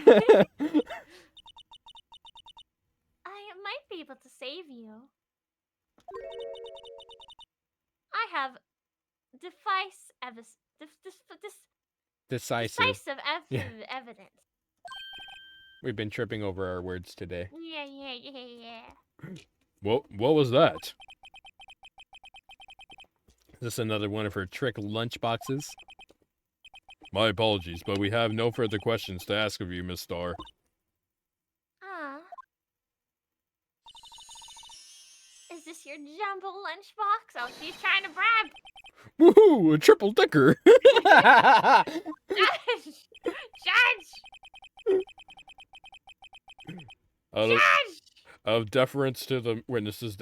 might be able to save you. I have Decisive. Yeah. evidence. We've been tripping over our words today. Yeah. What was that? Is this another one of her trick lunchboxes? My apologies, but we have no further questions to ask of you, Miss Star. Is this your jumbo lunchbox? Oh, she's trying to brag. Woohoo! A triple dicker! Judge! Out of deference to the witness's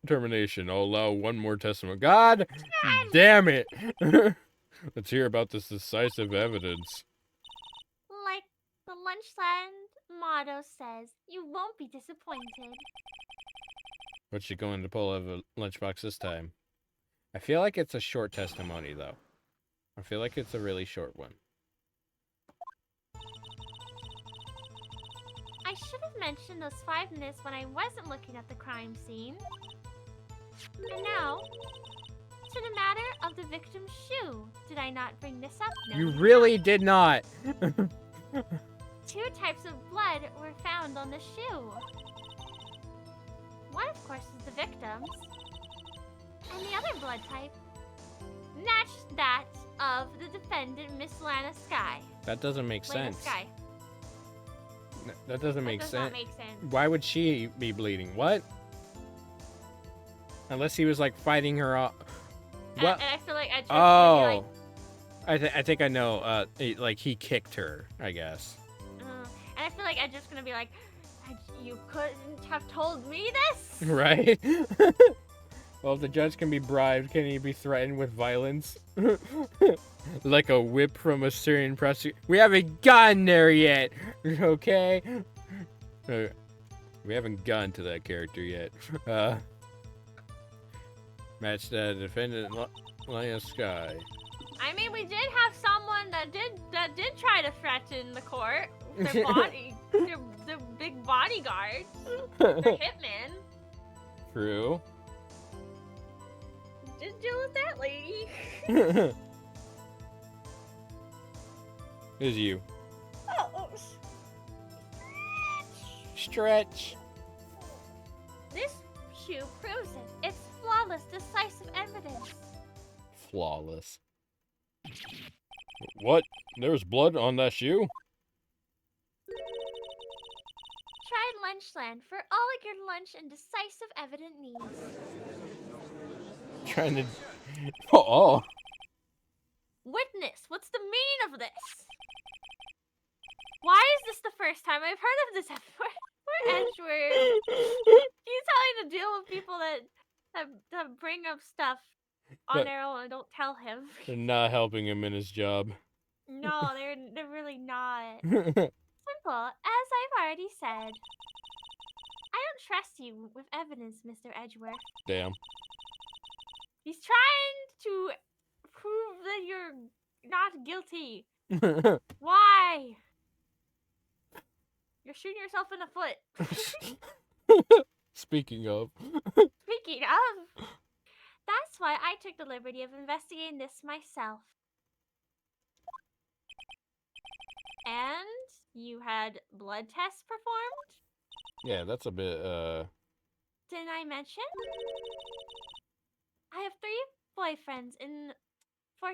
determination, I'll allow one more testimony. God damn it! Let's hear about this decisive evidence. Like the Lunchland motto says, you won't be disappointed. What's she going to pull out of a lunchbox this time? I feel like it's a short testimony, though. I feel like it's a really short one. I should have mentioned those 5 minutes when I wasn't looking at the crime scene. And now, to the matter of the victim's shoe. Did I not bring this up? No. You really did not! 2 types of blood were found on the shoe. One, of course, is the victim's. And the other blood type matched that of the defendant, Miss Lana Sky. That doesn't make Lana sense. Sky. That doesn't make That does sense. not make sense. Why would she be bleeding? What? Unless he was like fighting her off. What? And I feel like Edgeworth's Oh, gonna be I think I know. Like he kicked her, I guess. and I feel like Edgeworth's gonna be like, you couldn't have told me this. Right? Well, if the judge can be bribed, can he be threatened with violence? Like a whip from a Syrian prosecutor. We haven't gotten there yet, okay? We haven't gotten to that character yet. Match the defendant, Lana Sky. I mean, we did have someone that did try to threaten the court. Their body, their big bodyguards, their hitman. True. Just deal with that lady. Who's you? Oh. Stretch. This shoe proves it. It's flawless, decisive evidence. Flawless. What? There's blood on that shoe? Try Lunchland for all of your lunch and decisive evident needs. Trying to. Oh. Witness, what's the meaning of this? Why is this the first time I've heard of this ever? Where Edgeworth? He's having to deal with people that bring up stuff on their own and don't tell him. They're not helping him in his job. No, they're really not. Simple, as I've already said. I don't trust you with evidence, Mr. Edgeworth. Damn. He's trying to prove that you're not guilty. Why? You're shooting yourself in the foot. Speaking of. Speaking of, that's why I took the liberty of investigating this myself. And you had blood tests performed? Yeah, that's a bit, Didn't I mention? I have 3 boyfriends in for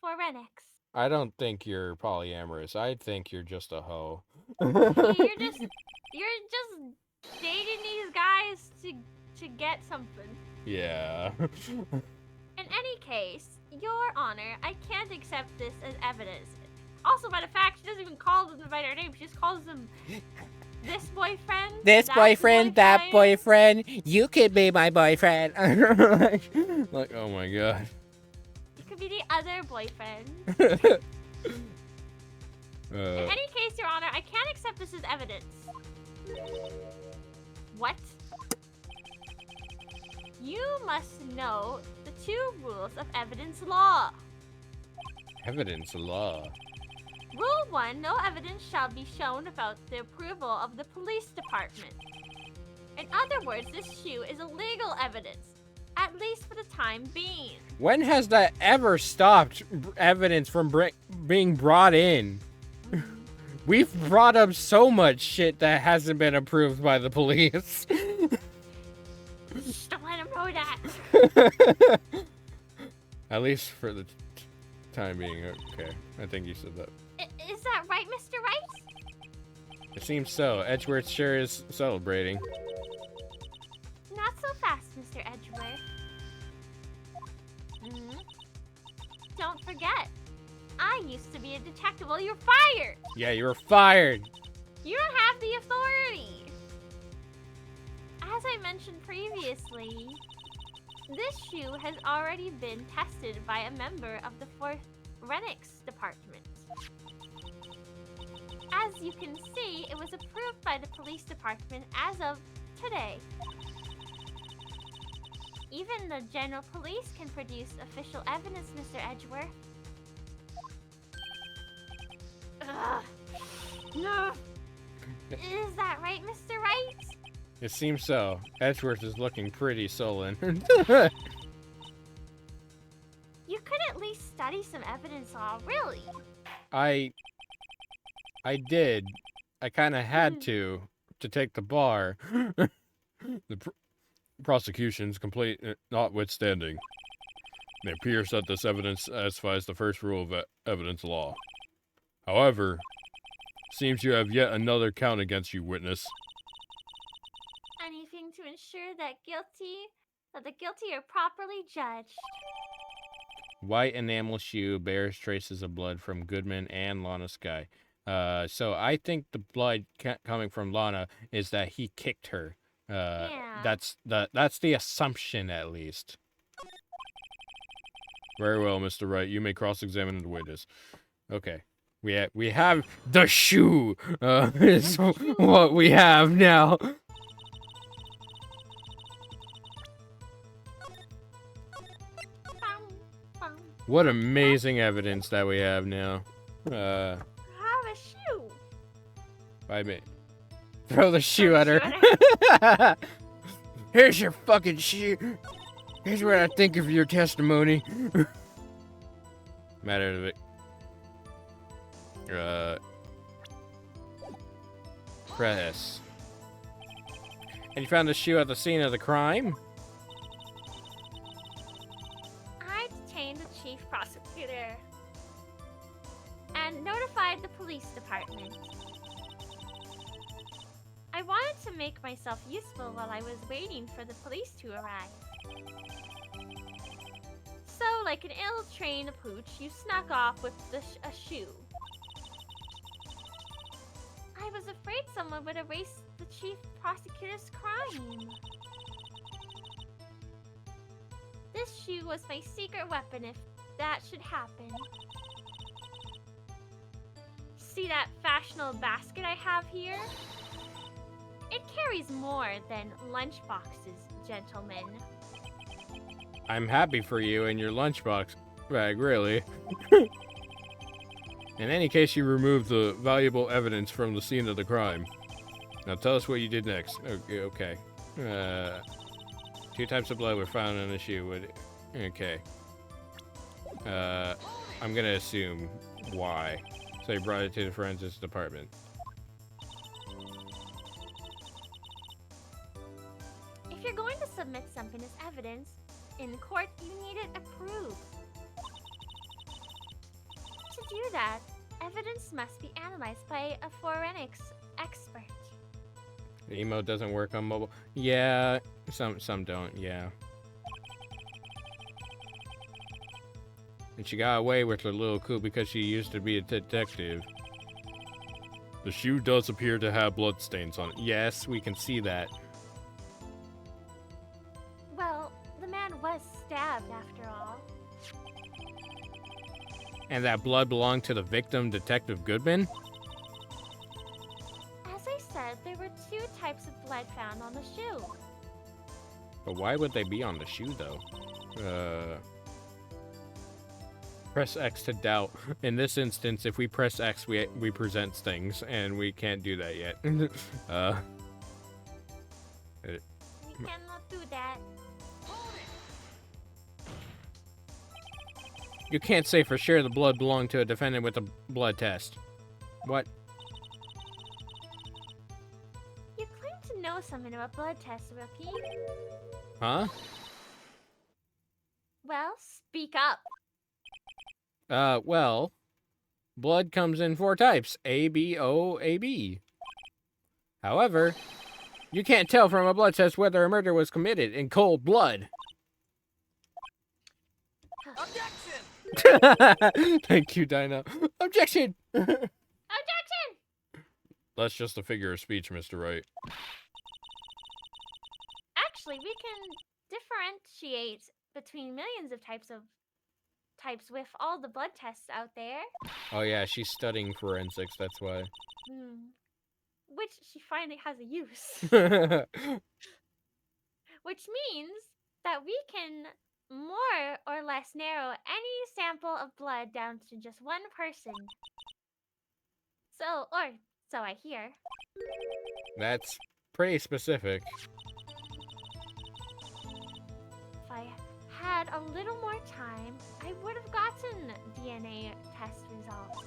Renix. I don't think you're polyamorous. I think you're just a hoe. You're just dating these guys to get something. Yeah. In any case, Your Honor, I can't accept this as evidence. Also, by the fact, she doesn't even call them by their name. She just calls them this boyfriend, This that boyfriend, that boyfriend, you could be my boyfriend. Like, oh my god. It could be the other boyfriend. In Uh, any case, Your Honor, I can't accept this as evidence. What? You must know the 2 rules of evidence law. evidence law. Rule 1, no evidence shall be shown without the approval of the police department. In other words, this shoe is illegal evidence, at least for the time being. When has that ever stopped evidence from being brought in? We've brought up so much shit that hasn't been approved by the police. Shh, don't let him know that. At least for the time being. Okay, I think you said that. Is that right, Mr. Wright? It seems so. Edgeworth sure is celebrating. Not so fast, Mr. Edgeworth. Don't forget, I used to be a detective. Well, you're fired. Yeah, you were fired. You don't have the authority. As I mentioned previously, this shoe has already been tested by a member of the forensics department. As you can see, it was approved by the police department as of today. Even the general police can produce official evidence, Mr. Edgeworth. Ugh. No. Is that right, Mr. Wright? It seems so. Edgeworth is looking pretty sullen. You could at least study some evidence law, really. I did. I kind of had to take the bar. The prosecution's complaint notwithstanding, it appears that this evidence satisfies the first rule of evidence law. However, seems you have yet another count against you, witness. Anything to ensure that the guilty are properly judged. White enamel shoe bears traces of blood from Goodman and Lana Sky. So I think the blood coming from Lana is that he kicked her. Yeah. That's the assumption, at least. Very well, Mr. Wright. You may cross-examine the witness. Okay. We have the shoe. Is what we have now. What amazing evidence that we have now. Have a shoe. I mean, throw the shoe at her. Here's your fucking shoe. Here's what I think of your testimony. Matter of it. Press. And you found the shoe at the scene of the crime? I detained the chief prosecutor and notified the police department. I wanted to make myself useful while I was waiting for the police to arrive. So, like an ill-trained pooch, you snuck off with a shoe. I was afraid someone would erase the chief prosecutor's crime. This shoe was my secret weapon if that should happen. See that fashionable basket I have here? It carries more than lunch boxes, gentlemen. I'm happy for you and your lunchbox bag, really. In any case, you removed the valuable evidence from the scene of the crime. Now tell us what you did next. Okay. 2 types of blood were found on the shoe. Okay. I'm gonna assume why. So you brought it to the forensics department. If you're going to submit something as evidence in court, you need it approved. To do that, evidence must be analyzed by a forensics expert. The emote doesn't work on mobile. Yeah, some don't, yeah. And she got away with her little coup because she used to be a detective. The shoe does appear to have bloodstains on it. Yes, we can see that. Well, the man was stabbed after all. And that blood belonged to the victim, Detective Goodman? As I said, there were 2 types of blood found on the shoe. But why would they be on the shoe, though? Press X to doubt. In this instance, if we press X, we present things, and we can't do that yet. We cannot do that. You can't say for sure the blood belonged to a defendant with a blood test. What? You claim to know something about blood tests, rookie. Huh? Well, speak up. Well, blood comes in 4 types, A, B, O, A, B. However, you can't tell from a blood test whether a murder was committed in cold blood. Objection! Thank you, Dinah. Objection! Objection! That's just a figure of speech, Mr. Wright. Actually, we can differentiate between millions of types with all the blood tests out there. Oh yeah, she's studying forensics, that's why. Which she finally has a use. Which means that we can more or less narrow any sample of blood down to just one person. So I hear. That's pretty specific. If I had a little more time, I would have gotten DNA test results.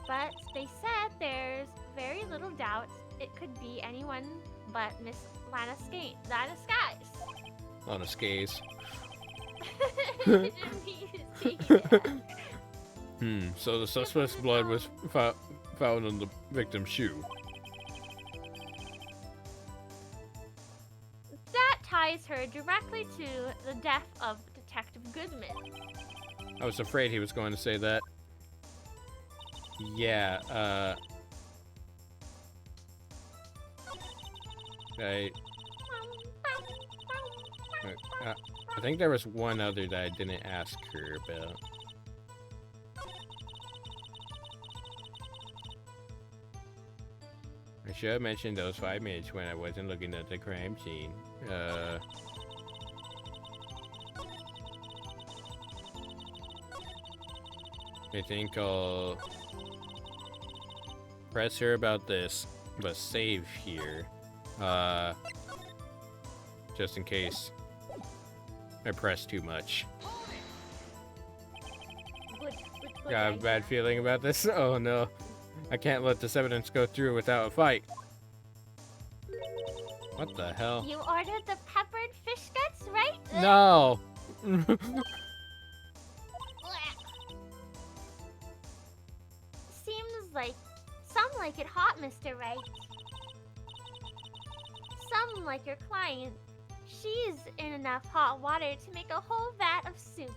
But they said there's very little doubt it could be anyone but Miss Lana Skies. On a skaze. Didn't mean to say that. So the suspect's blood was found on the victim's shoe. That ties her directly to the death of Detective Goodman. I was afraid he was going to say that. Yeah, I think there was one other that I didn't ask her about. I should have mentioned those 5 minutes when I wasn't looking at the crime scene. I think I'll press her about this, but save here. Just in case I press too much. Good Got a idea. bad feeling about this. Oh no. I can't let this evidence go through without a fight. What the hell? You ordered the peppered fish guts, right? No! Seems like some like it hot, Mr. Wright. Some, like your client, she's in enough hot water to make a whole vat of soup.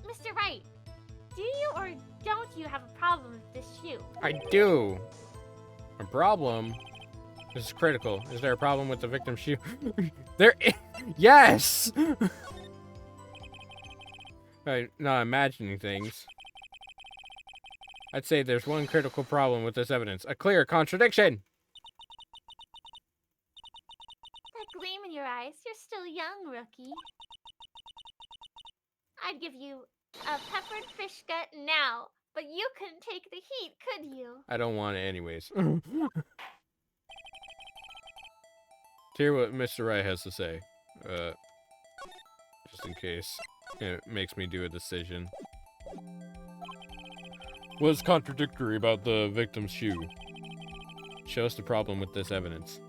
Mr. Wright, do you or don't you have a problem with this shoe? I do. A problem? This is critical. Is there a problem with the victim's shoe? Yes! I'm not imagining things. I'd say there's one critical problem with this evidence. A clear contradiction! That gleam in your eyes, you're still young, rookie. I'd give you a peppered fish gut now, but you couldn't take the heat, could you? I don't want it anyways. Hear what Mr. Wright has to say. Just in case it makes me do a decision. What's contradictory about the victim's shoe? Show us the problem with this evidence.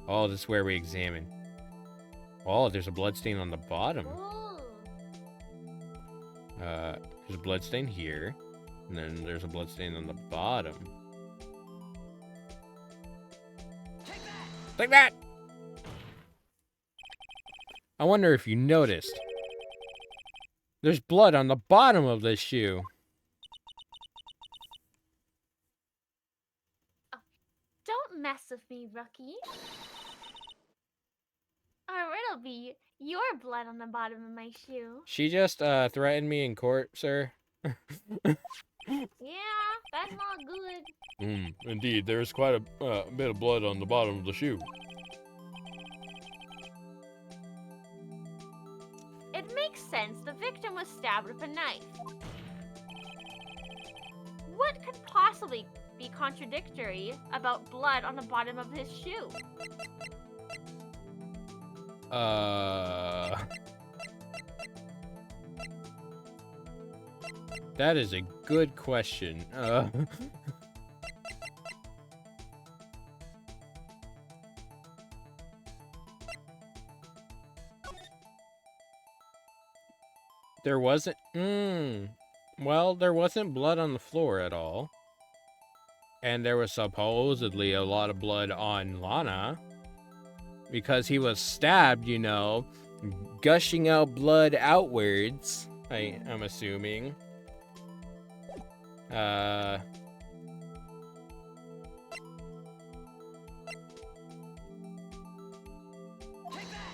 Oh, this is where we examine. Oh, there's a bloodstain on the bottom. Ooh. There's a bloodstain here, and then there's a bloodstain on the bottom. Take that! I wonder if you noticed. There's blood on the bottom of this shoe. Don't mess with me, rookie. Or it'll be your blood on the bottom of my shoe. She just threatened me in court, sir. Yeah, that's not good. Indeed, there is quite a bit of blood on the bottom of the shoe. It makes sense. The victim was stabbed with a knife. What could possibly be contradictory about blood on the bottom of his shoe? That is a good question. There wasn't. Well, there wasn't blood on the floor at all. And there was supposedly a lot of blood on Lana. Because he was stabbed, you know, gushing out blood outwards. I'm assuming.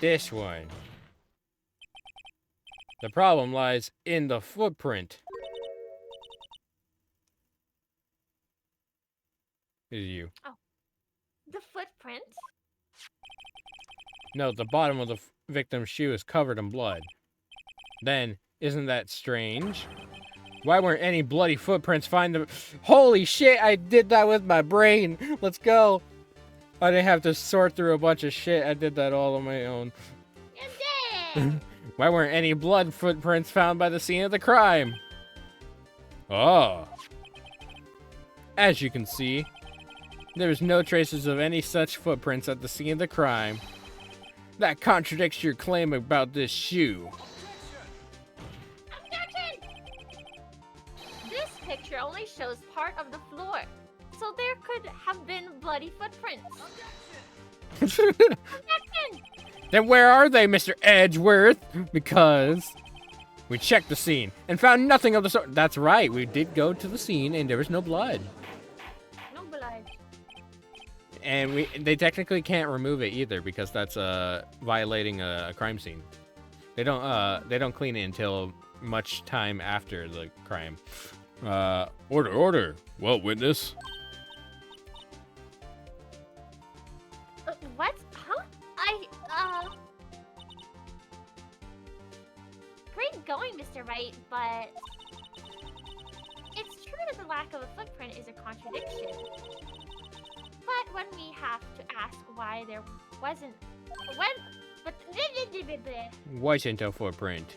This one. The problem lies in the footprint. Is you. Oh. The footprint? No, the bottom of the victim's shoe is covered in blood. Then, isn't that strange? Why weren't any bloody footprints found? Holy shit, I did that with my brain. Let's go. I didn't have to sort through a bunch of shit. I did that all on my own. You did! Why weren't any blood footprints found by the scene of the crime? Ah, As you can see, there was no traces of any such footprints at the scene of the crime. That contradicts your claim about this shoe. Objection! This picture only shows part of the floor, so there could have been bloody footprints. Objection! Then where are they, Mr. Edgeworth? Because we checked the scene and found nothing of the sort. That's right, we did go to the scene and there was no blood. No blood. And they technically can't remove it either because that's violating a crime scene. They don't clean it until much time after the crime. order. Well, witness. What? Huh? Great going, Mr. Wright, but it's true that the lack of a footprint is a contradiction. But when we have to ask why there wasn't Wasn't a footprint.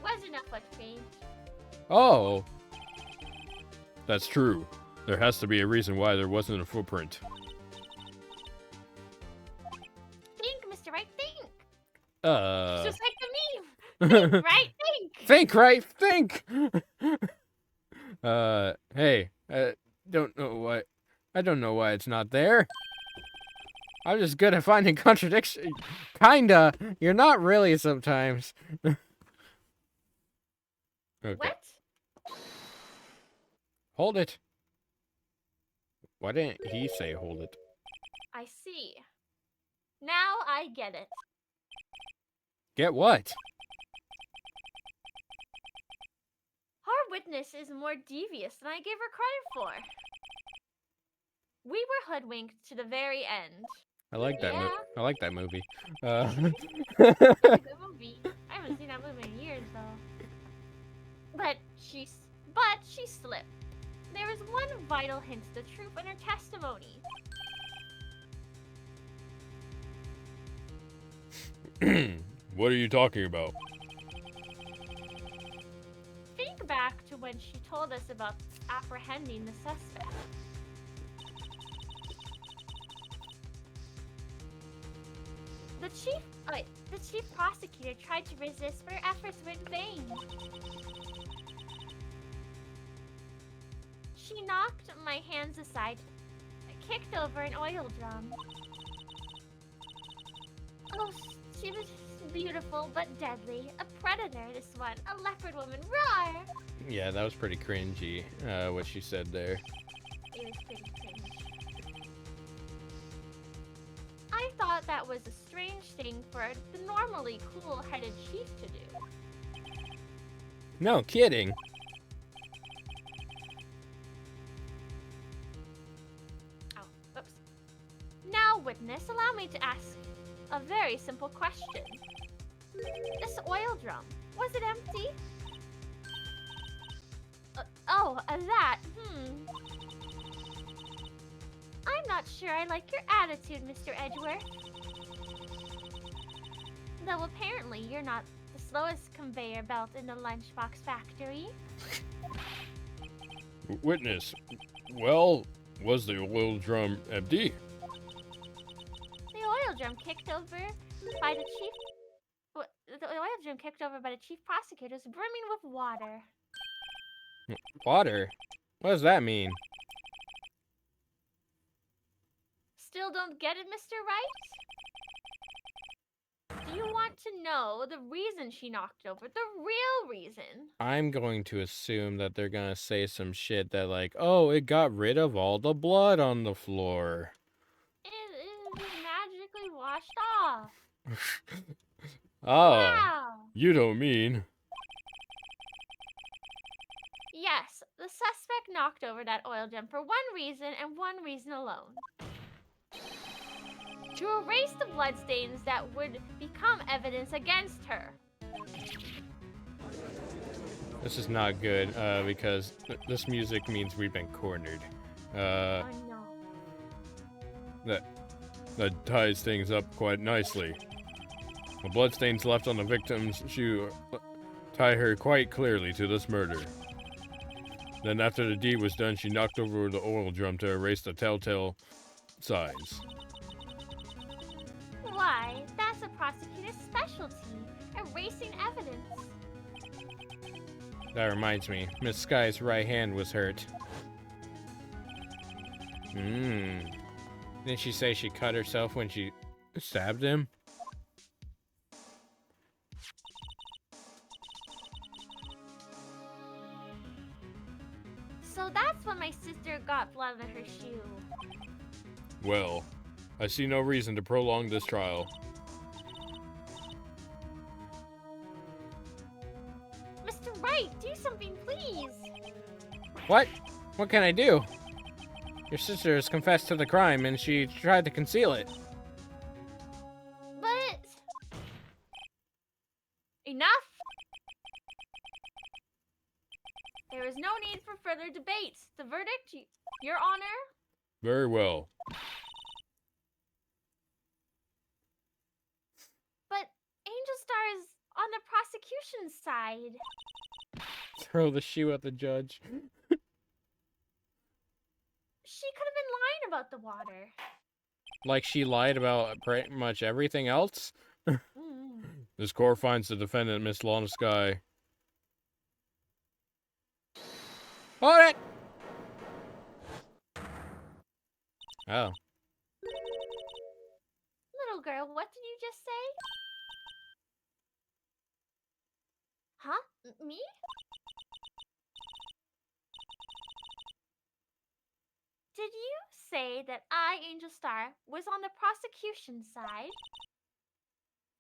wasn't a footprint. Oh, That's true. There has to be a reason why there wasn't a footprint. Think, Mr. Wright, think. uh, Just like the meme. Think, right? Think. think, right? Think. Hey, I don't know why it's not there. I'm just good at finding contradiction. Kinda. You're not really sometimes. Okay. What? Hold it. Why didn't he say hold it? I see. Now I get it. Get what? Our witness is more devious than I gave her credit for. We were hoodwinked to the very end. I like that. Yeah. I like that movie. It's a good movie. I haven't seen that movie in years, though. But she slipped. There is one vital hint to the truth in her testimony. What are you talking about? Think back to when she told us about apprehending the suspect. The chief prosecutor tried to resist, but her efforts were in vain. She knocked my hands aside, kicked over an oil drum. Oh, she was beautiful but deadly. A predator, this one. A leopard woman. Roar! Yeah, that was pretty cringy, what she said there. It was pretty cringe. I thought that was a strange thing for the normally cool-headed chief to do. No kidding. Oh, oops. Now, witness, allow me to ask a very simple question. This oil drum, was it empty? That. I'm not sure I like your attitude, Mr. Edgeworth. Though apparently you're not the slowest conveyor belt in the lunchbox factory. Witness, well, was the oil drum empty? The oil drum kicked over by the chief... The oil drum kicked over by the chief prosecutor is brimming with water. Water? What does that mean? Still don't get it, Mr. Wright? Do you want to know the reason she knocked over? The real reason? I'm going to assume that they're gonna say some shit that like, oh, it got rid of all the blood on the floor. It is magically washed off. Oh. Wow. You don't mean... Yes, the suspect knocked over that oil drum for one reason and one reason alone. To erase the bloodstains that would become evidence against her. This is not good, because this music means we've been cornered. Oh no. That ties things up quite nicely. The bloodstains left on the victim's shoe tie her quite clearly to this murder. Then after the deed was done, she knocked over the oil drum to erase the telltale signs. Why, that's a prosecutor's specialty, erasing evidence. That reminds me, Miss Sky's right hand was hurt. Didn't she say she cut herself when she stabbed him? So that's when my sister got blood on her shoe. Well, I see no reason to prolong this trial. Mr. Wright, do something, please. What? What can I do? Your sister has confessed to the crime and she tried to conceal it. But... Enough! There is no need for further debate. The verdict, Your Honor? Very well. But Angel Star is on the prosecution's side. Throw the shoe at the judge. She could have been lying about the water. Like she lied about pretty much everything else? This court finds the defendant, Miss Lana Sky. Hold it! Oh. Little girl, what did you just say? Huh? Me? Did you say that I, Angel Star, was on the prosecution side?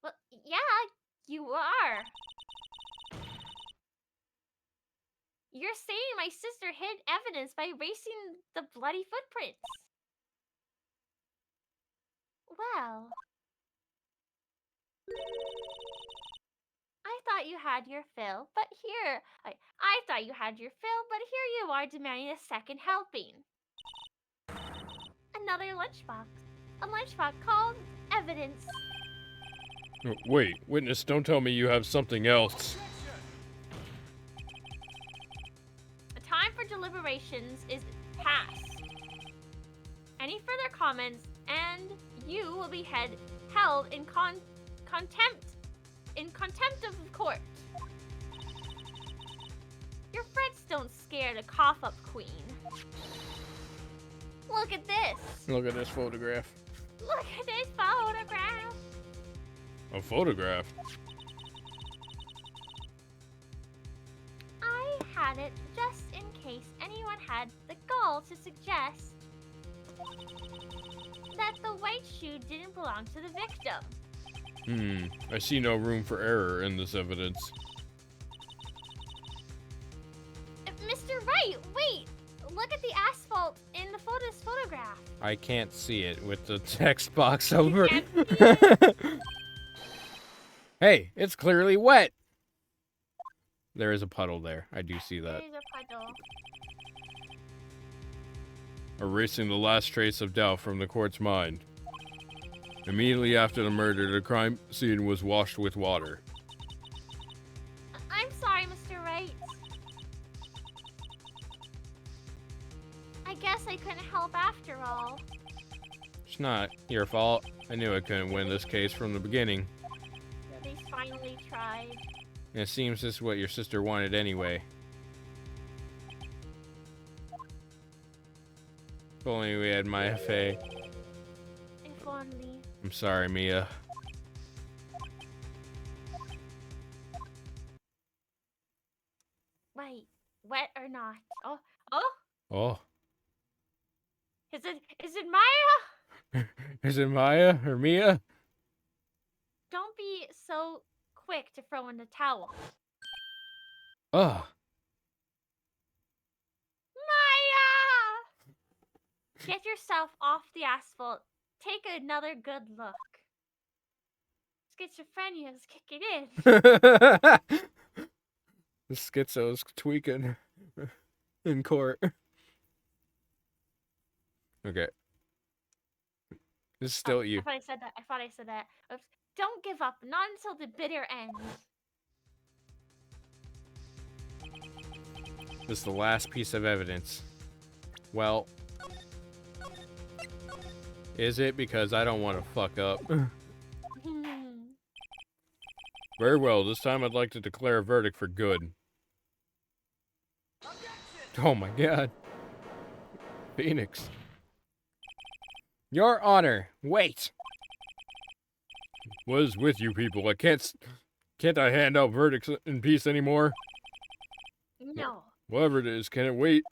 Well, yeah, you are. You're saying my sister hid evidence by erasing the bloody footprints. Well... I thought you had your fill, but here... I thought you had your fill, but here you are demanding a second helping. Another lunchbox. A lunchbox called evidence. Wait, witness, don't tell me you have something else. The time for deliberations is past. Any further comments, and you will be held in contempt of court. Your threats don't scare declare the cough-up queen. Look at this. Look at this photograph. Look at this photograph. A photograph? I had it just in case anyone had the gall to suggest that the white shoe didn't belong to the victim. I see no room for error in this evidence. Mr. Wright, wait! Look at the asphalt in this photograph. I can't see it with the text box over. can't see it? Hey, it's clearly wet. There is a puddle there. I do see that. There's a puddle. Erasing the last trace of doubt from the court's mind. Immediately after the murder, the crime scene was washed with water. I'm sorry, Mr. Wright. I guess I couldn't help after all. It's not your fault. I knew I couldn't win this case from the beginning. They finally tried. And it seems this is what your sister wanted anyway. If only we had my FA. If only. I'm sorry, Mia. Wait, wet or not? Oh, Oh. is it Maya? Is it Maya or Mia? Don't be so quick to throw in the towel. Ugh. Maya! Get yourself off the asphalt. Take another good look. Schizophrenia is kicking in. The schizo's tweaking in court. Okay. This is still you. I thought I said that. Oops. Don't give up. Not until the bitter end. This is the last piece of evidence. Well, is it? Because I don't want to fuck up. Very well, this time I'd like to declare a verdict for good. Oh my god. Phoenix. Your Honor, wait. What is with you people? Can't I hand out verdicts in peace anymore? No. Whatever it is, can it wait?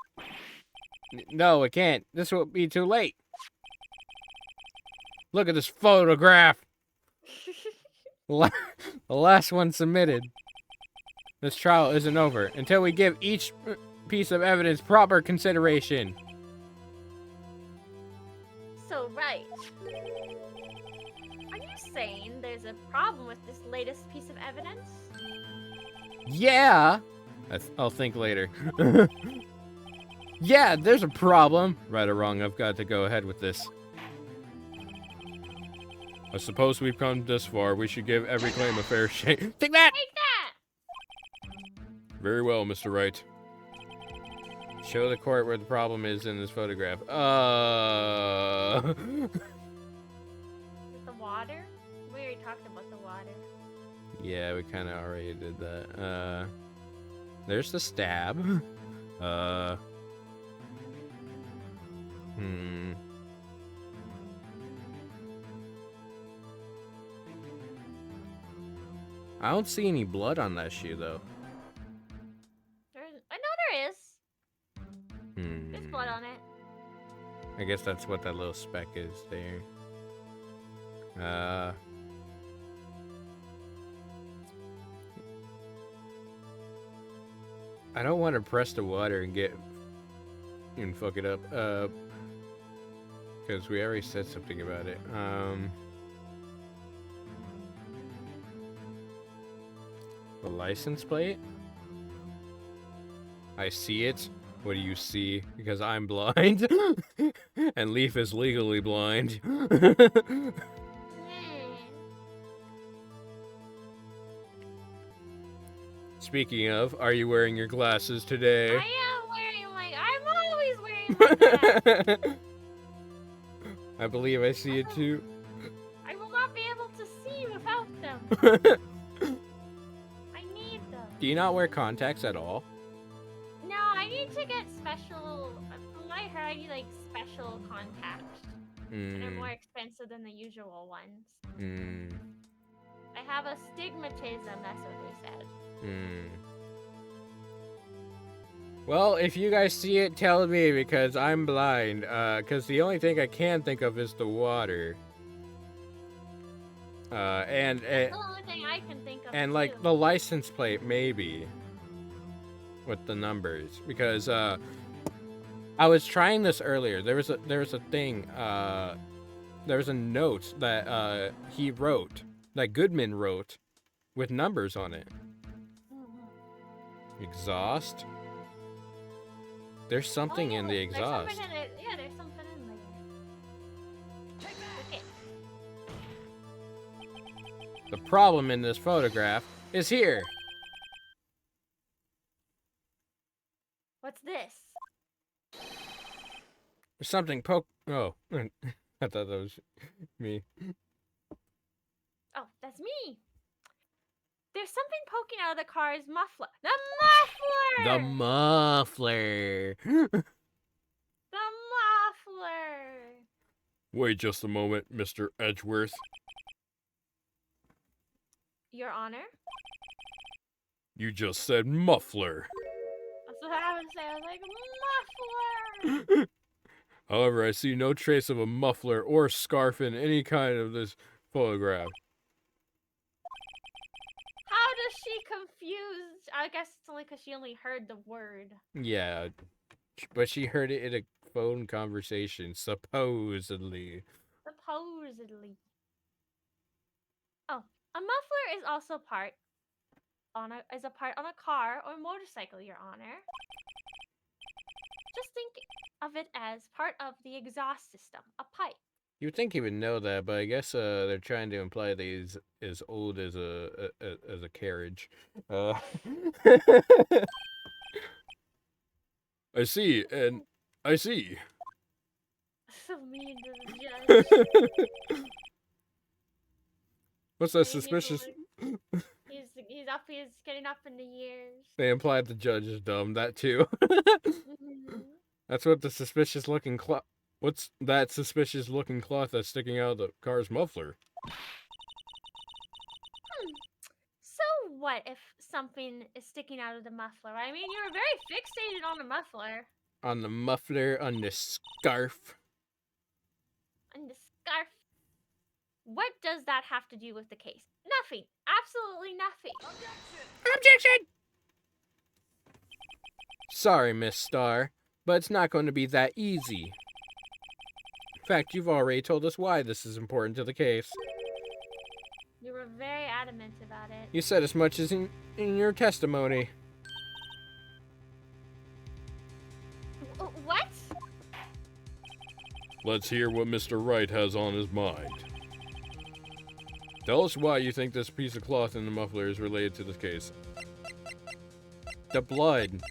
No, it can't. This will be too late. Look at this photograph. The last one submitted. This trial isn't over until we give each piece of evidence proper consideration. So, right. Are you saying there's a problem with this latest piece of evidence? Yeah. I'll think later. Yeah, there's a problem. Right or wrong, I've got to go ahead with this. I suppose we've come this far. We should give every claim a fair shake. Take that! Take that! Very well, Mr. Wright. Show the court where the problem is in this photograph. With the water? We already talked about the water. Yeah, we kind of already did that. There's the stab. I don't see any blood on that shoe, though. I know there is. There's blood on it. I guess that's what that little speck is there. I don't want to press the water and fuck it up. Because we already said something about it. The license plate? I see it. What do you see? Because I'm blind. And Leaf is legally blind. Speaking of, are you wearing your glasses today? I am wearing I'm always wearing my glasses. I believe I see it too. I will not be able to see without them. I need them. Do you not wear contacts at all? No, I need to get special. From what I heard, I need like special contacts, and they're more expensive than the usual ones. I have astigmatism. That's what they said. Well, if you guys see it, tell me, because I'm blind. Because the only thing I can think of is the water. And That's the only thing I can think of. and like too. the license plate, maybe, with the numbers, because I was trying this earlier. There was a thing. There was a note that he wrote, that Goodman wrote, with numbers on it. Exhaust. There's something in the exhaust. There's something in it. Yeah, there's something in there. Okay. The problem in this photograph is here. What's this? There's something Oh, I thought that was me. Oh, that's me. There's something poking out of the car's muffler. The muffler! The muffler. The muffler! Wait just a moment, Mr. Edgeworth. Your Honor? You just said muffler. That's what I was saying. I was like, muffler! However, I see no trace of a muffler or scarf in any kind of this photograph. How does she confuse? I guess it's only because she only heard the word. Yeah, but she heard it in a phone conversation, supposedly. Supposedly. Oh, a muffler is also a part on a car or motorcycle, Your Honor. Just think of it as part of the exhaust system, a pipe. You'd think he would know that, but I guess they're trying to imply that he's as old as a carriage. I see, and I see. So mean to the judge. What's that Maybe suspicious? He's getting up in the years. They implied the judge is dumb. That too. Mhm. That's what the suspicious looking cloth. What's that suspicious looking cloth that's sticking out of the car's muffler? So what if something is sticking out of the muffler? I mean, you were very fixated on the muffler. On the muffler, on the scarf. On the scarf. What does that have to do with the case? Nothing. Absolutely nothing. Objection! Sorry, Miss Starr, but it's not going to be that easy. In fact, you've already told us why this is important to the case. You were very adamant about it. You said as much as in your testimony. What? Let's hear what Mr. Wright has on his mind. Tell us why you think this piece of cloth in the muffler is related to this case. The blood.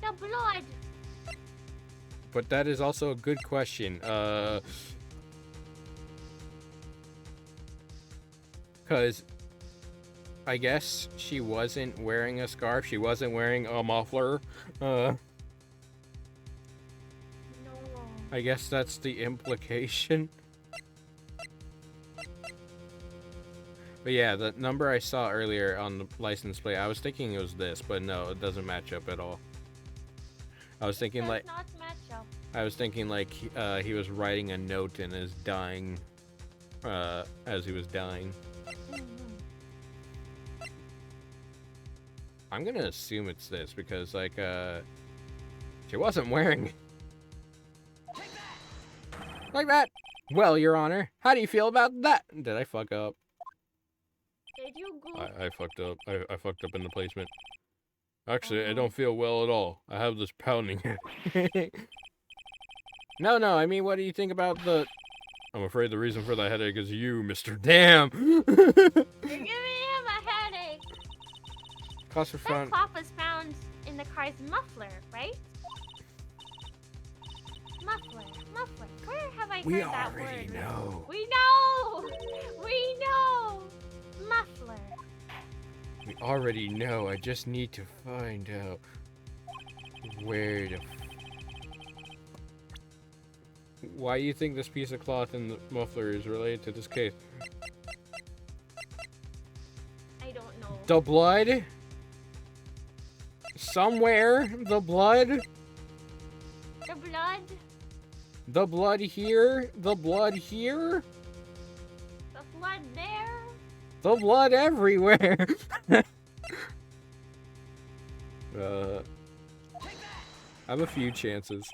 The blood. But that is also a good question. Because I guess she wasn't wearing a scarf. She wasn't wearing a muffler. No. I guess that's the implication. But yeah, the number I saw earlier on the license plate, I was thinking it was this, but no, it doesn't match up at all. I was thinking like Not match up. he was writing a note in his dying, as he was dying. I'm gonna assume it's this because like she wasn't wearing like that. Well, Your Honor, how do you feel about that? Did I fuck up? Did you go? I fucked up. I fucked up in the placement. Actually, I don't feel well at all. I have this pounding head. No, I mean, what do you think about the... I'm afraid the reason for that headache is you, Mr. Damn. You're giving him a headache. Cost for That fun. cloth was found in the car's muffler, right? Muffler. Where have I heard that word? know. We know. We know. Muffler. We already know. I just need to find out. Where the... Why do you think this piece of cloth in the muffler is related to this case? I don't know. The blood? Somewhere? The blood? The blood? The blood here? The blood here? The blood there? The blood everywhere! I have a few chances.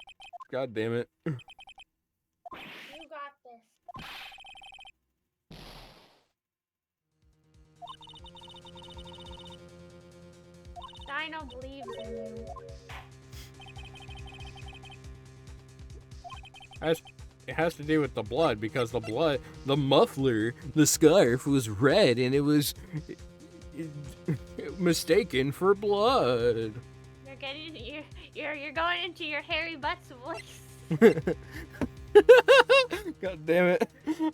God damn it. You got this. Dino believes in you. It has to do with the blood, because the muffler, the scarf was red and it was mistaken for blood. You're getting you're going into your hairy butt's voice. God damn it. You've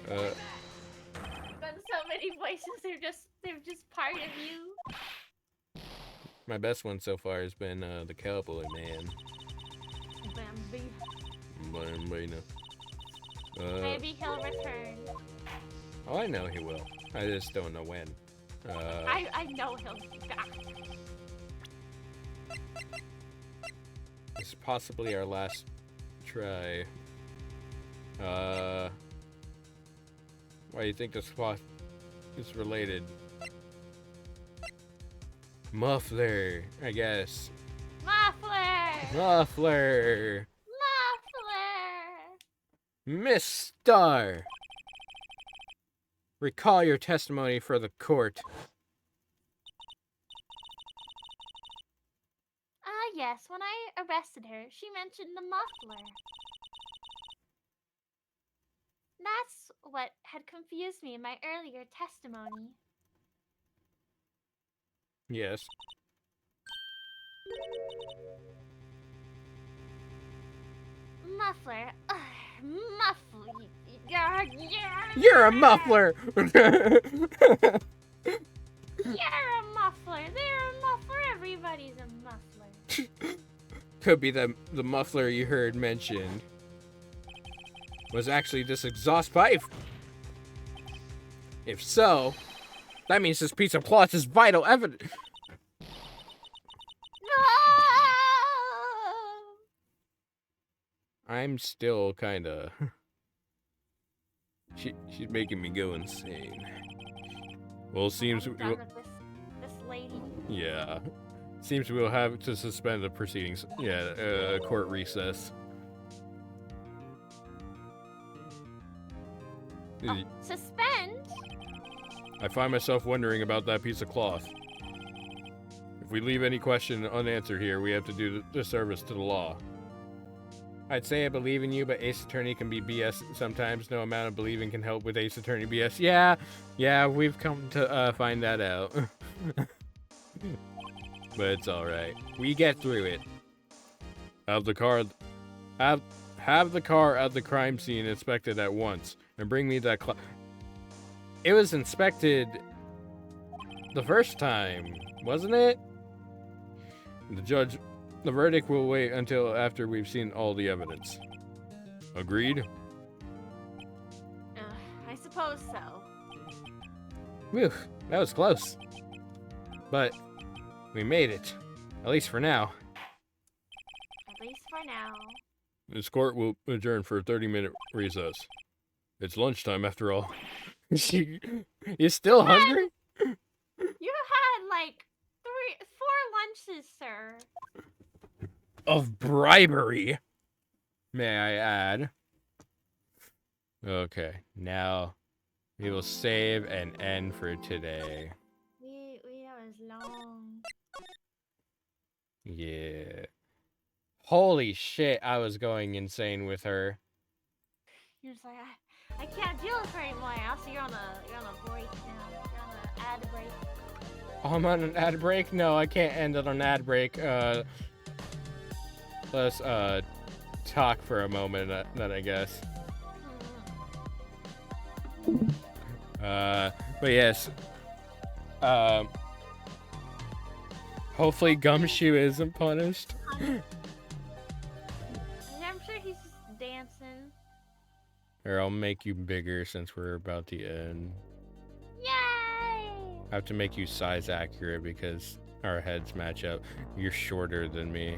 done so many voices, they're just part of you. My best one so far has been the cowboy man. Bambi. Bambino. Maybe he'll return. Oh, I know he will. I just don't know when. I know he'll be back. This is possibly our last try. Why do you think this cloth is related? Muffler, I guess. Muffler! Muffler! Muffler! Miss Star! Recall your testimony for the court. Yes, when I arrested her, she mentioned the muffler. That's what had confused me in my earlier testimony. Yes. Muffler. Muffler. You're a muffler! You're a muffler. They're a muffler. Everybody's a muffler. Could be the muffler you heard mentioned was actually this exhaust pipe. If so, that means this piece of cloth is vital evidence. No! I'm still kinda... She's making me go insane. Well, seems... I'm done with this lady. Yeah. Seems we'll have to suspend the proceedings. Yeah, court recess. Oh, suspend? I find myself wondering about that piece of cloth. If we leave any question unanswered here, we have to do disservice to the law. I'd say I believe in you, but Ace Attorney can be BS sometimes. No amount of believing can help with Ace Attorney BS. Yeah, we've come to find that out. But it's alright. We get through it. Have the car at the crime scene inspected at once. And bring me that It was inspected the first time, wasn't it? The verdict will wait until after we've seen all the evidence. Agreed? I suppose so. Whew, that was close. But we made it. At least for now. At least for now. This court will adjourn for a 30-minute recess. It's lunchtime after all. You still hungry? You had like 4 lunches, sir. Of bribery, may I add. Okay, now we will save and end for today. That was long. Yeah. Holy shit, I was going insane with her. You're just like, I can't deal with her anymore. Also, you're on a break now. You're on an ad break. Oh, I'm on an ad break? No, I can't end it on an ad break. Let's talk for a moment then, I guess. But yes. Hopefully Gumshoe isn't punished. I'm sure he's just dancing. Or I'll make you bigger since we're about to end. Yay! I have to make you size accurate because our heads match up. You're shorter than me.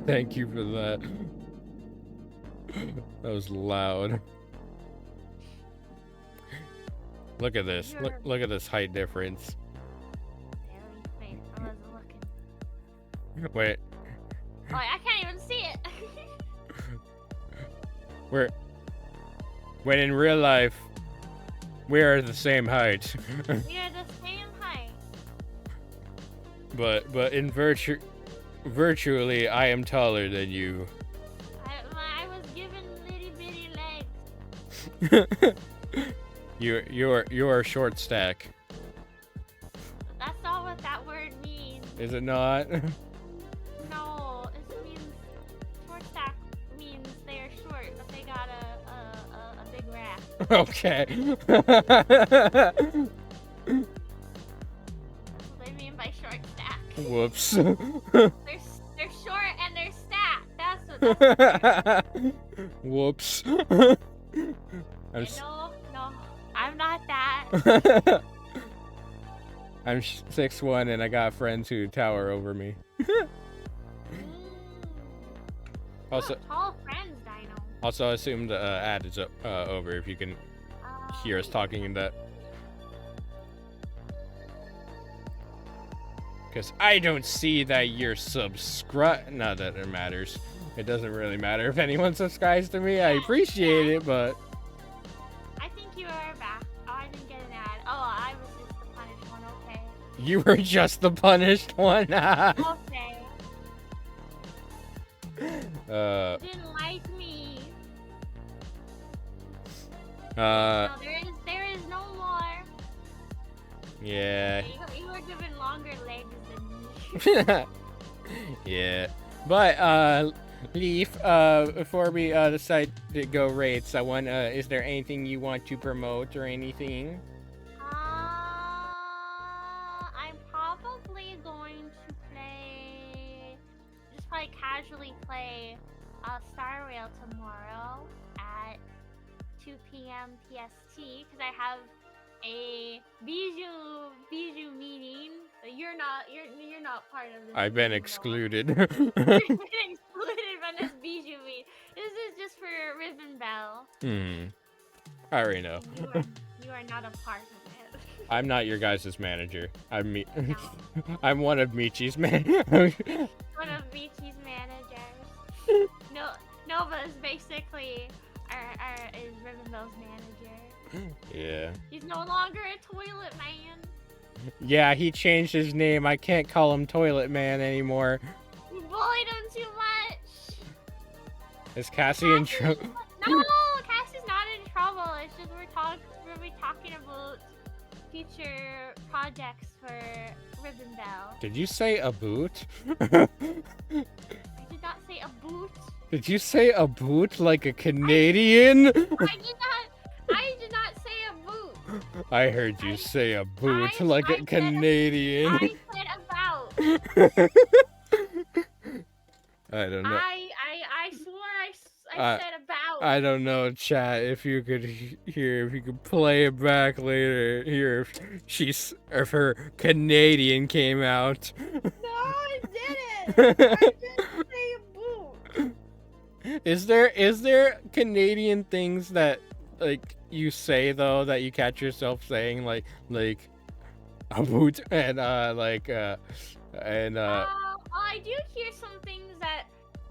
Thank you for that. That was loud. Look at this. Look at this height difference. Wait, I wasn't looking. Wait, Oh, I can't even see it. when in real life, we are the same height. We are the same height. but in virtually, I am taller than you. I was given little bitty legs. You're a short stack. That's not what that word means. Is it not? No, it means short stack means they are short, but they got a big rack. Okay. That's what they mean by short stack. Whoops. They're short and they're stacked. That's what. Whoops. No, I'm not that. I'm 6'1" and I got friends who tower over me. Also, Tall friends, Dino. also I assume the ad is over if you can hear us talking in that. Because I don't see that you're Not that it matters. It doesn't really matter if anyone subscribes to me. I appreciate it, but... I think you are back. Oh, I didn't get an ad. Oh, I was just the punished one. Okay. You were just the punished one. Okay. uh, You didn't like me. uh, No, there is no more. yeah. You were given longer legs than me. Yeah. But, Leaf, before we, decide to go rates, is there anything you want to promote or anything? I'm probably going to probably casually play Star Rail tomorrow at 2 p.m. PST because I have a Bijou meeting. You're not part of this. I've been meeting, excluded. though. You've been excluded from this Bijou meeting. This is just for Ribbon Bell. I already know. You are not a part of it. I'm not your guys' manager. I'm me. No. I'm one of Michi's man. One of Michi's managers. Nova is basically is Ribbon Bell's manager. Yeah. He's no longer a toilet man. Yeah, he changed his name. I can't call him Toilet Man anymore. You bullied him too much. Is Cassie in trouble? No, Cassie's not in trouble. It's just we'll be talking about future projects for Ribbon Bell. Did you say a boot? I did not say a boot. Did you say a boot like a Canadian? I did not say a boot. I heard you say a boot I like a said Canadian. I said about. I don't know. I swore I said about. I don't know, chat. If you could hear, if you could play it back later, hear if her Canadian came out. No, I didn't. I didn't say a boot. Is there Canadian things that like you say though that you catch yourself saying like a boot and I do hear some things that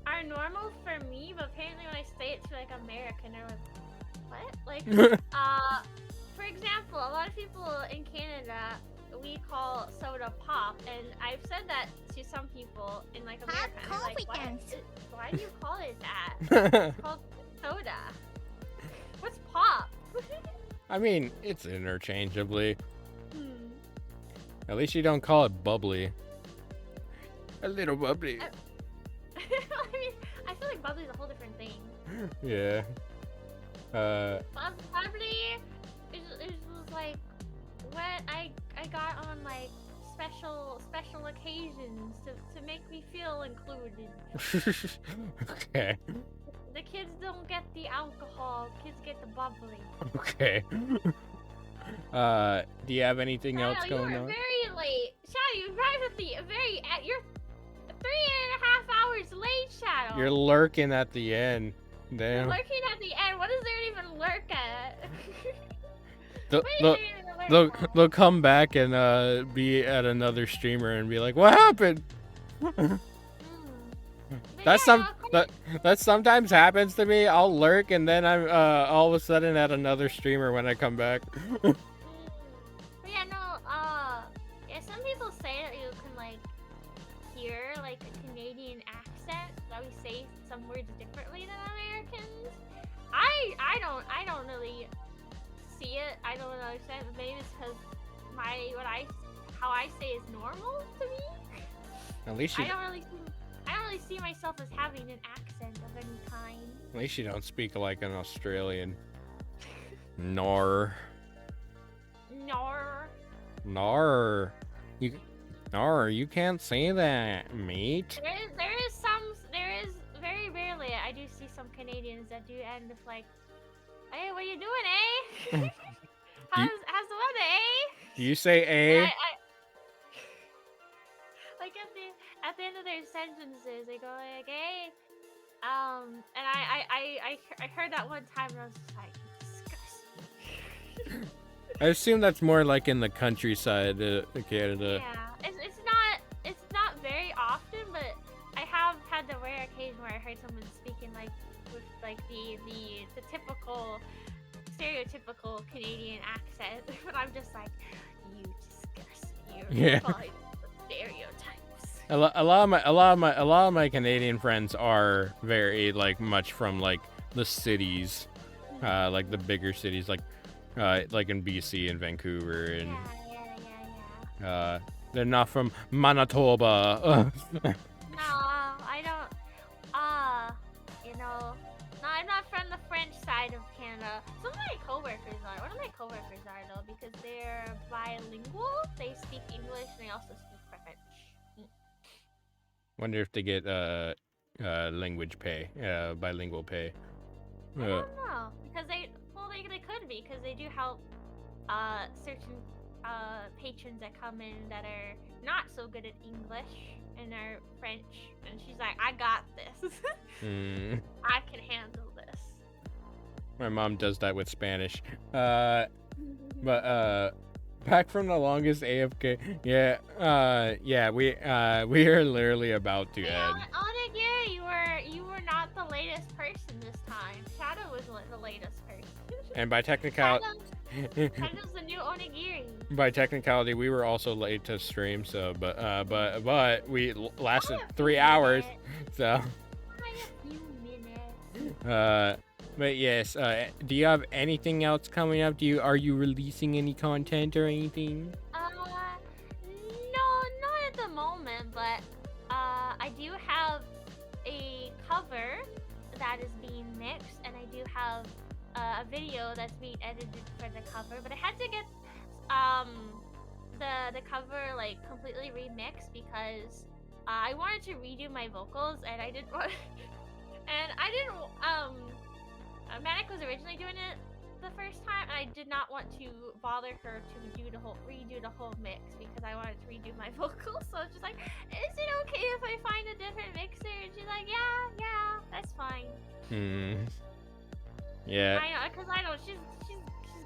are normal for me, but apparently when I say it to like American, they're like, what? Like, for example, a lot of people in Canada, we call soda pop, and I've said that to some people in like America. And they're like, why do you call it that? It's called soda. What's pop? I mean, it's interchangeably. At least you don't call it bubbly. A little bubbly. I mean, I feel like bubbly's a whole different thing. Yeah. Bubbly is like what I got on like special special occasions to make me feel included. Okay. The kids don't get the alcohol, kids get the bubbly. Okay. Do you have anything else Shadow, going you were on? very late. Shadow, you arrived at you're 3.5 hours late, Shadow. You're lurking at the end. You're Damn. lurking at the end. What is there to even lurk at? They'll, What is they'll, there even to lurk they'll, at? they'll come back and be at another streamer and be like, "What happened?" But yeah, no, That sometimes happens to me. I'll lurk and then I'm all of a sudden at another streamer when I come back. But yeah, no, yeah, some people say that you can, like, hear, like, a Canadian accent, that we say some words differently than Americans. I don't really see it. I don't understand, but maybe it's because how I say is normal to me. At least you, I don't really see myself as having an accent of any kind. at least you don't speak like an Australian. Nor. Nor. Nor. You can't say that, mate. There is very rarely I do see some Canadians that do end with like, "Hey, what you doing, eh? how's the weather, eh?" Do you say A? Like at the end of their sentences, they go like, "Hey," and I heard that one time and I was just like, disgusting. I assume that's more like in the countryside of Canada. Yeah, it's not very often, but I have had the rare occasion where I heard someone speaking like with like the typical stereotypical Canadian accent, but I'm just like, you disgust me. You're Yeah. following the stereotypes. A lot of my Canadian friends are very like much from like the cities, like the bigger cities, like in BC and Vancouver, and Yeah. they're not from Manitoba. No, I don't. No, I'm not from the French side of Canada. Some of my coworkers are. One of my coworkers are though, because they're bilingual. They speak English and they also speak French. Wonder if they get language pay, bilingual pay. I don't know, because they could be, because they do help certain patrons that come in that are not so good at English and are French, and she's like, I got this. I can handle this. My mom does that with Spanish. But back from the longest AFK. Yeah, we are literally about to end. Onigiri, you were not the latest person this time. Shadow was the latest person. And by technicality, Shadow's the new Onigiri. by technicality, we were also late to stream. So, but we lasted 3 hours. So, A few minutes. but yes. Do you have anything else coming up? Are you releasing any content or anything? No, not at the moment, but I do have a cover that is being mixed, and I do have a video that's being edited for the cover, but I had to get the cover like completely remixed because I wanted to redo my vocals, and I didn't want Manic was originally doing it the first time, and I did not want to bother her to redo the whole mix because I wanted to redo my vocals. So I was just like, is it okay if I find a different mixer? And she's like, yeah, that's fine. Yeah. I know, because I know she's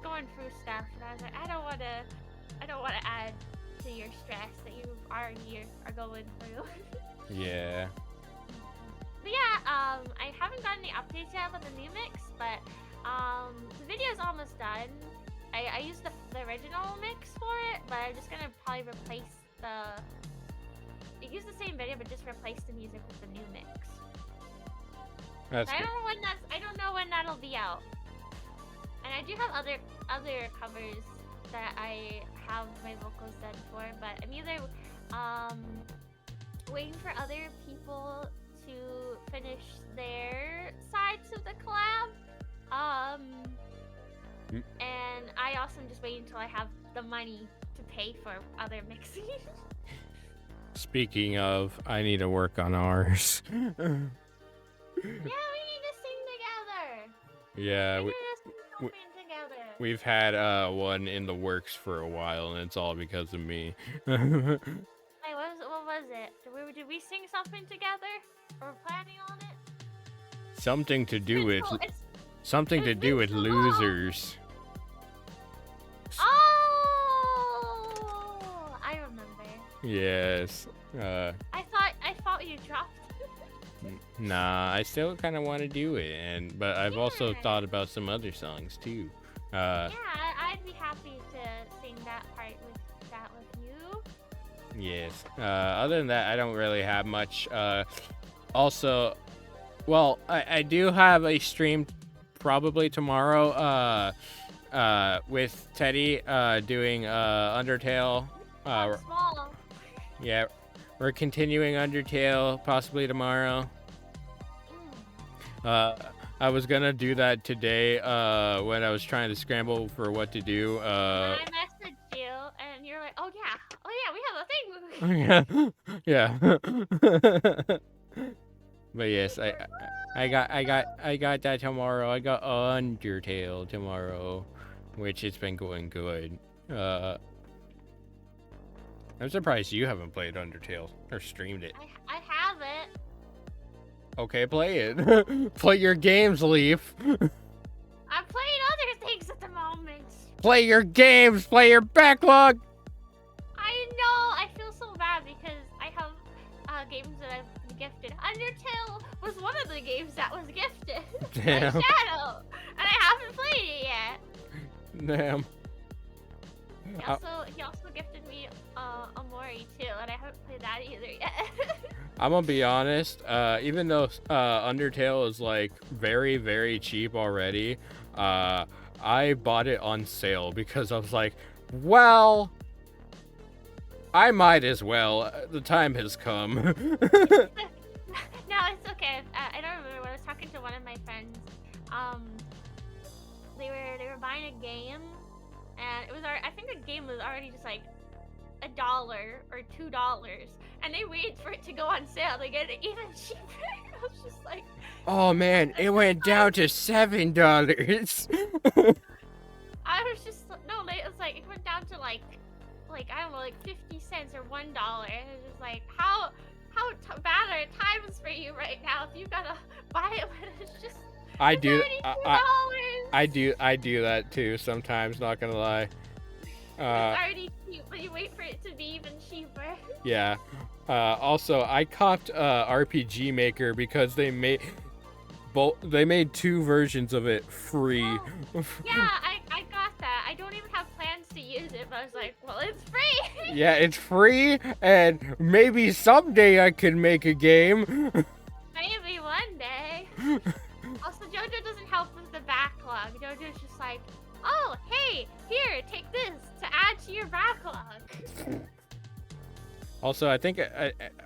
going through stuff, and I was like, I don't want to add to your stress that you already are going through. Yeah. But yeah, I haven't gotten any updates yet about the new mix, but the video's almost done. I used the original mix for it, but I'm just gonna probably use the same video, but just replace the music with the new mix. That's I good. don't know when that'll be out. And I do have other covers that I have my vocals done for, but I'm either waiting for other people to finish their sides of the collab, and I also am just waiting until I have the money to pay for other mixing. Speaking of, I need to work on ours. Yeah, we need to sing together. Yeah, We we, need to sing something together. we've had one in the works for a while, and it's all because of me. Hey, what was it? Did we sing something together? Or planning on it? Something to do with It's been so long. losers. Oh, I remember. Yes. I thought you dropped. Nah, I still kind of want to do it, but I've also Yeah. thought about some other songs too. Yeah, I'd be happy to sing that part with you. Yes. Other than that, I don't really have much. Also, well, I do have a stream probably tomorrow. With Teddy. Doing Undertale. Small. Yeah, we're continuing Undertale possibly tomorrow. I was gonna do that today. When I was trying to scramble for what to do. I messaged you, and you're like, "Oh yeah, we have a thing." Yeah. But yes, I got that tomorrow. I got Undertale tomorrow, which it's been going good. I'm surprised you haven't played Undertale or streamed it. I have it. Okay, play it. Play your games, Leaf. I'm playing other things at the moment. Play your games. Play your backlog. I know. I feel so bad because I have games that I've gifted. Undertale was one of the games that was gifted. Damn. By Shadow, and I haven't played it yet. Damn. He also gifted me Amori too, and I haven't played that either yet. I'm gonna be honest. Even though Undertale is like very, very cheap already, I bought it on sale because I was like, well, I might as well. The time has come. No, it's okay. I don't remember when I was talking to one of my friends. They were buying a game, and it was I think the game was already just like $1 or $2, and they waited for it to go on sale to get it even cheaper. I was just like, Oh man, it went down to $7. I was just no, it was like it went down to like I don't know, like 50 cents or $1. And it was just like how bad are times for you right now if you gotta buy it when it's just I do that too sometimes, not gonna lie. It's already cheap, but you wait for it to be even cheaper. Yeah. Also, I copped RPG Maker because they made two versions of it free. Oh, yeah, I got that. I don't even have plans to use it, but I was like, well, it's free. Yeah, it's free, and maybe someday I can make a game. Maybe one day. Also, JoJo doesn't help with the backlog. JoJo's just like, oh, hey, here, take this to add to your backlog. Also, I think,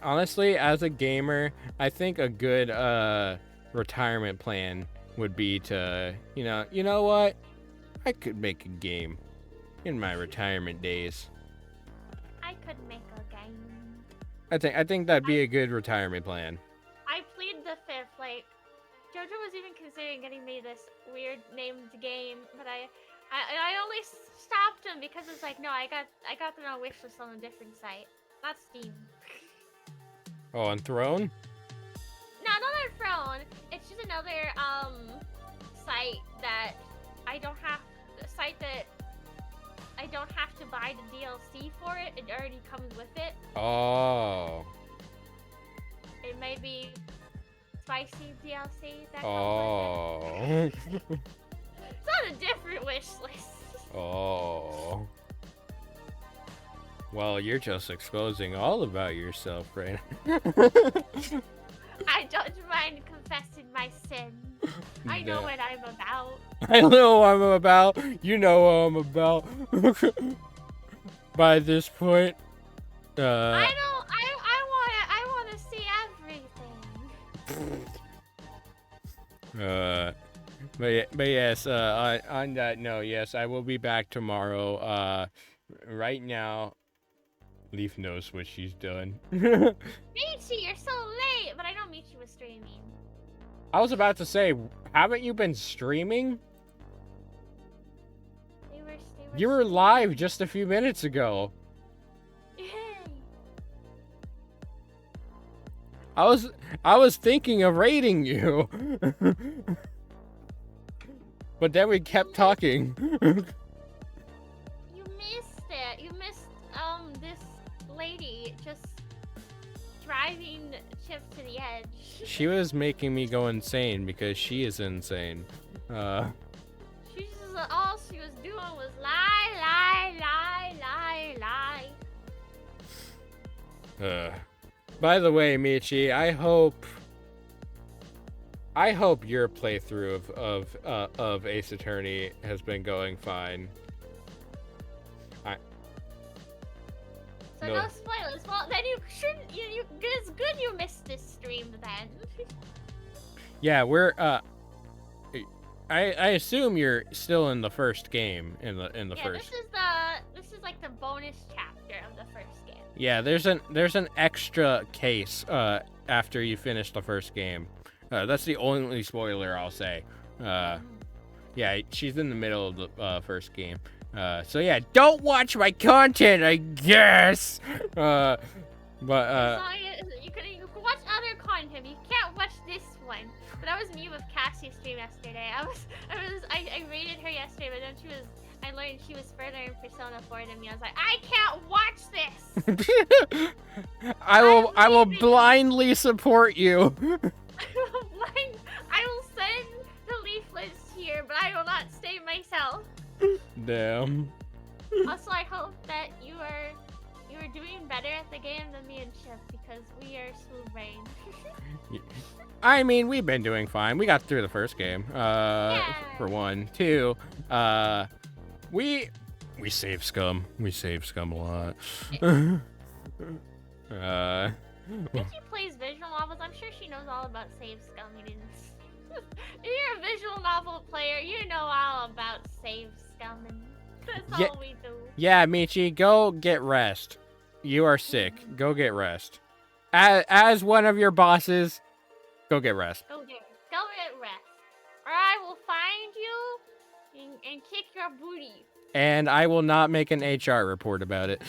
honestly, as a gamer, I think a good retirement plan would be to, you know what? I could make a game in my retirement days. I could make a game. I think that'd be a good retirement plan. I plead the fifth. Like, JoJo was even considering getting me this weird named game, but I only stopped him because it's like, no, I got them on wishlist on a different site, not Steam. Oh, on Throne? No, not on Throne. It's just another site that I don't have to buy the DLC for it. It already comes with it. Oh. It may be spicy DLC that Oh. comes with it. It's on a different wish list. Oh. Well, you're just exposing all about yourself right now. I don't mind confessing my sin. I know what I'm about. I know what I'm about. You know what I'm about. By this point, I wanna see everything. But yes, on that note, yes, I will be back tomorrow. Right now, Leaf knows what she's done. Michi, you're so late! But I know Michi was streaming. I was about to say, haven't you been streaming? You were live just a few minutes ago. I was thinking of raiding you. But then we kept talking. You missed it. You missed this lady just driving Chip to the edge. She was making me go insane because she is insane. She just all she was doing was lie, lie, lie, lie, lie. By the way, Michi, I hope your playthrough of Ace Attorney has been going fine. So no spoilers. Well, then you shouldn't. It's good you missed this stream then. Yeah, we're I assume you're still in the first game in the first. This is like the bonus chapter of the first game. Yeah, there's an extra case after you finish the first game. That's the only spoiler I'll say. Yeah, she's in the middle of the first game. So yeah, don't watch my content, I guess. But you can watch other content. You can't watch this one. But I was mute with Cassie's stream yesterday. I rated her yesterday, but then I learned she was further in Persona 4 than me. I was like, I can't watch this. I will blindly support you. I will send the leaflets here, but I will not save myself. Damn. Also, I hope that you are doing better at the game than me and Chip, because we are smooth brain. I mean, we've been doing fine. We got through the first game. For one. Two, we save scum. We save scum a lot. She plays visual novels. I'm sure she knows all about save scum. If you're a visual novel player, you know all about save scum, and that's all we do. Yeah, Michi, go get rest. You are sick. Go get rest. As one of your bosses, go get rest. Go get rest. Or I will find you and kick your booty. And I will not make an HR report about it.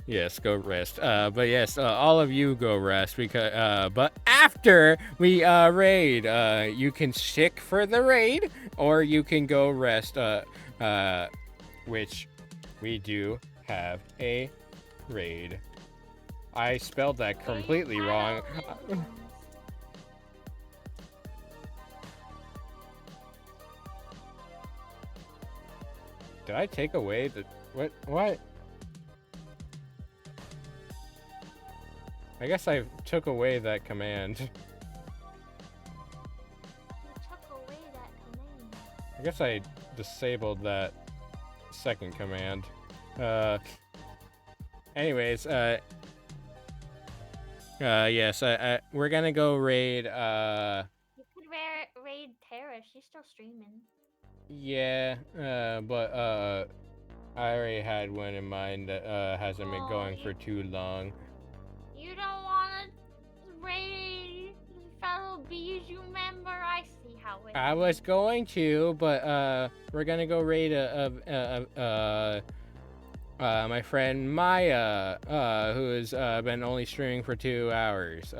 Yes, go rest. But yes, all of you go rest because. But after we raid, you can stick for the raid, or you can go rest. Which we do have a raid. I spelled that completely wrong. Did I take away the what? I guess I took away that command. You took away that command. I guess I disabled that second command. Anyways, yes, we're gonna go raid, You could raid Tara, she's still streaming. Yeah, but, I already had one in mind that, hasn't been going for too long. You don't wanna raid fellow Bijou member? I see how it I is. was going to, but, we're gonna go raid, my friend Maya, who's been only streaming for 2 hours,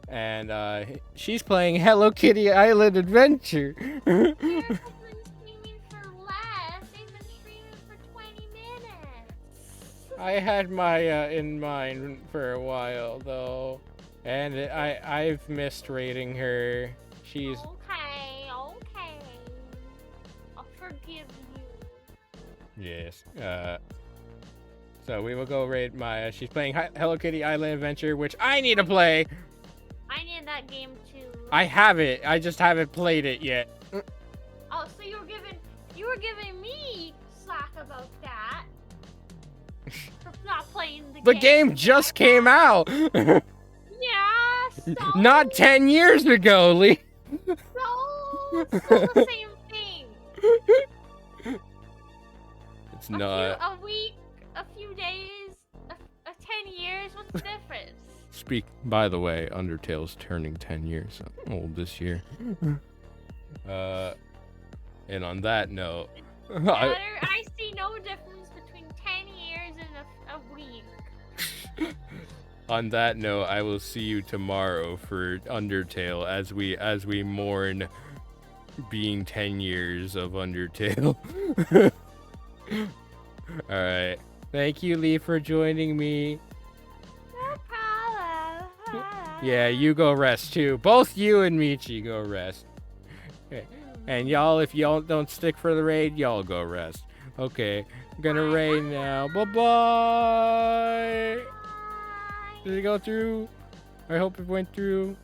and she's playing Hello Kitty Island Adventure. They've been streaming for less. They've been streaming for 20 minutes. I had Maya in mind for a while though, and I've missed raiding her. She's okay. I'll forgive you. yes. So we will go raid Maya. She's playing Hello Kitty Island Adventure, which I need to play. I need that game too. I have it. I just haven't played it yet. Oh, so you were giving me slack about that. For not playing the game. The game just came out. Yeah, so... Not 10 years ago, Lee. So, it's still the same thing. It's not. A week, a few days, 10 years. What's the difference? By the way, Undertale's turning 10 years old this year. And on that note, I see no difference between 10 years and a week. on that note, I will see you tomorrow for Undertale as we mourn being 10 years of Undertale. All right. Thank you, Lee, for joining me. No problem. Yeah, you go rest too. Both you and Michi go rest. Okay. And y'all, if y'all don't stick for the raid, y'all go rest. Okay, I'm gonna raid now. Bye-bye. Did it go through? I hope it went through.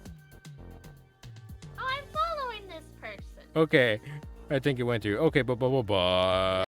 Oh, I'm following this person. Okay, I think it went through. Okay, bye-bye.